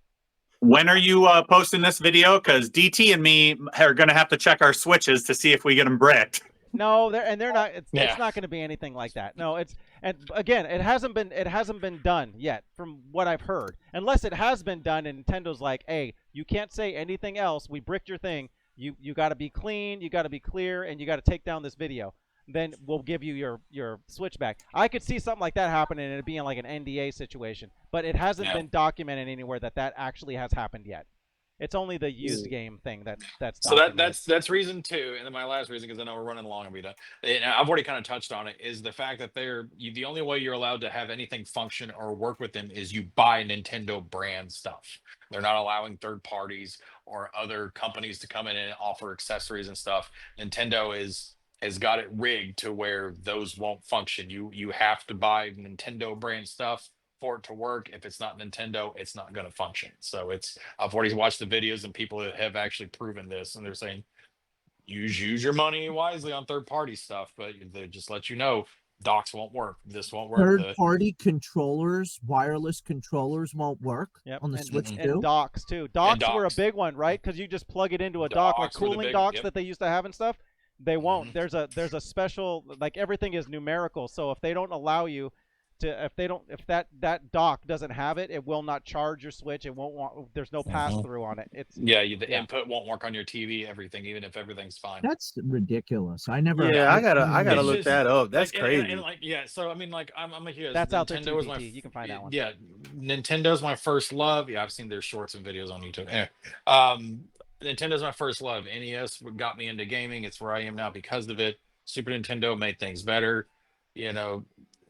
Speaker 4: when are you posting this video? Because DT and me are going to have to check our switches to see if we get them bricked.
Speaker 1: No, they're not. It's
Speaker 3: Yeah.
Speaker 1: not going to be anything like that. No, and again, it hasn't been done yet, from what I've heard. Unless it has been done, and Nintendo's like, hey, you can't say anything else. We bricked your thing. You got to be clean. You got to be clear, and you got to take down this video. Then we'll give you your Switch back. I could see something like that happening and it being like an NDA situation, but it hasn't been documented anywhere that actually has happened yet. It's only the used game thing that's
Speaker 3: So
Speaker 1: documented.
Speaker 3: that's reason two, and then my last reason, because I know we're running long and we done. And I've already kind of touched on it, is the fact that the only way you're allowed to have anything function or work with them is you buy Nintendo brand stuff. They're not allowing third parties or other companies to come in and offer accessories and stuff. Nintendo has got it rigged to where those won't function. You have to buy Nintendo brand stuff for it to work. If it's not Nintendo, it's not going to function. So I've already watched the videos and people have actually proven this, and they're saying use your money wisely on third party stuff, but they just let you know docks won't work. This won't work.
Speaker 2: Third party controllers, wireless controllers won't work
Speaker 1: Yep.
Speaker 2: on the
Speaker 1: and,
Speaker 2: Switch
Speaker 1: and
Speaker 2: too.
Speaker 1: docks too. Docks were a
Speaker 3: docks.
Speaker 1: big one, right? Because you just plug it into a dock, like
Speaker 3: Docks were the
Speaker 1: cooling
Speaker 3: big-
Speaker 1: docks
Speaker 3: yep.
Speaker 1: that they used to have and stuff. They won't.
Speaker 3: Mhm.
Speaker 1: There's a special, like, everything is numerical. So if they don't allow you to, if that dock doesn't have it, it will not charge your Switch. It won't want. There's no pass through on it. It's
Speaker 3: The input won't work on your TV. Everything, even if everything's fine.
Speaker 2: That's ridiculous. I never.
Speaker 5: Yeah, I gotta
Speaker 3: It's
Speaker 5: look
Speaker 3: just-
Speaker 5: that up. That's
Speaker 3: Like,
Speaker 5: crazy.
Speaker 3: and like, yeah. So I mean, like, I'm a huge.
Speaker 1: That's out there too,
Speaker 3: Nintendo was
Speaker 1: DT. You can find that one.
Speaker 3: Yeah, Nintendo's my first love. Yeah, I've seen their shorts and videos on YouTube. Anyway, Nintendo's my first love. NES got me into gaming. It's where I am now because of it. Super Nintendo made things better. You know,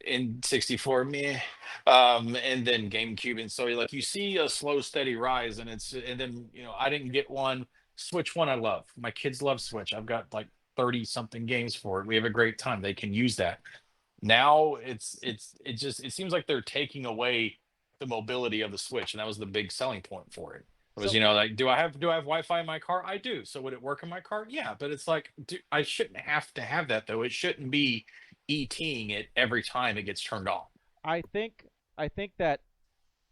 Speaker 3: in 64, meh. And then GameCube, and so like you see a slow, steady rise, and then I didn't get one. Switch one, I love. My kids love Switch. I've got like 30 something games for it. We have a great time. They can use that. Now it seems like they're taking away the mobility of the Switch, and that was the big selling point for it. It was,
Speaker 1: So
Speaker 3: like, do I have Wi-Fi in my car? I do. So would it work in my car? Yeah, but it's like, I shouldn't have to have that though. It shouldn't be ETing it every time it gets turned on.
Speaker 1: I think that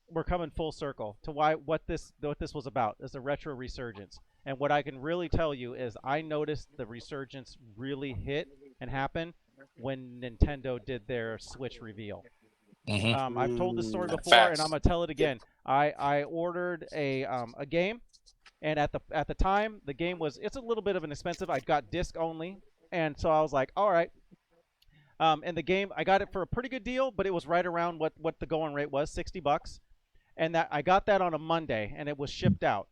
Speaker 1: we're coming full circle to what this was about, is a retro resurgence. And what I can really tell you is I noticed the resurgence really hit and happen when Nintendo did their Switch reveal. I've told this story before, and I'm gonna tell it again. I ordered a game, and at the time the game it's a little bit of an expensive. I got disc only, and so I was like, all right. And the game, I got it for a pretty good deal, but it was right around what the going rate was, $60, and that I got that on a Monday, and it was shipped out.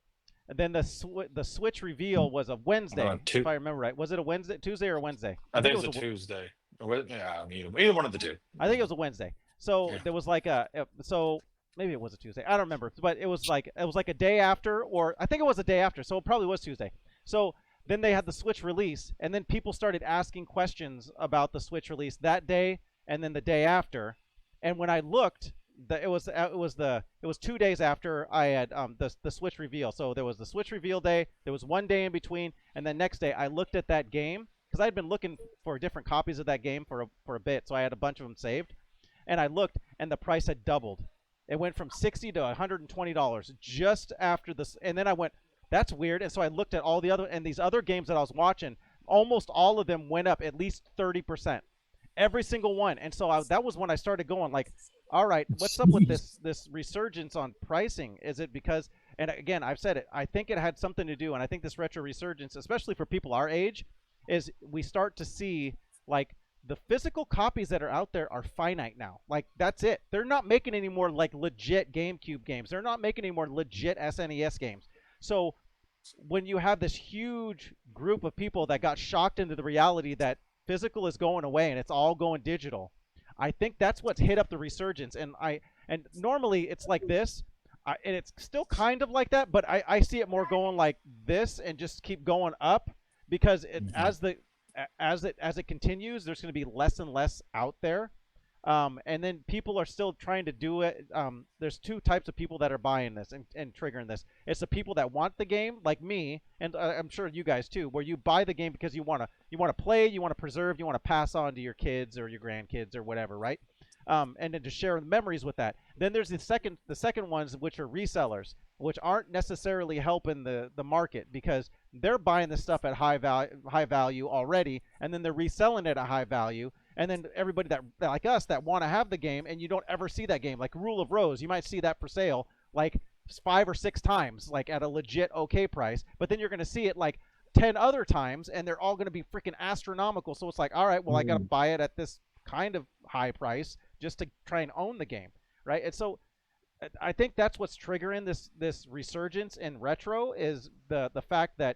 Speaker 1: And then the Switch reveal was a Wednesday, if I remember right. Was it a Wednesday, Tuesday, or Wednesday?
Speaker 3: I think it was a Tuesday. Yeah, I mean, either one of the two.
Speaker 1: I think it was a Wednesday. So
Speaker 3: Yeah.
Speaker 1: there was like so maybe it was a Tuesday. I don't remember, but it was like a day after, or I think it was a day after. So it probably was Tuesday. So then they had the Switch release, and then people started asking questions about the Switch release that day, and then the day after. And when I looked, it was 2 days after I had the Switch reveal. So there was the Switch reveal day. There was one day in between, and then next day I looked at that game because I had been looking for different copies of that game for a bit. So I had a bunch of them saved, and I looked, and the price had doubled. It went from $60 to $120 just after this, and then I went, that's weird. And so I looked at all the other, and these other games that I was watching, almost all of them went up at least 30%, every single one. And so that was when I started going like, all right, what's up with this resurgence on pricing? Is it because, and again, I've said it, I think it had something to do, and I think this retro resurgence, especially for people our age, is we start to see like the physical copies that are out there are finite now. Like, that's it. They're not making any more like legit GameCube games. They're not making any more legit SNES games. So when you have this huge group of people that got shocked into the reality that physical is going away and it's all going digital, I think that's what's hit up the resurgence. And normally it's like this, and it's still kind of like that, but I see it more going like this and just keep going up, because as it continues, there's going to be less and less out there. And then people are still trying to do it. There's two types of people that are buying this and triggering this. It's the people that want the game, like me, and I'm sure you guys too, where you buy the game because you want to play, you want to preserve, you want to pass on to your kids or your grandkids or whatever, right? And then to share the memories with that. Then there's the second ones, which are resellers, which aren't necessarily helping the market, because they're buying this stuff at high value already, and then they're reselling it at high value. And then everybody that like us that want to have the game, and you don't ever see that game, like Rule of Rose, you might see that for sale like 5 or 6 times, like at a legit okay price, but then you're going to see it like 10 other times, and they're all going to be freaking astronomical. So it's like, all right, well, I got to buy it at this kind of high price just to try and own the game, right? And so I think that's what's triggering this resurgence in retro, is the fact that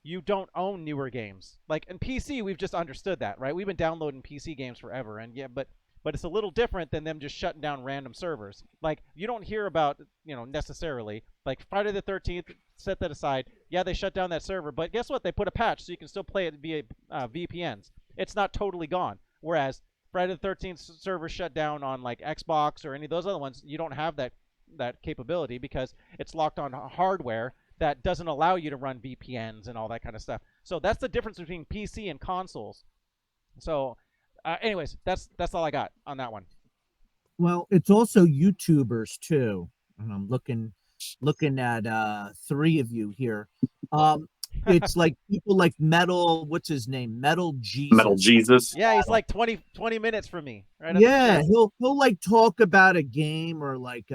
Speaker 1: you don't own newer games. Like in PC, we've just understood that, right? We've been downloading PC games forever, and yeah, but it's a little different than them just shutting down random servers. Like, you don't hear about, necessarily, like Friday the 13th, set that aside. Yeah, they shut down that server, but guess what? They put a patch so you can still play it via VPNs. It's not totally gone. Whereas Friday the 13th server shut down on like Xbox or any of those other ones, you don't have that capability because it's locked on hardware that doesn't allow you to run VPNs and all that kind of stuff. So that's the difference between PC and consoles. So anyways, that's all I got on that one.
Speaker 2: Well, it's also YouTubers too. And I'm looking at 3 of you here. It's like people like what's his name? Metal Jesus.
Speaker 1: Yeah, he's like 20 minutes from me. Right?
Speaker 2: Yeah, he'll like talk about a game or like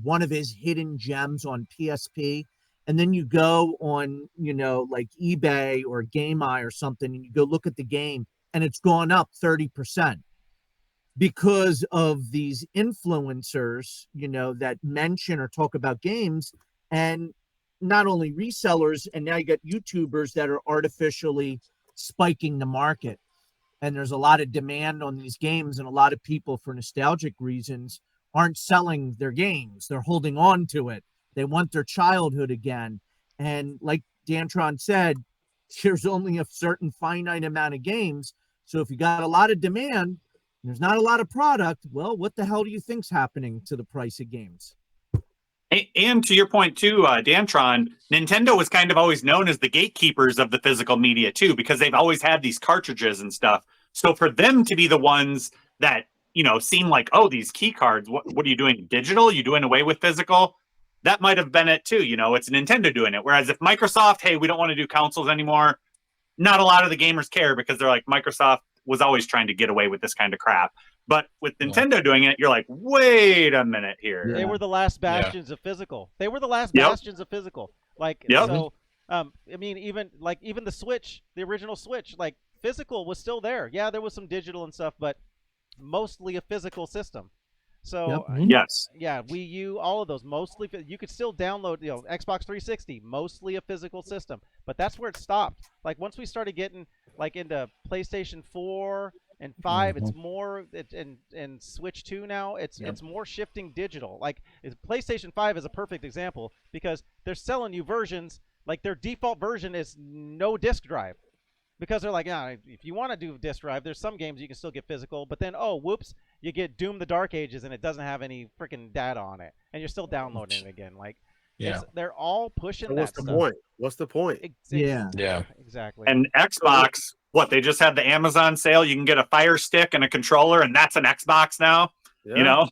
Speaker 2: one of his hidden gems on PSP. And then you go on, like eBay or GameEye or something, and you go look at the game, and it's gone up 30% because of these influencers, that mention or talk about games, and not only resellers, and now you got YouTubers that are artificially spiking the market. And there's a lot of demand on these games, and a lot of people, for nostalgic reasons, aren't selling their games. They're holding on to it. They want their childhood again. And like Dantron said, there's only a certain finite amount of games. So if you got a lot of demand, there's not a lot of product. Well, what the hell do you think's happening to the price of games?
Speaker 4: And to your point too, Dantron, Nintendo was kind of always known as the gatekeepers of the physical media too, because they've always had these cartridges and stuff. So for them to be the ones that, seem like, oh, these key cards, what are you doing? Digital? You doing away with physical? That might have been it too. It's Nintendo doing it. Whereas if Microsoft, hey, we don't want to do consoles anymore, not a lot of the gamers care because they're like, Microsoft was always trying to get away with this kind of crap. But with Nintendo doing it, you're like, wait a minute here.
Speaker 1: They were the last bastions of physical. They were the last
Speaker 4: Yep.
Speaker 1: bastions of physical. Like,
Speaker 4: Yep.
Speaker 1: so, I mean, even the Switch, the original Switch, like physical was still there. Yeah, there was some digital and stuff, but mostly a physical system. So,
Speaker 4: Yes.
Speaker 1: yeah, Wii U, all of those, mostly you could still download, Xbox 360, mostly a physical system. But that's where it stopped. Like once we started getting like into PlayStation 4 and 5, it's more and Switch 2 now, it's more shifting digital. Like PlayStation 5 is a perfect example because they're selling you versions, like their default version is no disc drive. Because they're like, yeah, if you want to do disc drive, there's some games you can still get physical, but then, oh, whoops, you get Doom the Dark Ages and it doesn't have any freaking data on it, and you're still downloading it again. Like, they're all pushing that stuff.
Speaker 5: What's the point?
Speaker 1: Yeah, exactly.
Speaker 4: And Xbox, they just had the Amazon sale. You can get a Fire Stick and a controller, and that's an Xbox now.
Speaker 5: Yeah.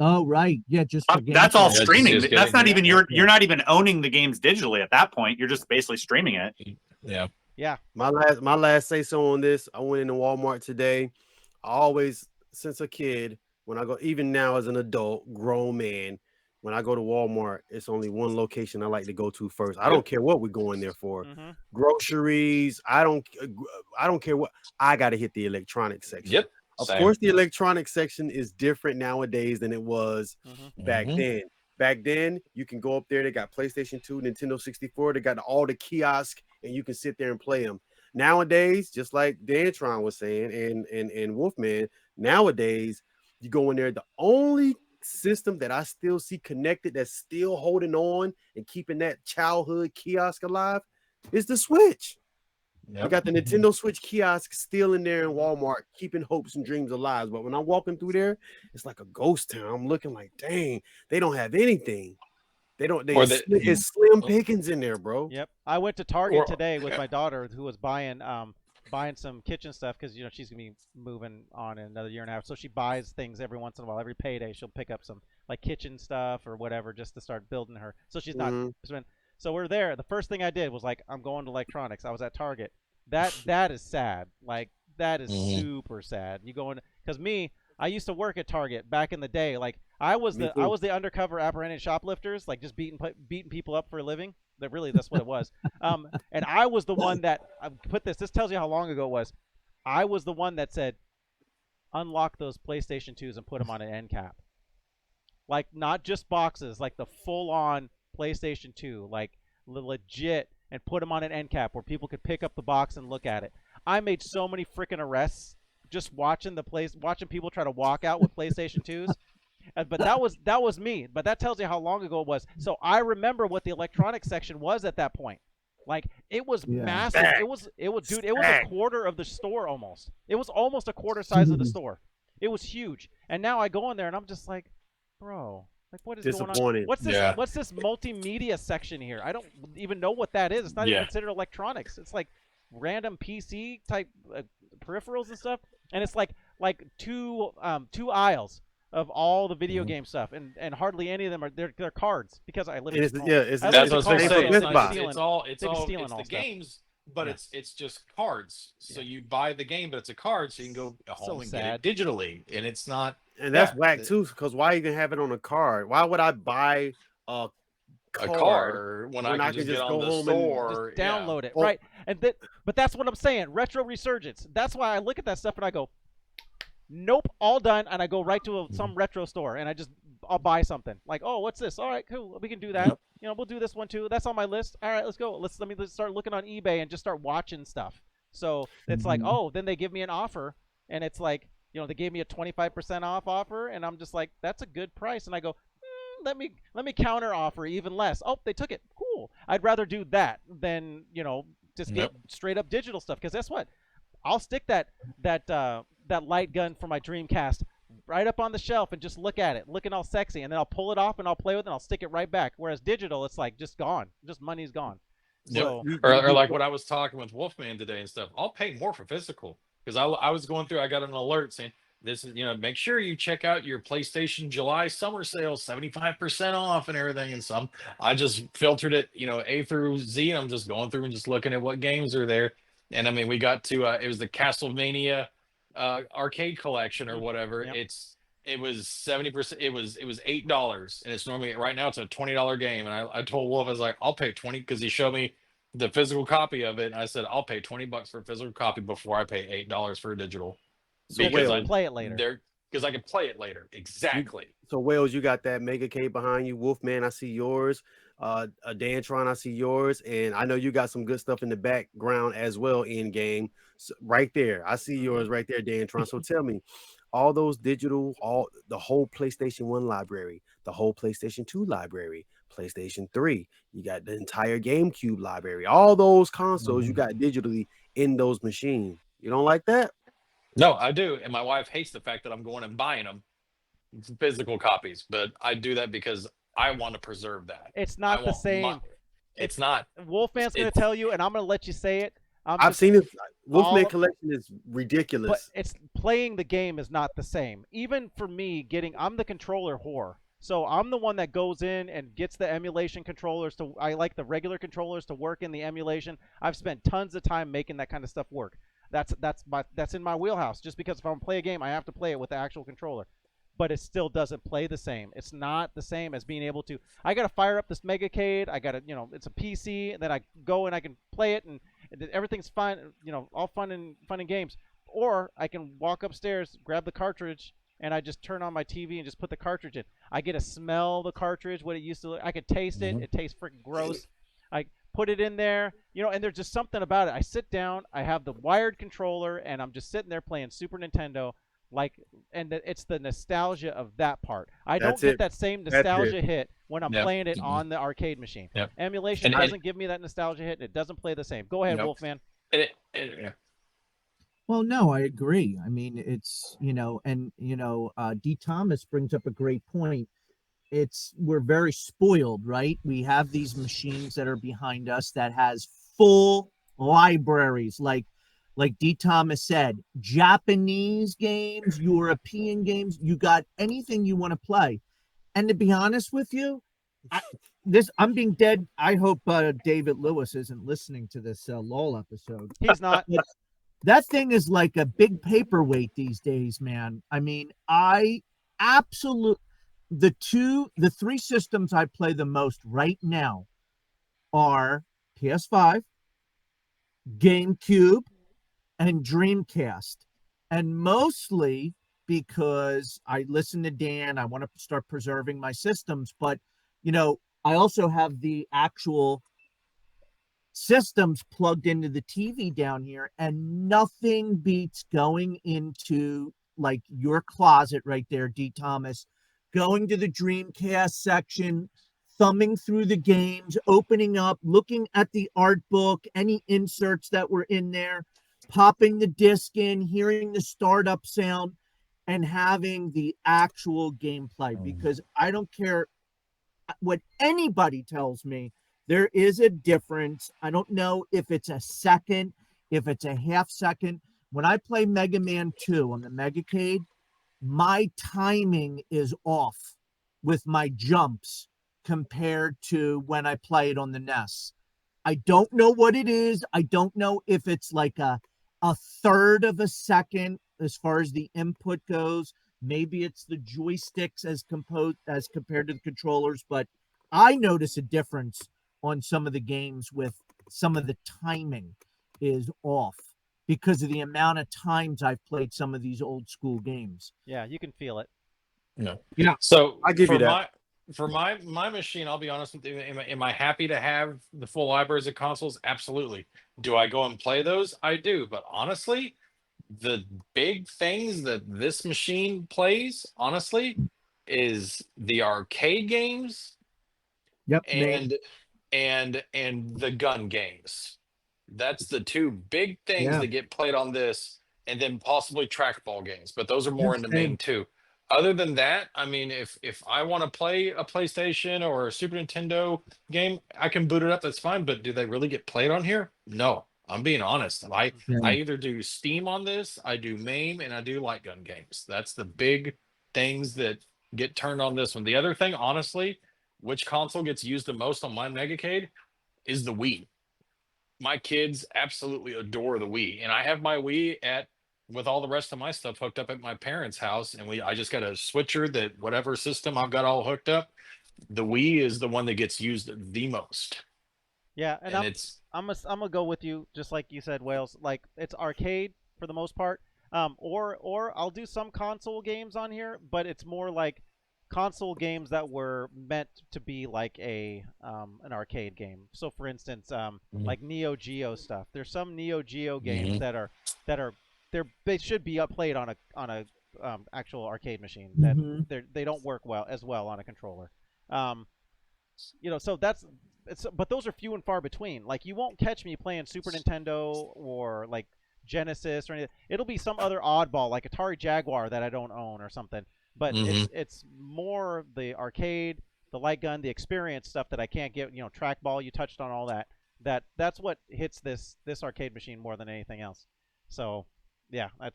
Speaker 2: Oh, right. Yeah, just for
Speaker 4: that's all
Speaker 3: Yeah,
Speaker 4: streaming.
Speaker 3: just
Speaker 4: That's not
Speaker 3: getting-
Speaker 4: even you're not even owning the games digitally at that point. You're just basically streaming it.
Speaker 3: Yeah.
Speaker 1: Yeah.
Speaker 5: My last say so on this. I went into Walmart today. I always, since a kid, when I go, even now as an adult, grown man, when I go to Walmart, it's only one location I like to go to first. I don't care what we're going there for.
Speaker 1: Mm-hmm.
Speaker 5: Groceries. I don't care what. I got to hit the electronics section.
Speaker 3: Yep.
Speaker 5: Of
Speaker 3: Same.
Speaker 5: course, the electronics section is different nowadays than it was back then. Back then, you can go up there. They got PlayStation 2, Nintendo 64. They got all the kiosks, and you can sit there and play them. Nowadays, just like Dantron was saying, and Wolfman, nowadays, you go in there. The only system that I still see connected that's still holding on and keeping that childhood kiosk alive is the Switch.
Speaker 3: Yep.
Speaker 5: You got the Nintendo Switch kiosk still in there in Walmart, keeping hopes and dreams alive. But when I'm walking through there, it's like a ghost town. I'm looking like, dang, they don't have anything. It's slim pickings in there, bro.
Speaker 1: Yep. I went to Target today with my daughter, who was buying some kitchen stuff because she's gonna be moving on in another year and a half. So she buys things every once in a while. Every payday, she'll pick up some like kitchen stuff or whatever just to start building her. So she's not. So we're there. The first thing I did was like, I'm going to electronics. I was at Target. That is sad. Like that is super sad. You go in because I used to work at Target back in the day. Like I was the undercover apprehended shoplifters, like just beating people up for a living. That's what it was. And I was the one that this tells you how long ago it was. I was the one that said, unlock those PlayStation 2s and put them on an end cap. Like not just boxes, like the full on PlayStation 2, like legit, and put them on an end cap where people could pick up the box and look at it. I made so many freaking arrests just watching people try to walk out with PlayStation 2s. But that was me. But that tells you how long ago it was. So I remember what the electronics section was at that point. Like it was massive. It was a quarter of the store almost. It was almost a quarter size of the store. It was huge. And now I go in there and I'm just like, bro, like what is going on? What's this multimedia section here? I don't even know what that is. It's not even considered electronics. It's like random PC type peripherals and stuff. And it's like two aisles of all the video game stuff, and hardly any of them are they're cards because I live in
Speaker 3: that's what I was going to say. It's the games, but it's just cards. So you buy the game, but it's a card, so you can go home and get it digitally, and it's not.
Speaker 5: And that's whack too, because why even have it on a card? Why would I buy a card
Speaker 3: when I can just go home store,
Speaker 1: and just download it, right? But that's what I'm saying. Retro Resurgence. That's why I look at that stuff and I go, nope, all done, and I go right to some retro store and I'll buy something. Like, oh, what's this? All right, cool, we can do that. Yep. We'll do this one too. That's on my list. All right, let's go. Let's start looking on eBay and just start watching stuff. So it's like, oh, then they give me an offer, and it's like, they gave me a 25% off offer, and I'm just like, that's a good price, and I go, let me counter offer even less. Oh, they took it. Cool. I'd rather do that than just get straight up digital stuff. Because guess what? I'll stick that light gun for my Dreamcast right up on the shelf and just look at it, looking all sexy, and then I'll pull it off and I'll play with it and I'll stick it right back. Whereas digital, it's like just gone, just money's gone. So
Speaker 3: or like what I was talking with Wolfman today and stuff. I'll pay more for physical because I was going through. I got an alert saying this is make sure you check out your PlayStation July summer sale, 75% off and everything. And some I just filtered it, A through Z. And I'm just going through and just looking at what games are there. And I mean, we got to it was the Castlevania arcade collection or whatever.
Speaker 1: Yep.
Speaker 3: It was 70%. It was $8, and it's normally right now it's a $20 game. And I told Wolf, I was like, I'll pay 20 because he showed me the physical copy of it, and I said I'll pay $20 for a physical copy before I pay $8 for a digital.
Speaker 1: So because I play it later.
Speaker 3: Because I can play it later. Exactly.
Speaker 5: So Wales, you got that Mega K behind you. Wolfman, I see yours. Dantron, I see yours, and I know you got some good stuff in the background as well in game. So right there, I see yours right there, Dantron. So tell me, all those digital, the whole PlayStation 1 library, the whole PlayStation 2 library, PlayStation 3, you got the entire GameCube library, all those consoles you got digitally in those machines. You don't like that?
Speaker 3: No, I do. And my wife hates the fact that I'm going and buying them physical copies, but I do that because I want to preserve that.
Speaker 1: It's not the same.
Speaker 3: It's not.
Speaker 1: Wolfman's going to tell you, and I'm going to let you say it.
Speaker 5: I've seen it. Wolfman collection is ridiculous.
Speaker 1: But it's playing the game is not the same. Even for me, I'm the controller whore. So I'm the one that goes in and gets the emulation controllers I like the regular controllers to work in the emulation. I've spent tons of time making that kind of stuff work. That's in my wheelhouse. Just because if I'm gonna play a game, I have to play it with the actual controller. But it still doesn't play the same. It's not the same as being able to. I gotta fire up this Megacade. I gotta, it's a PC, and then I go and I can play it, and everything's fine. All fun and games. Or I can walk upstairs, grab the cartridge, and I just turn on my TV and just put the cartridge in. I get to smell the cartridge, what it used to look. I could taste it. It tastes freaking gross. I put it in there, and there's just something about it. I sit down, I have the wired controller, and I'm just sitting there playing Super Nintendo. And it's the nostalgia of that part. I don't get that same nostalgia hit when I'm playing it on the arcade machine. Emulation doesn't give me that nostalgia hit, and it doesn't play the same. Go ahead, Wolfman.
Speaker 2: Well, no, I agree. I mean, it's, D. Thomas brings up a great point. We're very spoiled, right? We have these machines that are behind us that has full libraries, like D. Thomas said, Japanese games, European games, you got anything you want to play. And to be honest with you, I'm being dead. I hope David Lewis isn't listening to this LOL episode.
Speaker 1: He's not.
Speaker 2: That thing is like a big paperweight these days, man. I mean, the three systems I play the most right now are PS5, GameCube, and Dreamcast. And mostly because I listen to Dan, I want to start preserving my systems, but I also have the actual systems plugged into the TV down here, and nothing beats going into like your closet right there, D. Thomas, going to the Dreamcast section, thumbing through the games, opening up, looking at the art book, any inserts that were in there, popping the disc in, hearing the startup sound, and having the actual gameplay. Because I don't care what anybody tells me, there is a difference. I don't know if it's a second, if it's a half second. When I play Mega Man 2 on the Megacade, my timing is off with my jumps compared to when I play it on the NES. I don't know what it is. I don't know if it's like a third of a second as far as the input goes. Maybe it's the joysticks as compared to the controllers, but I notice a difference on some of the games with some of the timing is off because of the amount of times I've played some of these old school games.
Speaker 1: Yeah, you can feel it.
Speaker 2: Yeah.
Speaker 3: So
Speaker 5: I give you that.
Speaker 3: For my machine, I'll be honest with you. Am I happy to have the full libraries of consoles? Absolutely. Do I go and play those? I do. But honestly, the big things that this machine plays, honestly, is the arcade games.
Speaker 2: Yep.
Speaker 3: And the gun games. That's the two big things
Speaker 2: Yeah.
Speaker 3: that get played on this, and then possibly trackball games, but those are more in the
Speaker 2: Same.
Speaker 3: main two. Other than that, I mean, if I want to play a PlayStation or a Super Nintendo game, I can boot it up. That's fine. But do they really get played on here? No. I'm being honest. I
Speaker 2: Yeah.
Speaker 3: either do Steam on this, I do MAME, and I do light gun games. That's the big things that get turned on this one. The other thing, honestly, which console gets used the most on my Megacade is the Wii. My kids absolutely adore the Wii, and I have my Wii at with all the rest of my stuff hooked up at my parents' house, and I just got a switcher that whatever system I've got all hooked up, the Wii is the one that gets used the most.
Speaker 1: Yeah, and
Speaker 3: And it's
Speaker 1: I'm gonna go with you, just like you said, Wales. Like it's arcade for the most part. Or I'll do some console games on here, but it's more like console games that were meant to be like a an arcade game. So for instance, like Neo Geo stuff. There's some Neo Geo games that are they should be played on a actual arcade machine that
Speaker 2: Mhm.
Speaker 1: they don't work as well on a controller. Um, so but those are few and far between. Like you won't catch me playing Super Nintendo or like Genesis or anything. It'll be some other oddball like Atari Jaguar that I don't own or something. But it's more the arcade, the light gun, the experience stuff that I can't get. Trackball. You touched on all that. That's what hits this arcade machine more than anything else. So yeah, I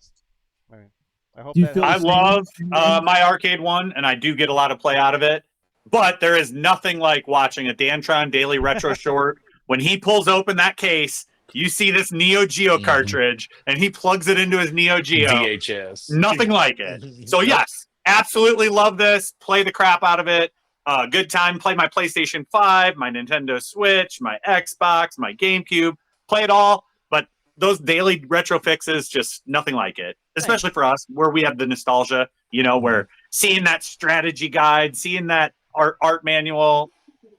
Speaker 1: hope
Speaker 2: Do you
Speaker 1: that
Speaker 2: feel
Speaker 4: I
Speaker 1: helps.
Speaker 2: the same?
Speaker 4: love my arcade one, and I do get a lot of play out of it. But there is nothing like watching a Dantron Daily Retro Short. When he pulls open that case, you see this Neo Geo cartridge, and he plugs it into his Neo Geo.
Speaker 3: VHS.
Speaker 4: Nothing like it. So yes, absolutely love this. Play the crap out of it. Good time. Play my PlayStation 5, my Nintendo Switch, my Xbox, my GameCube. Play it all. But those daily retro fixes, just nothing like it. Especially for us, where we have the nostalgia. Where seeing that strategy guide, seeing that art manual,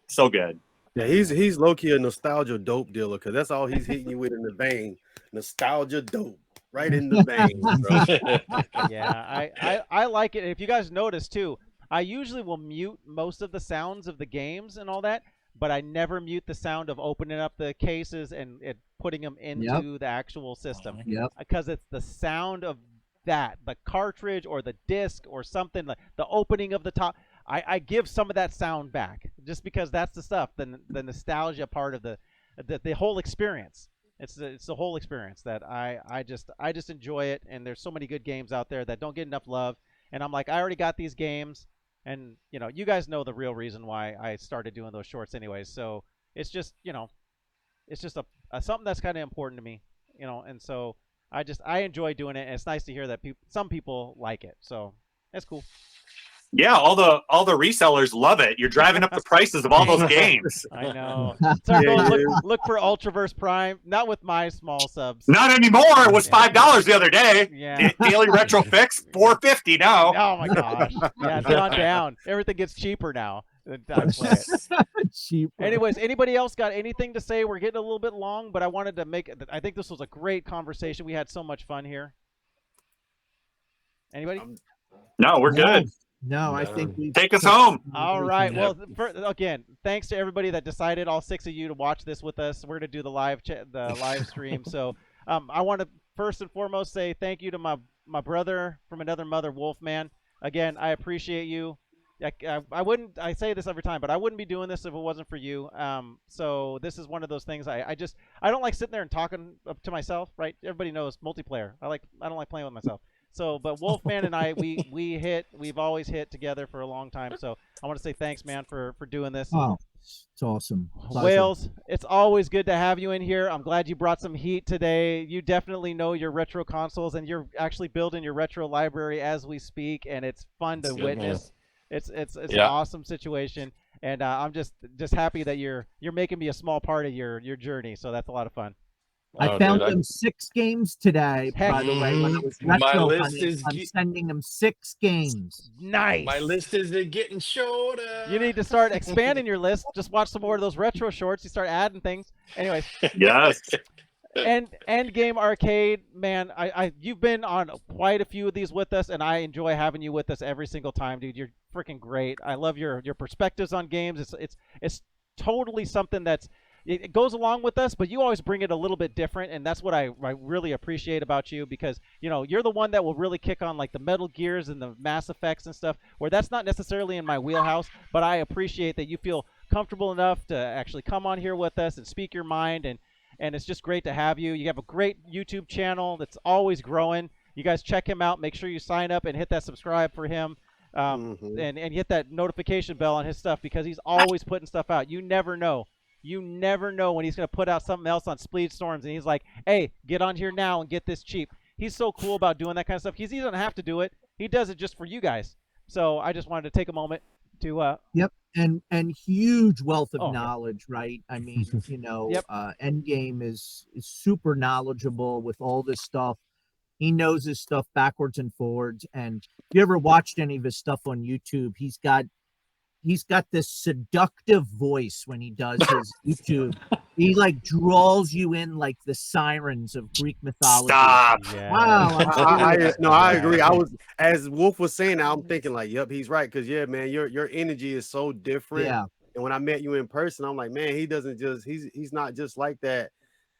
Speaker 4: so good.
Speaker 5: Yeah, he's low key a nostalgia dope dealer because that's all he's hitting you with in the vein. Nostalgia dope, right in the vein, bro.
Speaker 1: Yeah, I like it. If you guys notice too, I usually will mute most of the sounds of the games and all that, but I never mute the sound of opening up the cases and putting them into the actual system.
Speaker 2: Yep.
Speaker 1: Because it's the sound of the cartridge or the disc or something, like the opening of the top. I give some of that sound back just because that's the stuff, the nostalgia part of the whole experience. It's the whole experience that I just enjoy it, and there's so many good games out there that don't get enough love, and I'm like, I already got these games, and you guys know the real reason why I started doing those shorts anyways. So it's just it's just a something that's kind of important to me, and so I enjoy doing it, and it's nice to hear that some people like it, so that's cool.
Speaker 4: Yeah, all the resellers love it. You're driving up the prices of all those games.
Speaker 1: I know. Start going, look for Ultraverse Prime. Not with my small subs.
Speaker 4: Not anymore. It was $5 the other day.
Speaker 1: Yeah.
Speaker 4: Daily Retro Fix, $4.50 now.
Speaker 1: Oh my gosh. Yeah, it's gone down. Everything gets cheaper now.
Speaker 2: Cheaper.
Speaker 1: Anyways, anybody else got anything to say? We're getting a little bit long, but I wanted to I think this was a great conversation. We had so much fun here. Anybody?
Speaker 4: No, we're good.
Speaker 2: No, I think we
Speaker 4: Take us home.
Speaker 1: All right. Well, again, thanks to everybody that decided, all 6 of you, to watch this with us. We're going to do the live stream. So I want to first and foremost say thank you to my brother from another mother, Wolfman. Again, I appreciate you. I say this every time, but I wouldn't be doing this if it wasn't for you. So this is one of those things I don't like sitting there and talking to myself, right? Everybody knows multiplayer. I don't like playing with myself. So, but Wolfman and I, we've always hit together for a long time. So I want to say thanks, man, for doing this.
Speaker 2: Oh, it's awesome. Pleasure.
Speaker 1: Wales, it's always good to have you in here. I'm glad you brought some heat today. You definitely know your retro consoles, and you're actually building your retro library as we speak, and it's fun to witness. It's an awesome situation, and I'm just happy that you're making me a small part of your journey. So that's a lot of fun.
Speaker 2: I found them 6 games today, by the way. When I was retro hunting, I'm sending them 6 games.
Speaker 1: Nice.
Speaker 3: My list is getting shorter.
Speaker 1: You need to start expanding your list. Just watch some more of those retro shorts. You start adding things. Anyways.
Speaker 4: Yes.
Speaker 1: End Game Arcade, man. You've been on quite a few of these with us, and I enjoy having you with us every single time, dude. You're freaking great. I love your perspectives on games. It's totally something that's it goes along with us, but you always bring it a little bit different, and that's what I really appreciate about you, because you're the one that will really kick on like the Metal Gears and the Mass Effects and stuff, where that's not necessarily in my wheelhouse, but I appreciate that you feel comfortable enough to actually come on here with us and speak your mind, and it's just great to have you. You have a great YouTube channel that's always growing. You guys check him out. Make sure you sign up and hit that subscribe for him. And hit that notification bell on his stuff, because he's always putting stuff out. You never know. You never know when he's going to put out something else on Spleed Storms, and he's like, hey, get on here now and get this cheap. He's so cool about doing that kind of stuff. He doesn't have to do it. He does it just for you guys. So I just wanted to take a moment to
Speaker 2: Yep. And huge wealth of
Speaker 1: Oh, yeah.
Speaker 2: knowledge, right? I mean,
Speaker 1: Yep.
Speaker 2: Endgame is super knowledgeable with all this stuff. He knows his stuff backwards and forwards. And if you ever watched any of his stuff on YouTube, he's got this seductive voice when he does his YouTube. He like draws you in like the sirens of Greek mythology.
Speaker 4: Stop.
Speaker 1: yeah.
Speaker 2: Wow.
Speaker 5: I agree. I was, as Wolf was saying, I'm thinking like, yep, he's right. Cause yeah, man, your energy is so different.
Speaker 2: Yeah.
Speaker 5: And when I met you in person, I'm like, man, he's not just like that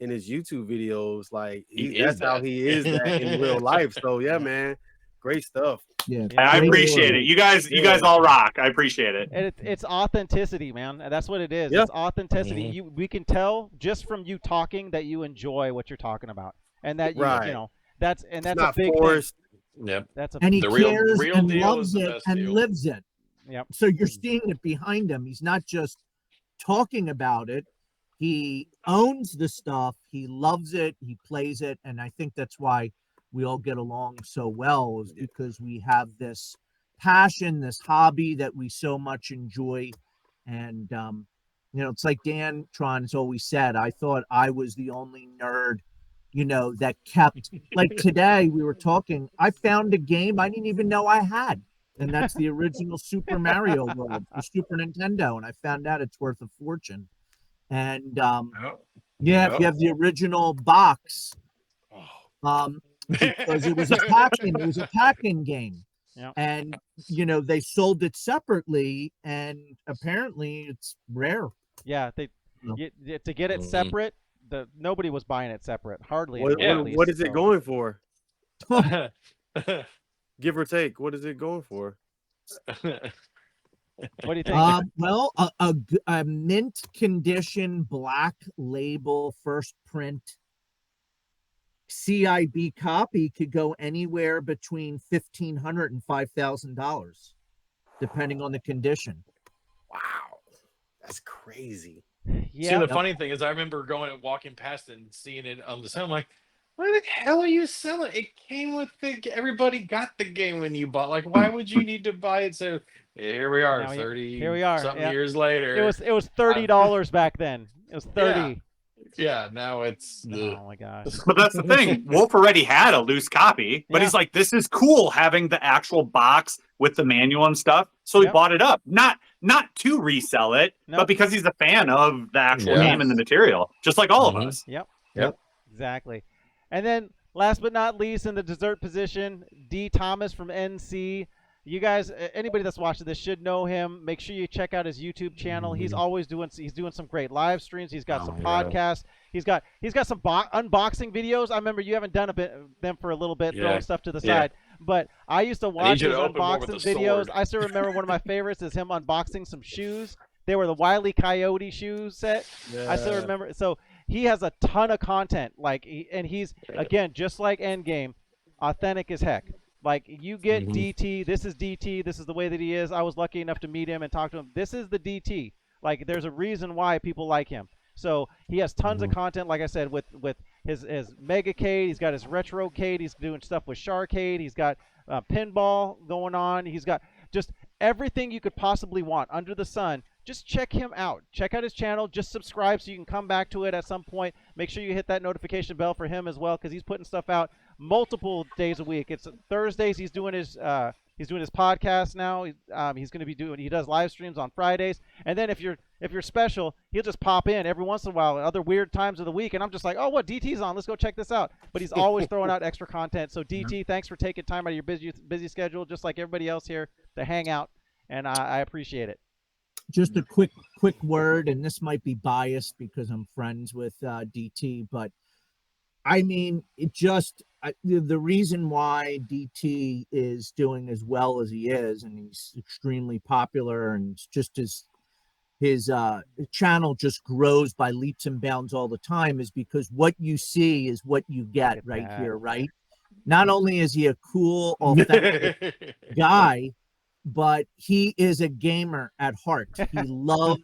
Speaker 5: in his YouTube videos. Like that's how he is that in real life. So yeah, man, great stuff.
Speaker 2: Yeah.
Speaker 4: I appreciate it. You guys all rock. I appreciate it.
Speaker 1: And it's authenticity, man. And that's what it is.
Speaker 5: Yeah.
Speaker 1: It's authenticity. We can tell just from you talking that you enjoy what you're talking about, and that that's
Speaker 5: It's
Speaker 1: a
Speaker 5: not
Speaker 1: big thing.
Speaker 5: forced.
Speaker 3: Yep.
Speaker 1: That's a
Speaker 2: And he
Speaker 3: The real-
Speaker 2: cares
Speaker 3: real
Speaker 2: and
Speaker 3: deal is
Speaker 2: loves
Speaker 3: the
Speaker 2: it
Speaker 3: best
Speaker 2: and
Speaker 3: deal.
Speaker 2: lives it.
Speaker 1: Yep.
Speaker 2: So you're seeing it behind him. He's not just talking about it. He owns the stuff. He loves it. He plays it. And I think that's why we all get along so well, is because we have this passion, this hobby that we so much enjoy. And, it's like Dan Tron's always said, I thought I was the only nerd, that kept, like today we were talking, I found a game I didn't even know I had. And that's the original Super Mario World for Super Nintendo. And I found out it's worth a fortune. And if you have the original box, because it was a packing game.
Speaker 1: Yeah.
Speaker 2: And they sold it separately, and apparently it's rare.
Speaker 1: Yeah, to get it separate, nobody was buying it separate. Hardly.
Speaker 5: What
Speaker 1: anyone,
Speaker 5: is it going for? Give or take, what is it going for?
Speaker 1: What do you think?
Speaker 2: Well, a mint condition black label first print CIB copy could go anywhere between $1,500 and $5,000, depending on the condition.
Speaker 5: Wow, that's crazy.
Speaker 1: Yeah.
Speaker 3: See, the funny thing is, I remember going and walking past and seeing it on the sale. I'm like, why the hell are you selling? It came with everybody got the game when you bought. Like, why would you need to buy it? So here we are,
Speaker 1: Now
Speaker 3: 30
Speaker 1: here we are,
Speaker 3: something
Speaker 1: yeah.
Speaker 3: years later.
Speaker 1: It was $30 back then. It was 30.
Speaker 3: Yeah, now it's
Speaker 1: Oh my gosh.
Speaker 4: But that's the thing. Wolf already had a loose copy, but
Speaker 1: Yeah.
Speaker 4: he's like, this is cool having the actual box with the manual and stuff. So he
Speaker 1: Yep.
Speaker 4: bought it up. Not to resell it,
Speaker 1: Nope.
Speaker 4: but because he's a fan of the actual
Speaker 3: Yeah.
Speaker 4: game and the material, just like all of us.
Speaker 1: Yep.
Speaker 3: Yep.
Speaker 1: Exactly. And then last but not least, in the dessert position, D. Thomas from NC. You guys, anybody that's watching this should know him. Make sure you check out his YouTube channel. He's always doing some great live streams. He's got some podcasts. He's got some unboxing videos. I remember you haven't done them for a little bit, throwing stuff to the side. But I used to watch
Speaker 3: you
Speaker 1: his
Speaker 3: to open more with
Speaker 1: unboxing
Speaker 3: the
Speaker 1: videos.
Speaker 3: sword.
Speaker 1: I still remember one of my favorites is him unboxing some shoes. They were the Wile E. Coyote shoe set. I still remember. So he has a ton of content. And he's again just like Endgame, authentic as heck. Like you get DT. This is DT. This is the way that he is. I was lucky enough to meet him and talk to him. This is the DT. Like there's a reason why people like him. So he has tons of content. Like I said, with his Megacade. He's got his Retrocade. He's doing stuff with Sharkade. He's got pinball going on. He's got just everything you could possibly want under the sun. Just check him out. Check out his channel. Just subscribe so you can come back to it at some point. Make sure you hit that notification bell for him as well, because he's putting stuff out multiple days a week. It's Thursdays. He's doing his podcast now. He's going to be he does live streams on Fridays. And then if you're special, he'll just pop in every once in a while at other weird times of the week. And I'm just like, oh, what DT's on? Let's go check this out. But he's always throwing out extra content. So DT, thanks for taking time out of your busy schedule, just like everybody else here, to hang out. And I appreciate it.
Speaker 2: just a quick word, and this might be biased because I'm friends with DT, but I mean, the reason why DT is doing as well as he is, and he's extremely popular, and it's just his channel just grows by leaps and bounds all the time, is because what you see is what you get right here, right? Not only is he a cool, authentic guy, but he is a gamer at heart. He loves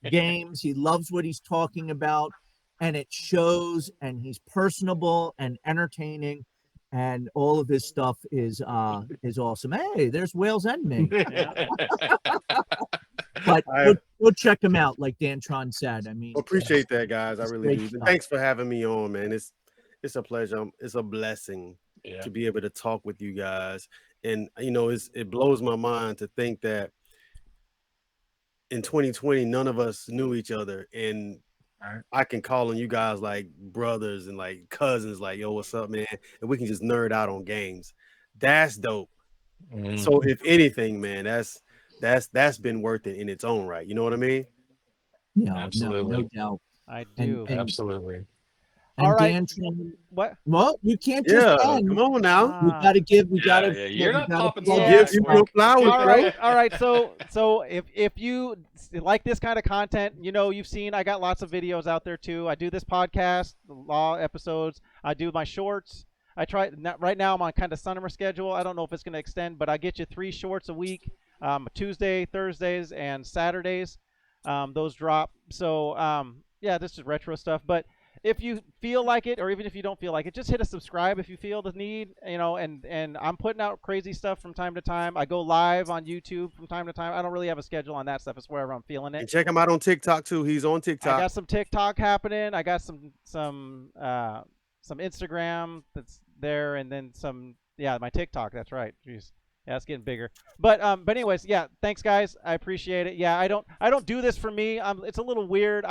Speaker 2: games. He loves what he's talking about, and it shows, and he's personable and entertaining, and all of his stuff is awesome. Hey, there's Wales and me. But go check him out, like Dantron said. I mean,
Speaker 5: Appreciate that, guys. I really do.
Speaker 2: stuff.
Speaker 5: Thanks for having me on, man. It's a pleasure. It's a blessing to be able to talk with you guys. And it blows my mind to think that in 2020, none of us knew each other, and I can call on you guys like brothers and like cousins, like, yo, what's up, man? And we can just nerd out on games. That's dope. So if anything, man, that's been worth it in its own right. You know what I mean?
Speaker 2: Yeah,
Speaker 3: Absolutely.
Speaker 2: no doubt.
Speaker 1: I do.
Speaker 3: Absolutely.
Speaker 2: And
Speaker 1: All right.
Speaker 2: Dantron,
Speaker 1: What?
Speaker 2: well, you can't just end.
Speaker 5: Come on now.
Speaker 2: We gotta
Speaker 3: You're not popping
Speaker 1: Yeah.
Speaker 3: some
Speaker 5: Give you
Speaker 3: work.
Speaker 5: flowers,
Speaker 1: All
Speaker 5: bro.
Speaker 1: right, all right. So if you like this kind of content, you've seen I got lots of videos out there too. I do this podcast, the law episodes. I do my shorts. Right now I'm on kind of summer schedule. I don't know if it's going to extend, but I get you 3 shorts a week, Tuesday, Thursdays, and Saturdays. Those drop. So yeah, this is retro stuff. But if you feel like it, or even if you don't feel like it, just hit a subscribe if you feel the need, and I'm putting out crazy stuff from time to time. I go live on YouTube from time to time. I don't really have a schedule on that stuff. It's wherever I'm feeling it.
Speaker 5: And check him out on TikTok too. He's on
Speaker 1: I
Speaker 5: TikTok.
Speaker 1: got some TikTok happening. I got some Instagram that's there, and then my TikTok. That's right. Jeez. Yeah, it's getting bigger. But anyways, yeah, thanks guys. I appreciate it. Yeah, I don't do this for me. It's a little weird.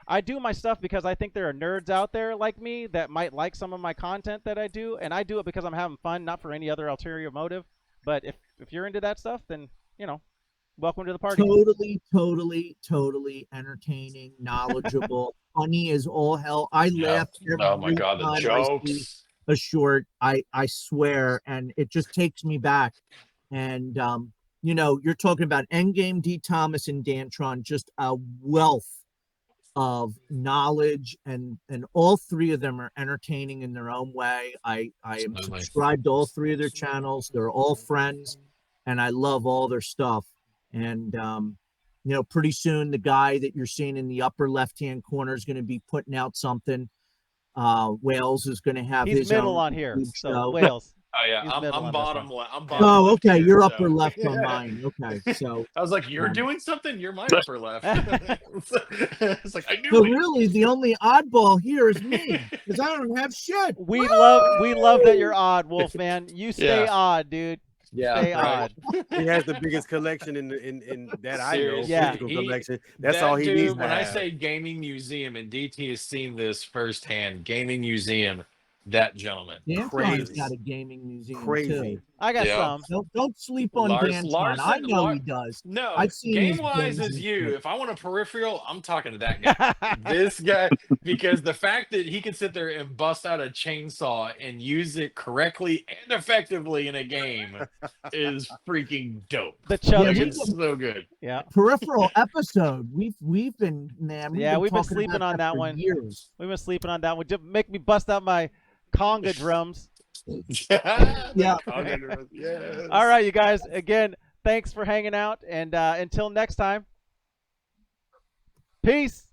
Speaker 1: I do my stuff because I think there are nerds out there like me that might like some of my content that I do, and I do it because I'm having fun, not for any other ulterior motive. But if you're into that stuff, then welcome to the party.
Speaker 2: Totally entertaining, knowledgeable, funny as all hell. I laugh every
Speaker 3: Oh my God, the
Speaker 2: time I see
Speaker 3: jokes.
Speaker 2: a short. I swear, and it just takes me back. And you're talking about Endgame, D. Thomas, and Dantron, just a wealth of knowledge, and all 3 of them are entertaining in their own way. I am subscribed to all 3 of their channels. They're all friends, and I love all their stuff. And pretty soon the guy that you're seeing in the upper left-hand corner is going to be putting out something. Wales is going to have
Speaker 1: He's
Speaker 2: his
Speaker 1: middle
Speaker 2: own
Speaker 1: on here, so
Speaker 2: show.
Speaker 1: Wales.
Speaker 3: Oh yeah,
Speaker 1: He's middle
Speaker 3: I'm
Speaker 1: on
Speaker 3: bottom
Speaker 1: this
Speaker 3: left. I'm
Speaker 1: one.
Speaker 3: bottom
Speaker 2: Oh,
Speaker 3: left
Speaker 2: okay,
Speaker 3: here,
Speaker 2: you're
Speaker 3: so-
Speaker 2: upper left on mine. Okay, so
Speaker 3: I was like, you're doing something. You're my upper left. It's like I knew
Speaker 2: so
Speaker 3: it.
Speaker 2: really the only oddball here is me, because I don't have shit.
Speaker 1: We love that you're odd, Wolfman. You stay
Speaker 3: Yeah.
Speaker 1: odd, dude.
Speaker 3: Yeah,
Speaker 1: Stay
Speaker 3: right.
Speaker 1: odd.
Speaker 5: He has the biggest collection in that I know.
Speaker 3: Seriously,
Speaker 1: Yeah.
Speaker 5: Physical
Speaker 3: he-
Speaker 5: collection. That's
Speaker 3: That
Speaker 5: all he
Speaker 3: dude,
Speaker 5: needs to
Speaker 3: when I
Speaker 5: have.
Speaker 3: say gaming museum, and DT has seen this firsthand, gaming museum, that gentleman.
Speaker 2: Dantron's
Speaker 5: Crazy.
Speaker 2: got a gaming museum
Speaker 5: Crazy.
Speaker 2: too.
Speaker 1: I got
Speaker 3: Yeah.
Speaker 1: some.
Speaker 2: Don't sleep on Dantron. I know he does.
Speaker 3: No,
Speaker 2: I've seen his
Speaker 3: game wise
Speaker 2: games
Speaker 3: is
Speaker 2: and
Speaker 3: you.
Speaker 2: shit.
Speaker 3: If I want a peripheral, I'm talking to that guy. This guy, because the fact that he can sit there and bust out a chainsaw and use it correctly and effectively in a game is freaking dope.
Speaker 1: The chubby.
Speaker 3: Like,
Speaker 2: we
Speaker 3: it's so good.
Speaker 1: Yeah.
Speaker 2: Peripheral episode. We've been
Speaker 1: Yeah, we've been
Speaker 2: talking
Speaker 1: sleeping
Speaker 2: about
Speaker 1: on that
Speaker 2: for
Speaker 1: one.
Speaker 2: years.
Speaker 1: We've been sleeping on that one. Just make me bust out my conga drums.
Speaker 2: Yeah.
Speaker 3: Yes.
Speaker 1: All right, you guys. Again, thanks for hanging out, and until next time, peace.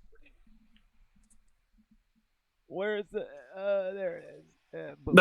Speaker 1: Where is the? There it is. Boom.